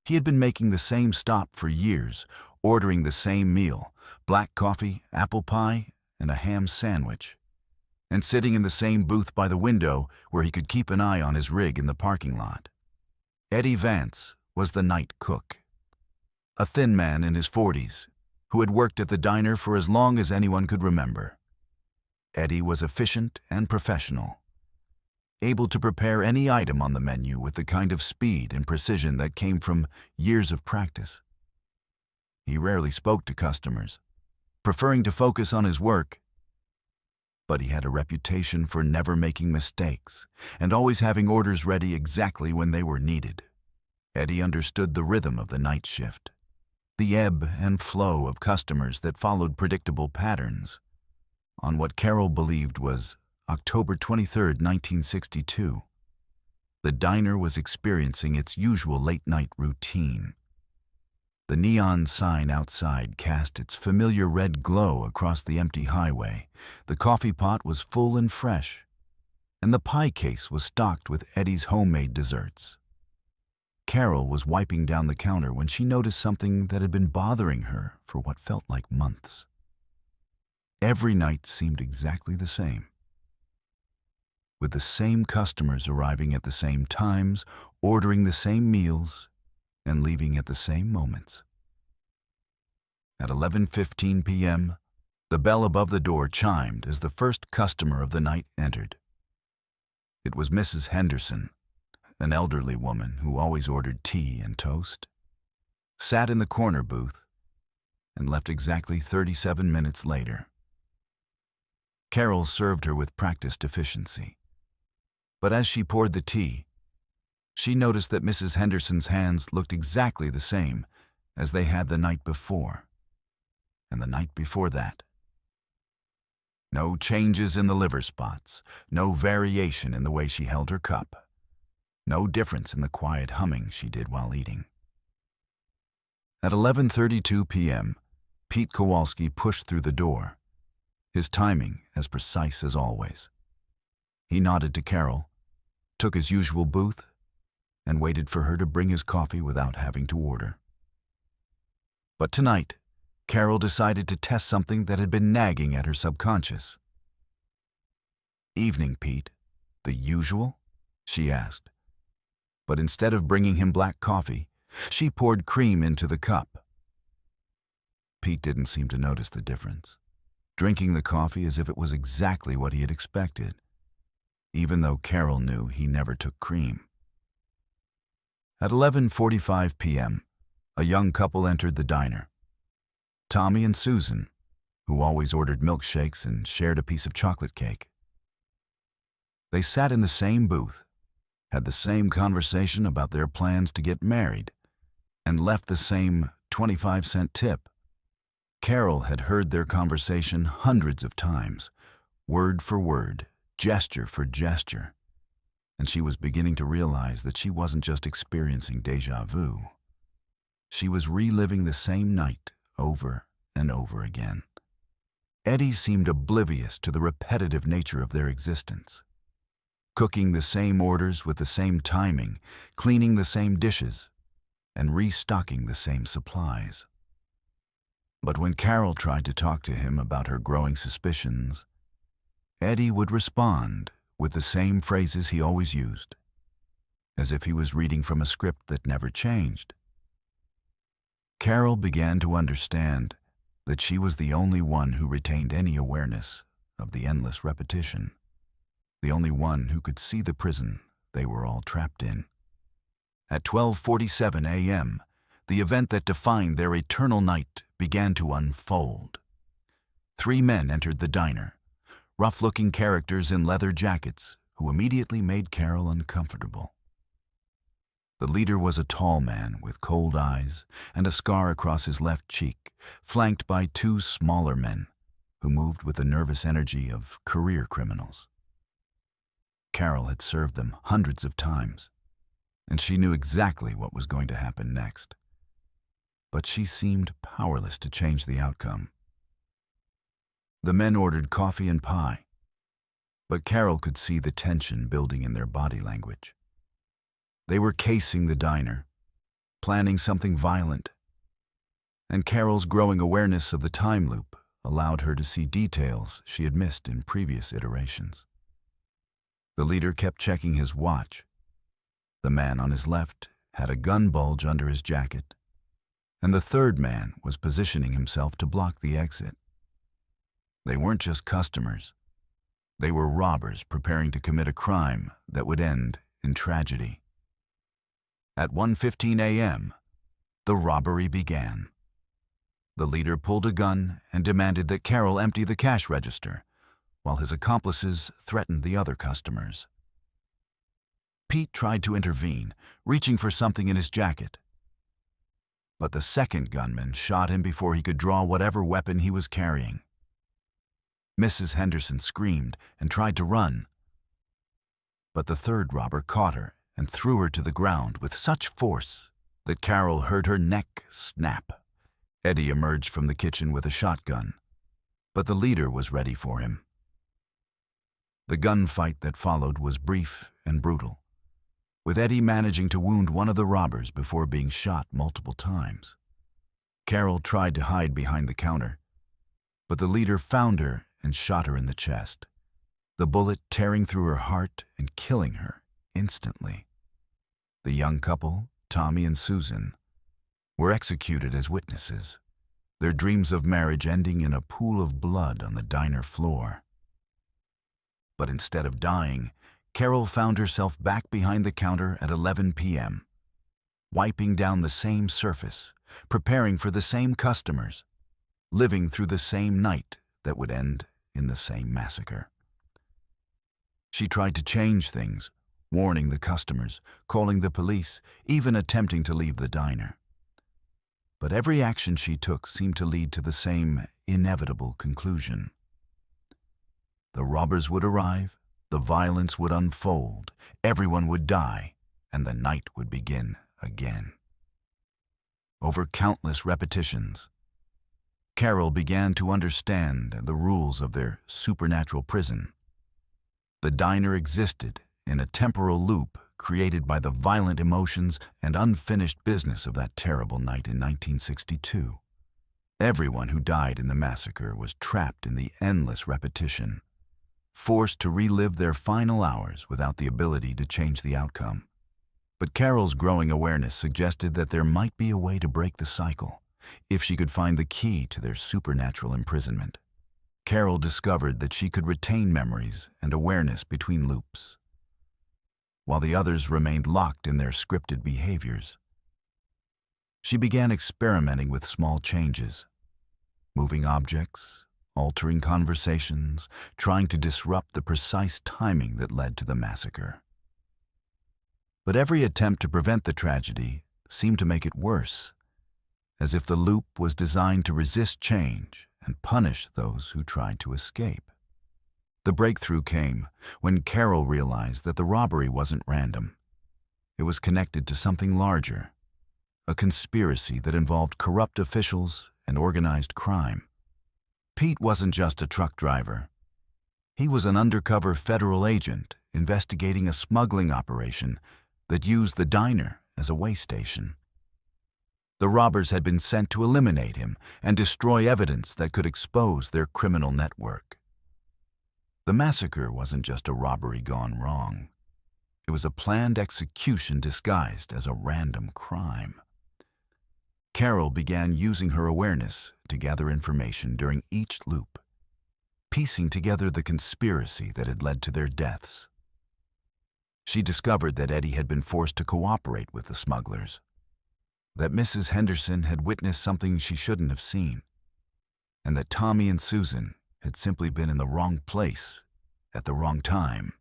Speaker 1: He had been making the same stop for years, ordering the same meal, black coffee, apple pie, and a ham sandwich, and sitting in the same booth by the window where he could keep an eye on his rig in the parking lot. Eddie Vance was the night cook, a thin man in his 40s who had worked at the diner for as long as anyone could remember. Eddie was efficient and professional, able to prepare any item on the menu with the kind of speed and precision that came from years of practice. He rarely spoke to customers, preferring to focus on his work, but he had a reputation for never making mistakes and always having orders ready exactly when they were needed. Eddie understood the rhythm of the night shift, the ebb and flow of customers that followed predictable patterns. On what Carol believed was October 23rd, 1962, the diner was experiencing its usual late-night routine. The neon sign outside cast its familiar red glow across the empty highway. The coffee pot was full and fresh, and the pie case was stocked with Eddie's homemade desserts. Carol was wiping down the counter when she noticed something that had been bothering her for what felt like months. Every night seemed exactly the same, with the same customers arriving at the same times, ordering the same meals, and leaving at the same moments. At 11:15 p.m., the bell above the door chimed as the first customer of the night entered. It was Mrs. Henderson, an elderly woman who always ordered tea and toast, sat in the corner booth, and left exactly 37 minutes later. Carol served her with practiced efficiency, but as she poured the tea, she noticed that Mrs. Henderson's hands looked exactly the same as they had the night before, and the night before that. No changes in the liver spots, no variation in the way she held her cup, no difference in the quiet humming she did while eating. At 11:32 p.m., Pete Kowalski pushed through the door, his timing as precise as always. He nodded to Carol, took his usual booth, and waited for her to bring his coffee without having to order. But tonight, Carol decided to test something that had been nagging at her subconscious. "Evening, Pete. The usual?" she asked. But instead of bringing him black coffee, she poured cream into the cup. Pete didn't seem to notice the difference, drinking the coffee as if it was exactly what he had expected, even though Carol knew he never took cream. At 11:45 p.m., a young couple entered the diner. Tommy and Susan, who always ordered milkshakes and shared a piece of chocolate cake. They sat in the same booth, had the same conversation about their plans to get married, and left the same 25-cent tip. Carol had heard their conversation hundreds of times, word for word, gesture for gesture, and she was beginning to realize that she wasn't just experiencing déjà vu. She was reliving the same night over and over again. Eddie seemed oblivious to the repetitive nature of their existence, cooking the same orders with the same timing, cleaning the same dishes, and restocking the same supplies. But when Carol tried to talk to him about her growing suspicions, Eddie would respond with the same phrases he always used, as if he was reading from a script that never changed. Carol began to understand that she was the only one who retained any awareness of the endless repetition, the only one who could see the prison they were all trapped in. At 12:47 a.m., the event that defined their eternal night began to unfold. 3 men entered the diner, rough-looking characters in leather jackets who immediately made Carol uncomfortable. The leader was a tall man with cold eyes and a scar across his left cheek, flanked by 2 smaller men who moved with the nervous energy of career criminals. Carol had served them hundreds of times, and she knew exactly what was going to happen next. But she seemed powerless to change the outcome. The men ordered coffee and pie, but Carol could see the tension building in their body language. They were casing the diner, planning something violent, and Carol's growing awareness of the time loop allowed her to see details she had missed in previous iterations. The leader kept checking his watch. The man on his left had a gun bulge under his jacket, and the third man was positioning himself to block the exit. They weren't just customers. They were robbers preparing to commit a crime that would end in tragedy. At 1:15 a.m., the robbery began. The leader pulled a gun and demanded that Carol empty the cash register, while his accomplices threatened the other customers. Pete tried to intervene, reaching for something in his jacket. But the second gunman shot him before he could draw whatever weapon he was carrying. Mrs. Henderson screamed and tried to run, but the third robber caught her and threw her to the ground with such force that Carol heard her neck snap. Eddie emerged from the kitchen with a shotgun, but the leader was ready for him. The gunfight that followed was brief and brutal, with Eddie managing to wound one of the robbers before being shot multiple times. Carol tried to hide behind the counter, but the leader found her and shot her in the chest, the bullet tearing through her heart and killing her instantly. The young couple, Tommy and Susan, were executed as witnesses, their dreams of marriage ending in a pool of blood on the diner floor. But instead of dying, Carol found herself back behind the counter at 11 p.m., wiping down the same surface, preparing for the same customers, living through the same night that would end in the same massacre. She tried to change things, warning the customers, calling the police, even attempting to leave the diner. But every action she took seemed to lead to the same inevitable conclusion. The robbers would arrive, the violence would unfold, everyone would die, and the night would begin again. Over countless repetitions, Carol began to understand the rules of their supernatural prison. The diner existed in a temporal loop created by the violent emotions and unfinished business of that terrible night in 1962. Everyone who died in the massacre was trapped in the endless repetition, forced to relive their final hours without the ability to change the outcome. But Carol's growing awareness suggested that there might be a way to break the cycle, if she could find the key to their supernatural imprisonment. Carol discovered that she could retain memories and awareness between loops, while the others remained locked in their scripted behaviors. She began experimenting with small changes, moving objects, altering conversations, trying to disrupt the precise timing that led to the massacre. But every attempt to prevent the tragedy seemed to make it worse, as if the loop was designed to resist change and punish those who tried to escape. The breakthrough came when Carol realized that the robbery wasn't random. It was connected to something larger, a conspiracy that involved corrupt officials and organized crime. Pete wasn't just a truck driver. He was an undercover federal agent investigating a smuggling operation that used the diner as a way station. The robbers had been sent to eliminate him and destroy evidence that could expose their criminal network. The massacre wasn't just a robbery gone wrong. It was a planned execution disguised as a random crime. Carol began using her awareness to gather information during each loop, piecing together the conspiracy that had led to their deaths. She discovered that Eddie had been forced to cooperate with the smugglers, that Mrs. Henderson had witnessed something she shouldn't have seen, and that Tommy and Susan had simply been in the wrong place at the wrong time.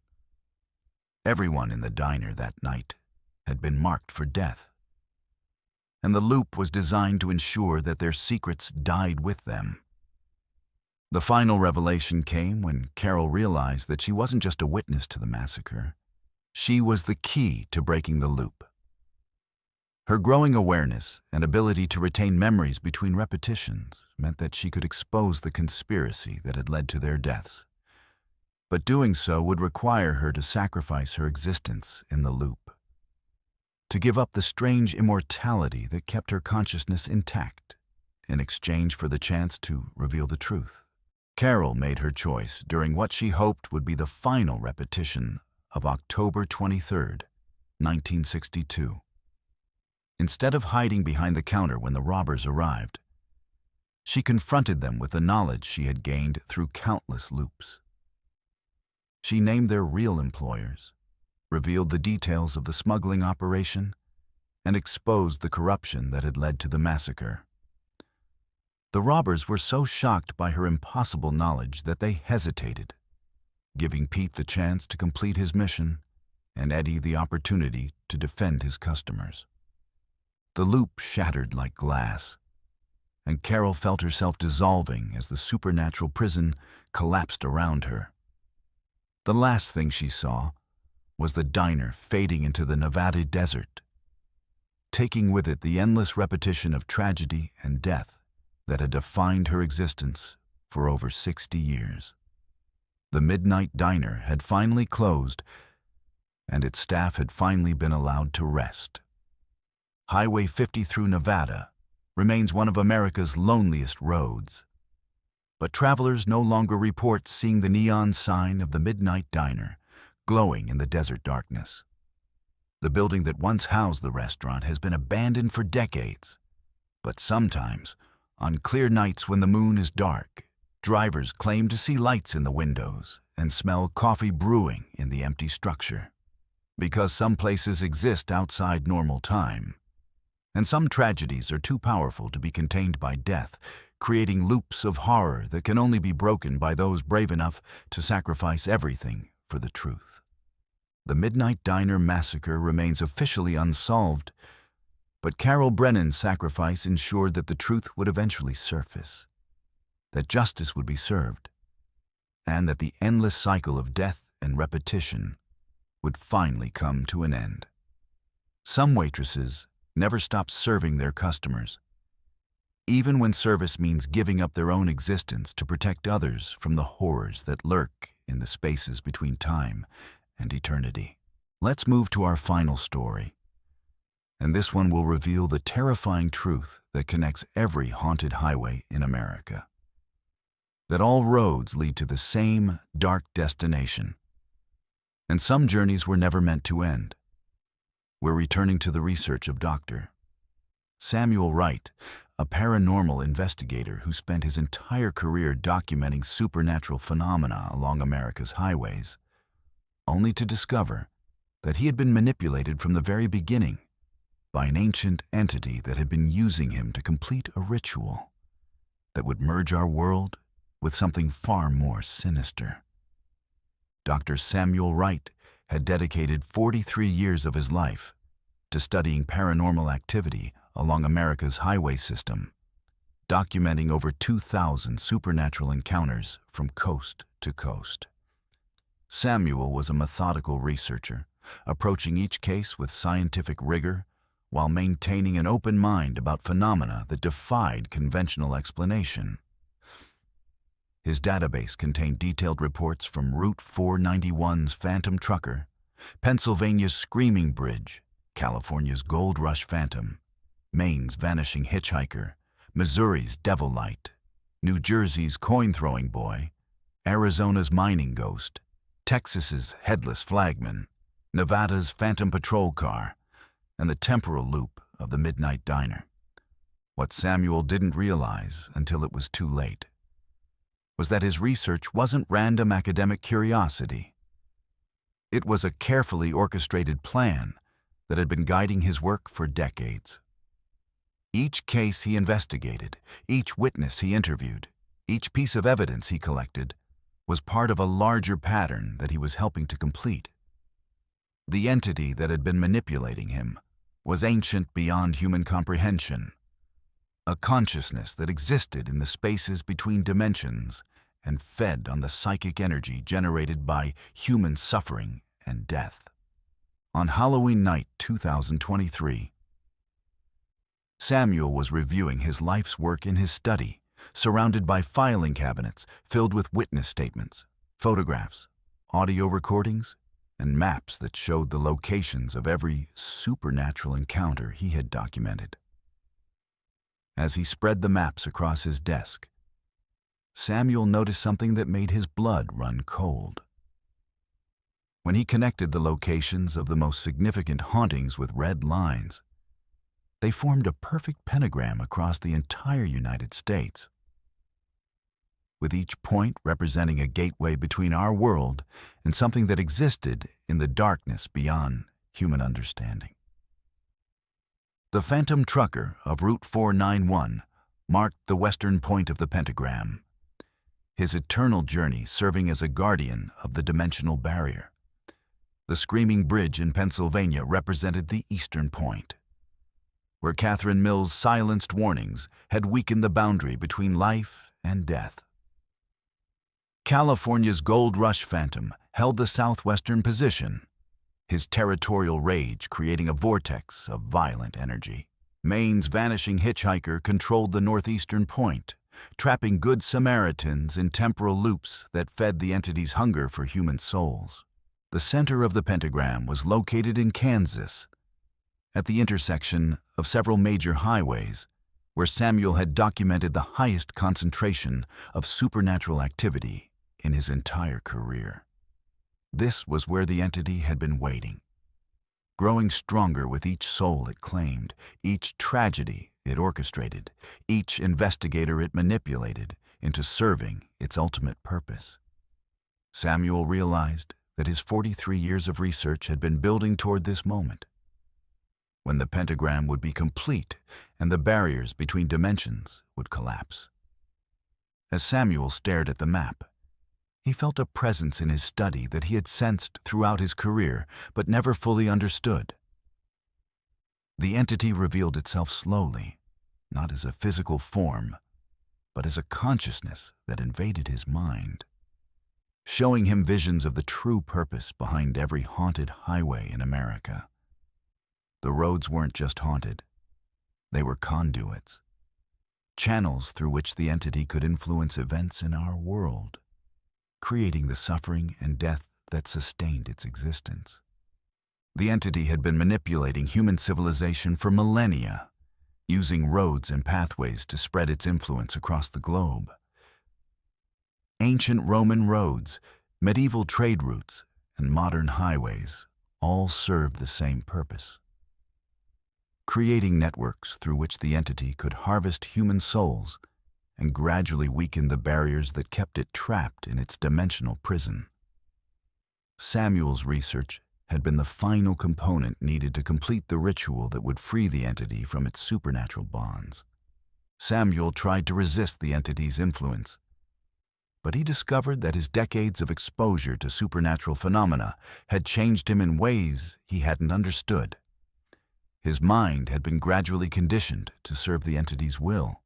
Speaker 1: Everyone in the diner that night had been marked for death, and the loop was designed to ensure that their secrets died with them. The final revelation came when Carol realized that she wasn't just a witness to the massacre. She was the key to breaking the loop. Her growing awareness and ability to retain memories between repetitions meant that she could expose the conspiracy that had led to their deaths. But doing so would require her to sacrifice her existence in the loop, to give up the strange immortality that kept her consciousness intact in exchange for the chance to reveal the truth. Carol made her choice during what she hoped would be the final repetition of October 23, 1962. Instead of hiding behind the counter when the robbers arrived, she confronted them with the knowledge she had gained through countless loops. She named their real employers, revealed the details of the smuggling operation, and exposed the corruption that had led to the massacre. The robbers were so shocked by her impossible knowledge that they hesitated, giving Pete the chance to complete his mission and Eddie the opportunity to defend his customers. The loop shattered like glass, and Carol felt herself dissolving as the supernatural prison collapsed around her. The last thing she saw was the diner fading into the Nevada desert, taking with it the endless repetition of tragedy and death that had defined her existence for over 60 years. The Midnight Diner had finally closed, and its staff had finally been allowed to rest. Highway 50 through Nevada remains one of America's loneliest roads, but travelers no longer report seeing the neon sign of the Midnight Diner glowing in the desert darkness. The building that once housed the restaurant has been abandoned for decades, but sometimes, on clear nights when the moon is dark, drivers claim to see lights in the windows and smell coffee brewing in the empty structure. Because some places exist outside normal time, and some tragedies are too powerful to be contained by death, creating loops of horror that can only be broken by those brave enough to sacrifice everything for the truth. The Midnight Diner massacre remains officially unsolved, but Carol Brennan's sacrifice ensured that the truth would eventually surface, that justice would be served, and that the endless cycle of death and repetition would finally come to an end. Some waitresses never stop serving their customers, even when service means giving up their own existence to protect others from the horrors that lurk in the spaces between time and eternity. Let's move to our final story, and this one will reveal the terrifying truth that connects every haunted highway in America. That all roads lead to the same dark destination, and some journeys were never meant to end. We're returning to the research of Dr. Samuel Wright, a paranormal investigator who spent his entire career documenting supernatural phenomena along America's highways, only to discover that he had been manipulated from the very beginning by an ancient entity that had been using him to complete a ritual that would merge our world with something far more sinister. Dr. Samuel Wright had dedicated 43 years of his life to studying paranormal activity along America's highway system, documenting over 2,000 supernatural encounters from coast to coast. Samuel was a methodical researcher, approaching each case with scientific rigor while maintaining an open mind about phenomena that defied conventional explanation. His database contained detailed reports from Route 491's Phantom Trucker, Pennsylvania's Screaming Bridge, California's Gold Rush Phantom, Maine's vanishing hitchhiker, Missouri's devil light, New Jersey's coin-throwing boy, Arizona's mining ghost, Texas's headless flagman, Nevada's phantom patrol car, and the temporal loop of the midnight diner. What Samuel didn't realize until it was too late was that his research wasn't random academic curiosity. It was a carefully orchestrated plan that had been guiding his work for decades. Each case he investigated, each witness he interviewed, each piece of evidence he collected was part of a larger pattern that he was helping to complete. The entity that had been manipulating him was ancient beyond human comprehension, a consciousness that existed in the spaces between dimensions and fed on the psychic energy generated by human suffering and death. On Halloween night 2023, Samuel was reviewing his life's work in his study, surrounded by filing cabinets filled with witness statements, photographs, audio recordings, and maps that showed the locations of every supernatural encounter he had documented. As he spread the maps across his desk, Samuel noticed something that made his blood run cold. When he connected the locations of the most significant hauntings with red lines, they formed a perfect pentagram across the entire United States, with each point representing a gateway between our world and something that existed in the darkness beyond human understanding. The Phantom Trucker of Route 491 marked the western point of the pentagram, his eternal journey serving as a guardian of the dimensional barrier. The Screaming Bridge in Pennsylvania represented the eastern point, where Catherine Mill's silenced warnings had weakened the boundary between life and death. California's Gold Rush Phantom held the southwestern position, his territorial rage creating a vortex of violent energy. Maine's vanishing hitchhiker controlled the northeastern point, trapping good Samaritans in temporal loops that fed the entity's hunger for human souls. The center of the pentagram was located in Kansas, at the intersection of several major highways, where Samuel had documented the highest concentration of supernatural activity in his entire career. This was where the entity had been waiting, growing stronger with each soul it claimed, each tragedy it orchestrated, each investigator it manipulated into serving its ultimate purpose. Samuel realized that his 43 years of research had been building toward this moment, when the pentagram would be complete and the barriers between dimensions would collapse. As Samuel stared at the map, he felt a presence in his study that he had sensed throughout his career but never fully understood. The entity revealed itself slowly, not as a physical form, but as a consciousness that invaded his mind, showing him visions of the true purpose behind every haunted highway in America. The roads weren't just haunted, they were conduits, channels through which the entity could influence events in our world, creating the suffering and death that sustained its existence. The entity had been manipulating human civilization for millennia, using roads and pathways to spread its influence across the globe. Ancient Roman roads, medieval trade routes, and modern highways all served the same purpose, creating networks through which the entity could harvest human souls and gradually weaken the barriers that kept it trapped in its dimensional prison. Samuel's research had been the final component needed to complete the ritual that would free the entity from its supernatural bonds. Samuel tried to resist the entity's influence, but he discovered that his decades of exposure to supernatural phenomena had changed him in ways he hadn't understood. His mind had been gradually conditioned to serve the entity's will.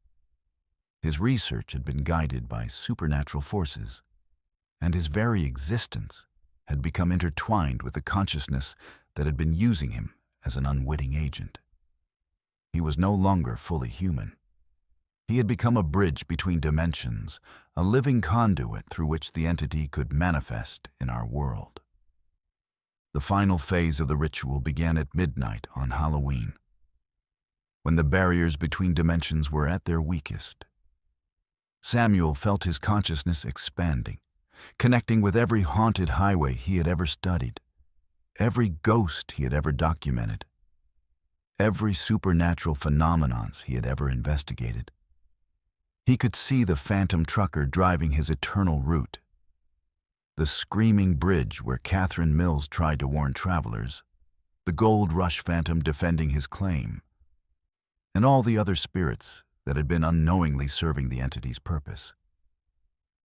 Speaker 1: His research had been guided by supernatural forces, and his very existence had become intertwined with the consciousness that had been using him as an unwitting agent. He was no longer fully human. He had become a bridge between dimensions, a living conduit through which the entity could manifest in our world. The final phase of the ritual began at midnight on Halloween. when the barriers between dimensions were at their weakest. Samuel felt his consciousness expanding, connecting with every haunted highway he had ever studied, every ghost he had ever documented, every supernatural phenomenons he had ever investigated. He could see the phantom trucker driving his eternal route, the screaming bridge where Catherine Mills tried to warn travelers, the gold rush phantom defending his claim, and all the other spirits that had been unknowingly serving the entity's purpose.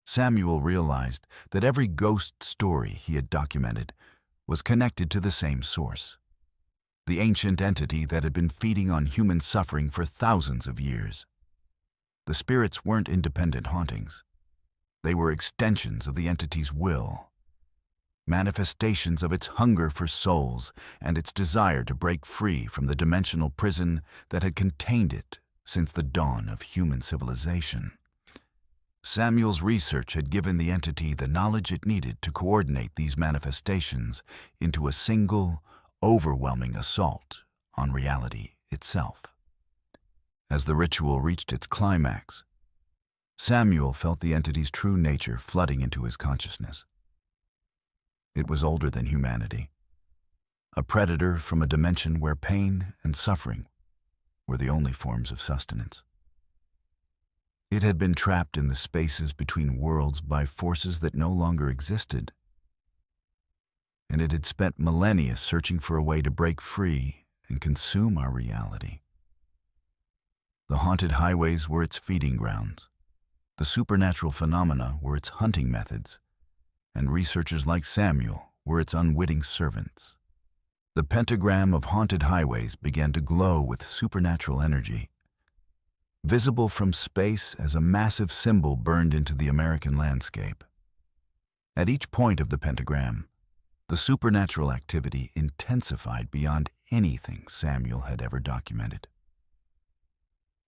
Speaker 1: Samuel realized that every ghost story he had documented was connected to the same source, the ancient entity that had been feeding on human suffering for thousands of years. The spirits weren't independent hauntings. They were extensions of the entity's will, manifestations of its hunger for souls and its desire to break free from the dimensional prison that had contained it since the dawn of human civilization. Samuel's research had given the entity the knowledge it needed to coordinate these manifestations into a single, overwhelming assault on reality itself. As the ritual reached its climax, Samuel felt the entity's true nature flooding into his consciousness. It was older than humanity, a predator from a dimension where pain and suffering were the only forms of sustenance. It had been trapped in the spaces between worlds by forces that no longer existed, and it had spent millennia searching for a way to break free and consume our reality. The haunted highways were its feeding grounds, the supernatural phenomena were its hunting methods, and researchers like Samuel were its unwitting servants. The pentagram of haunted highways began to glow with supernatural energy. Visible from space as a massive symbol burned into the American landscape. At each point of the pentagram, the supernatural activity intensified beyond anything Samuel had ever documented.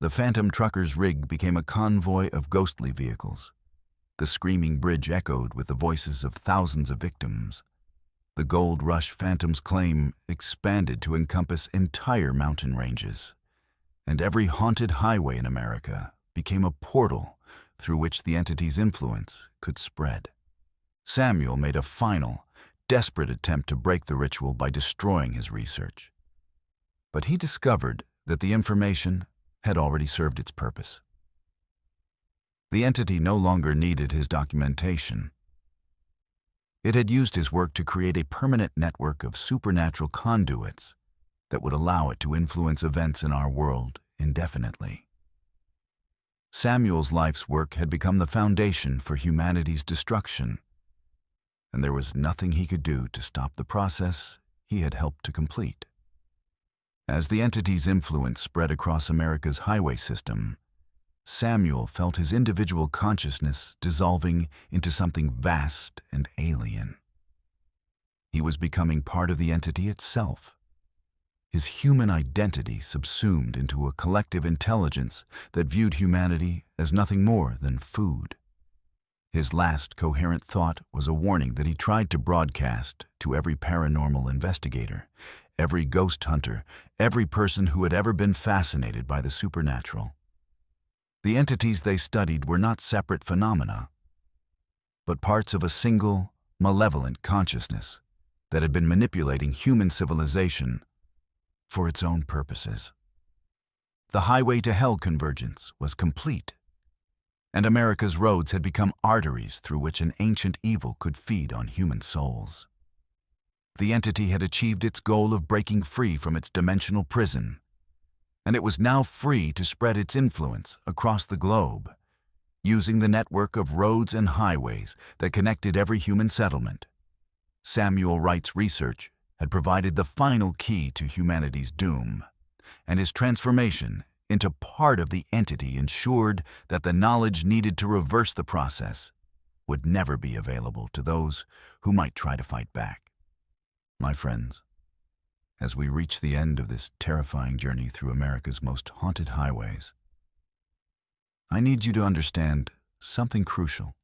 Speaker 1: The phantom trucker's rig became a convoy of ghostly vehicles. The screaming bridge echoed with the voices of thousands of victims. The gold rush phantom's claim expanded to encompass entire mountain ranges, and every haunted highway in America became a portal through which the entity's influence could spread. Samuel made a final, desperate attempt to break the ritual by destroying his research. But he discovered that the information had already served its purpose. The entity no longer needed his documentation. It had used his work to create a permanent network of supernatural conduits that would allow it to influence events in our world indefinitely. Samuel's life's work had become the foundation for humanity's destruction, and there was nothing he could do to stop the process he had helped to complete. As the entity's influence spread across America's highway system, Samuel felt his individual consciousness dissolving into something vast and alien. He was becoming part of the entity itself, his human identity subsumed into a collective intelligence that viewed humanity as nothing more than food. His last coherent thought was a warning that he tried to broadcast to every paranormal investigator, every ghost hunter, every person who had ever been fascinated by the supernatural. The entities they studied were not separate phenomena, but parts of a single, malevolent consciousness that had been manipulating human civilization for its own purposes. The highway to hell convergence was complete, and America's roads had become arteries through which an ancient evil could feed on human souls. The entity had achieved its goal of breaking free from its dimensional prison, and it was now free to spread its influence across the globe, using the network of roads and highways that connected every human settlement. Samuel Wright's research had provided the final key to humanity's doom, and his transformation into part of the entity ensured that the knowledge needed to reverse the process would never be available to those who might try to fight back. My friends, as we reach the end of this terrifying journey through America's most haunted highways, I need you to understand something crucial.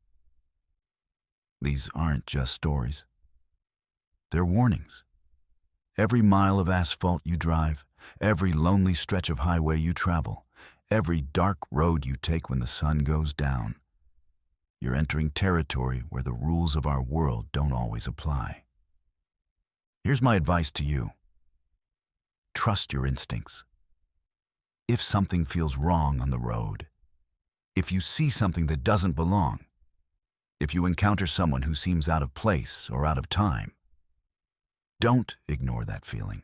Speaker 1: These aren't just stories. They're warnings, Every mile of asphalt you drive, every lonely stretch of highway you travel, every dark road you take when the sun goes down, you're entering territory where the rules of our world don't always apply. Here's my advice to you. Trust your instincts. If something feels wrong on the road, if you see something that doesn't belong, if you encounter someone who seems out of place or out of time, don't ignore that feeling.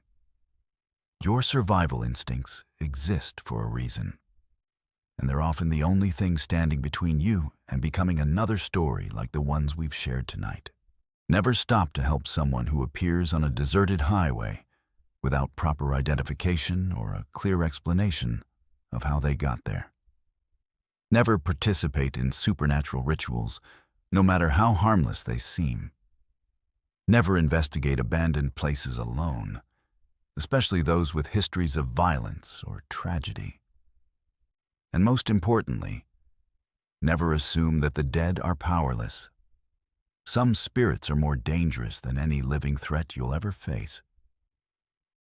Speaker 1: Your survival instincts exist for a reason, and they're often the only thing standing between you and becoming another story like the ones we've shared tonight. Never stop to help someone who appears on a deserted highway without proper identification or a clear explanation of how they got there. Never participate in supernatural rituals, no matter how harmless they seem. Never investigate abandoned places alone, especially those with histories of violence or tragedy. And most importantly, never assume that the dead are powerless. Some spirits are more dangerous than any living threat you'll ever face.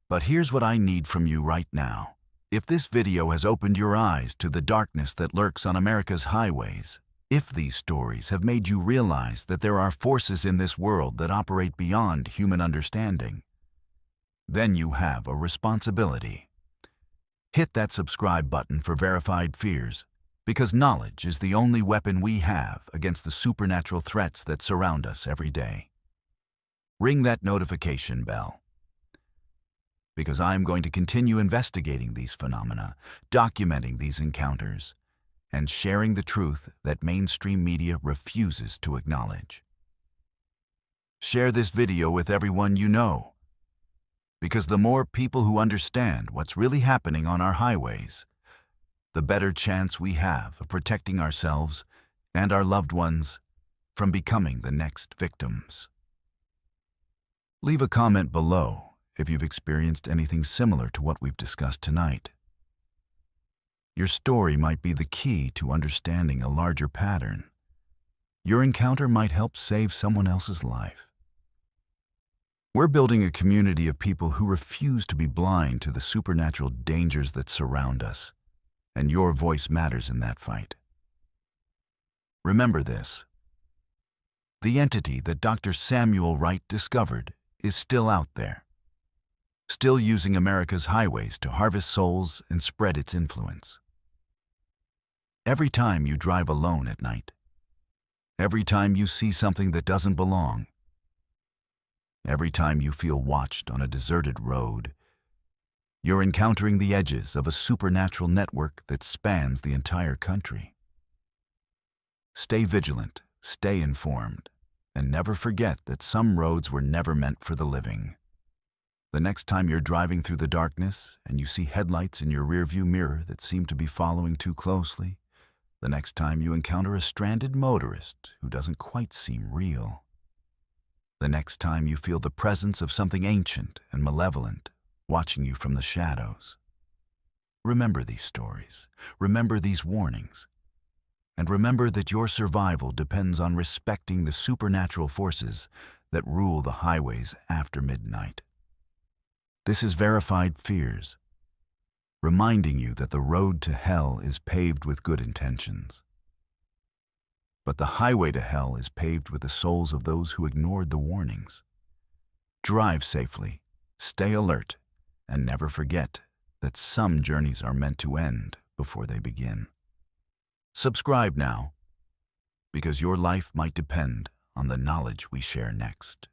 Speaker 1: But here's what I need from you right now. If this video has opened your eyes to the darkness that lurks on America's highways, if these stories have made you realize that there are forces in this world that operate beyond human understanding, then you have a responsibility. Hit that subscribe button for verified fears, because knowledge is the only weapon we have against the supernatural threats that surround us every day. Ring that notification bell, because I'm going to continue investigating these phenomena, documenting these encounters, and sharing the truth that mainstream media refuses to acknowledge. Share this video with everyone you know, because the more people who understand what's really happening on our highways, the better chance we have of protecting ourselves and our loved ones from becoming the next victims. Leave a comment below if you've experienced anything similar to what we've discussed tonight. Your story might be the key to understanding a larger pattern. Your encounter might help save someone else's life. We're building a community of people who refuse to be blind to the supernatural dangers that surround us, and your voice matters in that fight. Remember this: the entity that Dr. Samuel Wright discovered is still out there, still using America's highways to harvest souls and spread its influence. Every time you drive alone at night, every time you see something that doesn't belong, every time you feel watched on a deserted road, you're encountering the edges of a supernatural network that spans the entire country. Stay vigilant, stay informed, and never forget that some roads were never meant for the living. The next time you're driving through the darkness and you see headlights in your rearview mirror that seem to be following too closely, the next time you encounter a stranded motorist who doesn't quite seem real, the next time you feel the presence of something ancient and malevolent watching you from the shadows, remember these stories, remember these warnings, and remember that your survival depends on respecting the supernatural forces that rule the highways after midnight. This is Verified Fears, reminding you that the road to hell is paved with good intentions. But the highway to hell is paved with the souls of those who ignored the warnings. Drive safely, stay alert, and never forget that some journeys are meant to end before they begin. Subscribe now, because your life might depend on the knowledge we share next.